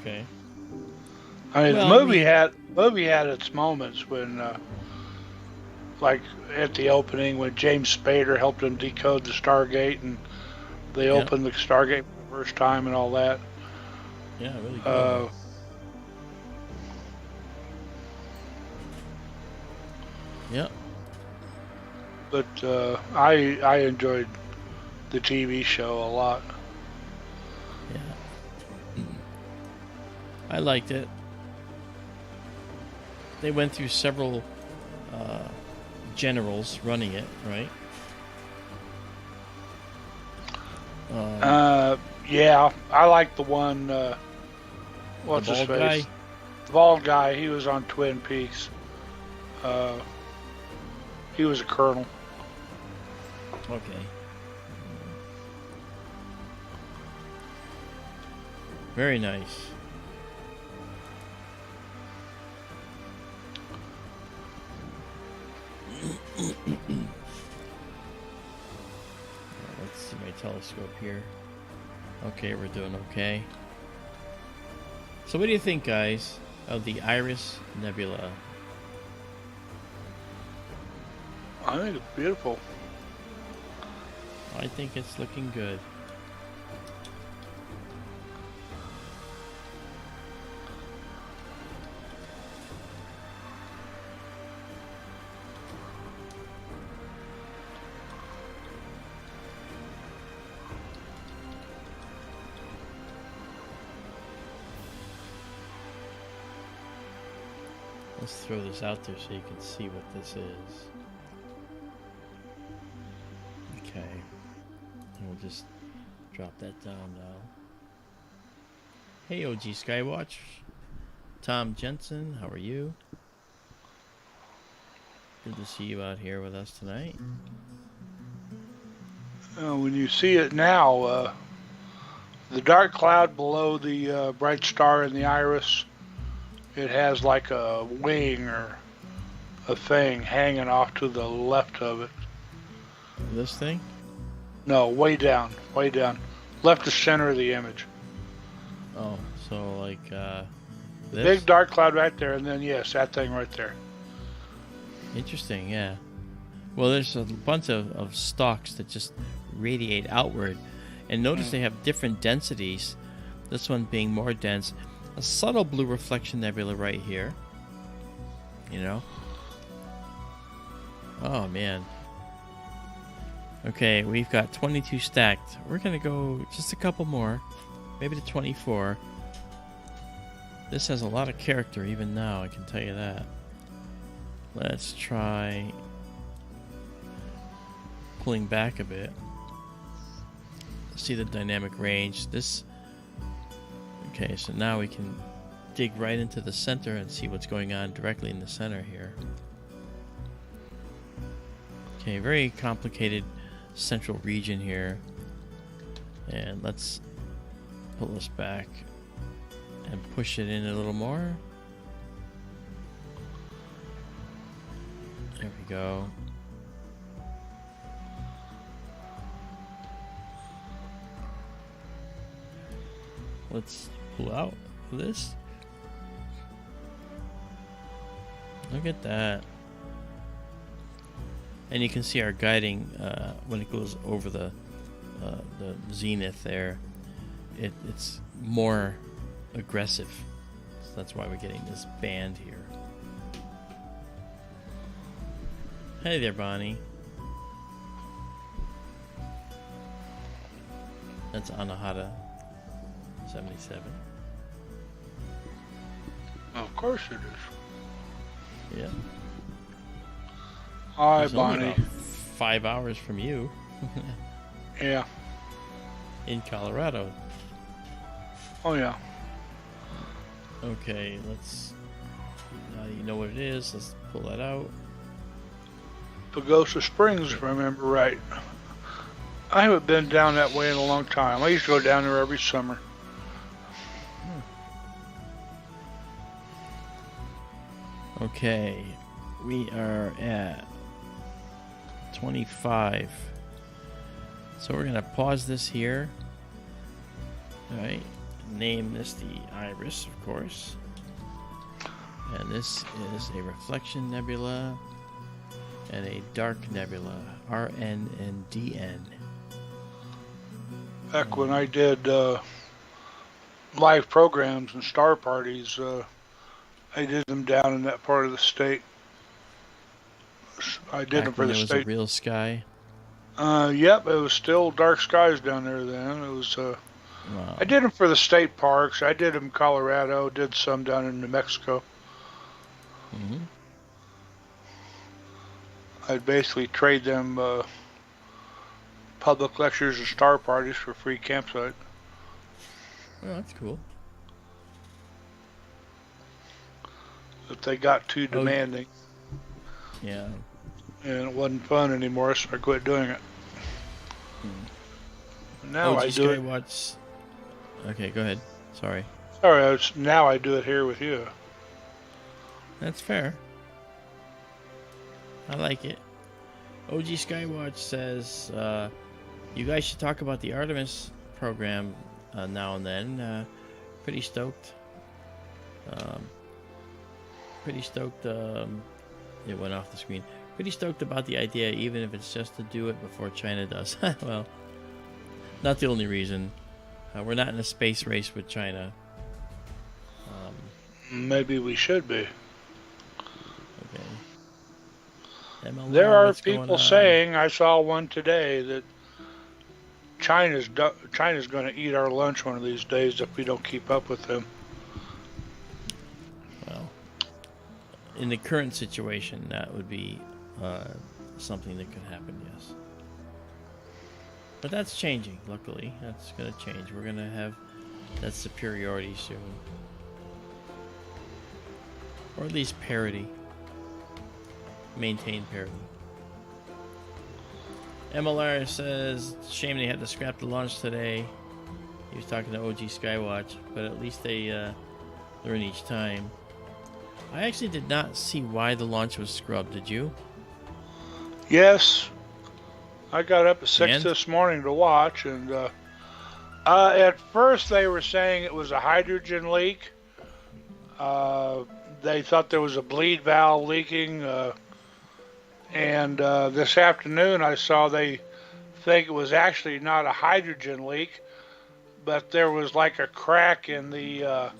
Okay. I mean, the movie had its moments when, like at the opening, when James Spader helped him decode the Stargate, and they opened the Stargate for the first time and all that. Yeah, really good. Yeah. But I enjoyed the TV show a lot. Yeah. I liked it. They went through several generals running it, right? Yeah, I like the one. What's the his bald face? guy? The bald guy. He was on Twin Peaks. He was a colonel. Okay. Very nice. Let's see my telescope here. Okay, we're doing okay. So what do you think, guys, of the Iris Nebula? I think it's beautiful. I think it's looking good. Let's throw this out there so you can see what this is. Okay. And we'll just drop that down now. Hey, OG Skywatch. Tom Jensen, how are you? Good to see you out here with us tonight. When you see it now, the dark cloud below the bright star in the iris, it has like a wing or a thing hanging off to the left of it. This thing? No, way down, way down. Left to center of the image. Oh, so like this? Big dark cloud right there, and then yes, that thing right there. Interesting, yeah. Well, there's a bunch of stalks that just radiate outward. And notice they have different densities. This one being more dense. A subtle blue reflection nebula right here. Oh, man. Okay, we've got 22 stacked. We're going to go just a couple more. Maybe to 24. This has a lot of character even now, I can tell you that. Let's try pulling back a bit. See the dynamic range. Okay, so now we can dig right into the center and see what's going on directly in the center here. Okay, very complicated central region here. And let's pull this back and push it in a little more. There we go. Let's pull out this. Look at that. And you can see our guiding when it goes over the zenith there. It's more aggressive. So that's why we're getting this band here. Hey there, Bonnie. That's Anahata 77. Of course it is. Yeah. Hi, It's only Bonnie. about 5 hours from you. Yeah. In Colorado. Oh, yeah. Okay, let's. You know what it is. Let's pull that out. Pagosa Springs, if I remember right. I haven't been down that way in a long time. I used to go down there every summer. Okay, we are at 25. So we're gonna pause this here. All right, name this the Iris, of course. And this is a reflection nebula and a dark nebula, RN and DN. Back when I did live programs and star parties, I did them down in that part of the state. I did Back them for when the there was state. a real sky. Yep, it was still dark skies down there then. It was. Wow. I did them for the state parks. I did them in Colorado. Did some down in New Mexico. Hmm. I'd basically trade them public lectures and star parties for free campsite. Well, that's cool. If they got too demanding Yeah. and it wasn't fun anymore, so I quit doing it. Now I do it. Skywatch. Okay, go ahead. Sorry. Sorry, now I do it here with you. That's fair. I like it. OG Skywatch says, you guys should talk about the Artemis program now and then. Pretty stoked. It went off the screen. Pretty stoked about the idea, even if it's just to do it before China does. Well, not the only reason. We're not in a space race with China. Maybe we should be. Okay. MLR, There are what's going people on? saying, I saw one today, that China's going to eat our lunch one of these days if we don't keep up with them. Well, in the current situation, that would be something that could happen, yes. But that's changing, luckily. That's going to change. We're going to have that superiority soon. Or at least parity. Maintain parity. MLR says, shame they had to scrap the launch today. He was talking to OG Skywatch, but at least they learn each time. I actually did not see why the launch was scrubbed, did you? Yes, I got up at 6 And? this morning to watch, and at first they were saying it was a hydrogen leak. They thought there was a bleed valve leaking, and this afternoon I saw they think it was actually not a hydrogen leak, but there was like a crack in the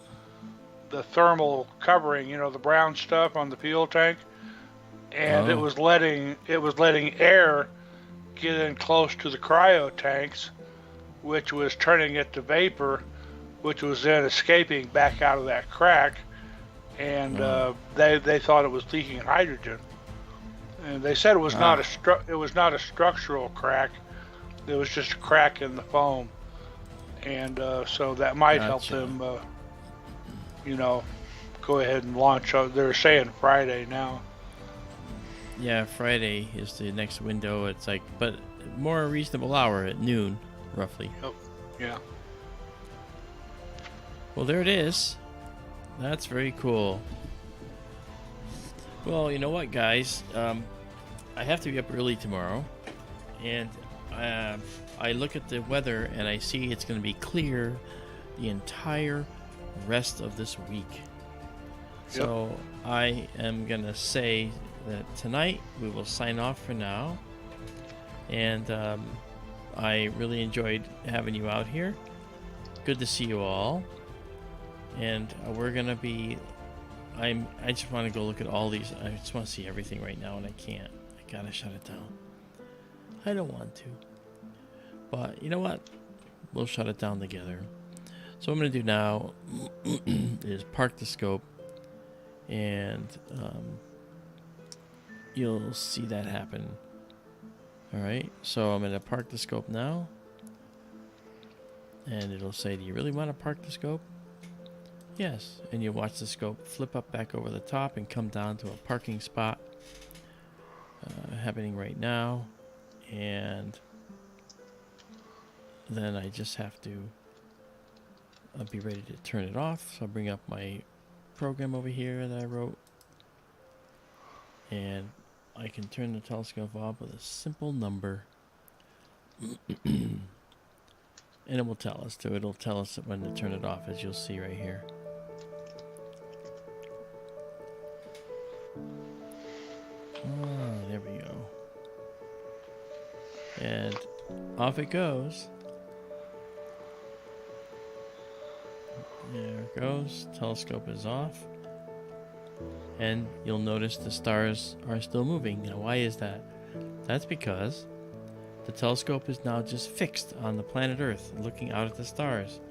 thermal covering, you know, the brown stuff on the fuel tank, and it was letting air get in close to the cryo tanks, which was turning it to vapor, which was then escaping back out of that crack, and they thought it was leaking hydrogen, and they said it was not a structural crack, it was just a crack in the foam, and so that might help them, you know, go ahead and launch. They're saying Friday now. Yeah, Friday is the next window. It's like, but more reasonable hour at noon, roughly. Oh, yeah. Well, there it is. That's very cool. Well, you know what, guys? I have to be up early tomorrow, and I look at the weather and I see it's going to be clear the entire rest of this week. So I am going to say that tonight we will sign off for now, and I really enjoyed having you out here. Good to see you all, and we're gonna be I just want to go look at all these. I just want to see everything right now, and I can't. I gotta shut it down. I don't want to, but you know what, we'll shut it down together. So what I'm going to do now is park the scope, and you'll see that happen. Alright, so I'm going to park the scope now, and it'll say, do you really want to park the scope? Yes, and you watch the scope flip up back over the top and come down to a parking spot. Happening right now, and then I just have to be ready to turn it off. So I'll bring up my program over here that I wrote, and I can turn the telescope off with a simple number. And it will tell us too. It'll tell us when to turn it off, as you'll see right here. Oh, there we go. And off it goes. There it goes. Telescope is off. And you'll notice the stars are still moving. Now, why is that? That's because the telescope is now just fixed on the planet Earth, looking out at the stars.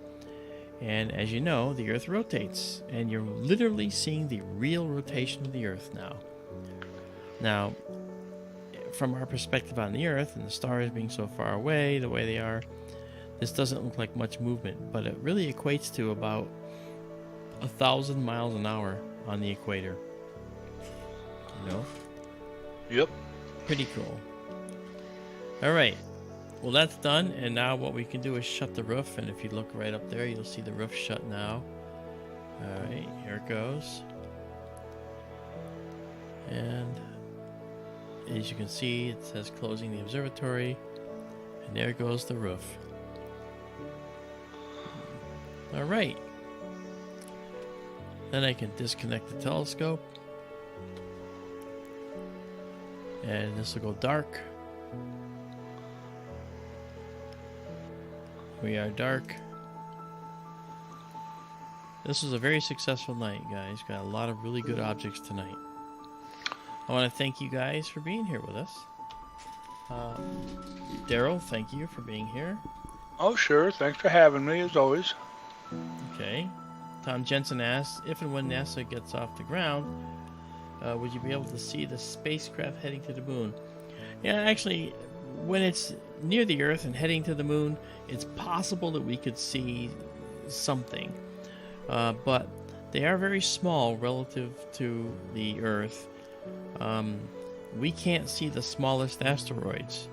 And as you know, the Earth rotates, and you're literally seeing the real rotation of the Earth now. Now, from our perspective on the Earth and the stars being so far away, the way they are, this doesn't look like much movement, but it really equates to about 1,000 miles an hour on the equator. You know? Yep. Pretty cool. All right. Well, that's done, and now what we can do is shut the roof, and if you look right up there, you'll see the roof shut now. All right, here it goes. And as you can see, it says closing the observatory, and there goes the roof. All right. Then I can disconnect the telescope, and this will go dark. We are dark. This was a very successful night, guys. Got a lot of really good objects tonight. I want to thank you guys for being here with us. Daryl, thank you for being here. Oh, sure. Thanks for having me, as always. Okay. Tom Jensen asked, if and when NASA gets off the ground, would you be able to see the spacecraft heading to the moon? Yeah, actually, when it's near the Earth and heading to the moon, it's possible that we could see something. But they are very small relative to the Earth. We can't see the smallest asteroids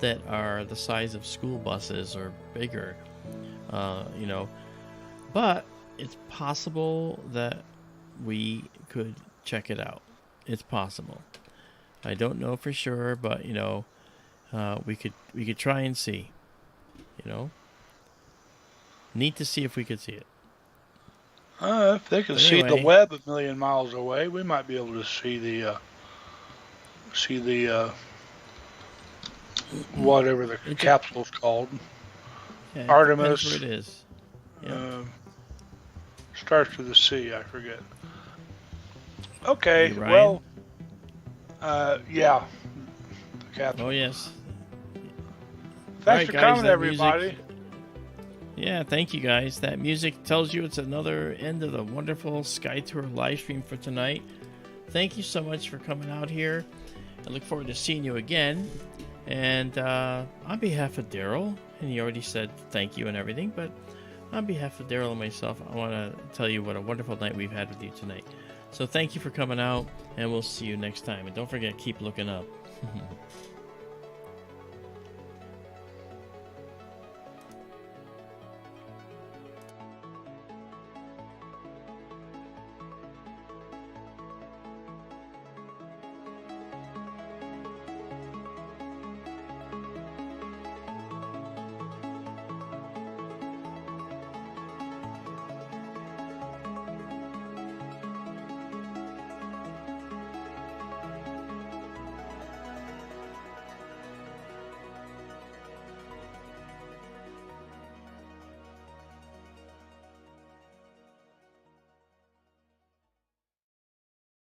that are the size of school buses or bigger, you know. But it's possible that we could check it out. It's possible. I don't know for sure, but you know, we could try and see. You know, neat to see if we could see it. If they can see the web a million miles away, we might be able to see the whatever the capsule's called. Yeah, Artemis. Where it is. Yeah. Starts with a C, I forget. Okay, Hey, Ryan? well, yeah. The capsule. Oh yes. Thanks for guys, coming, that everybody. music- Yeah, thank you guys. That music tells you it's another end of the wonderful Sky Tour live stream for tonight. Thank you so much for coming out here. I look forward to seeing you again. And on behalf of Daryl, and he already said thank you and everything, but on behalf of Daryl and myself, I want to tell you what a wonderful night we've had with you tonight. So thank you for coming out, and we'll see you next time. And don't forget, keep looking up.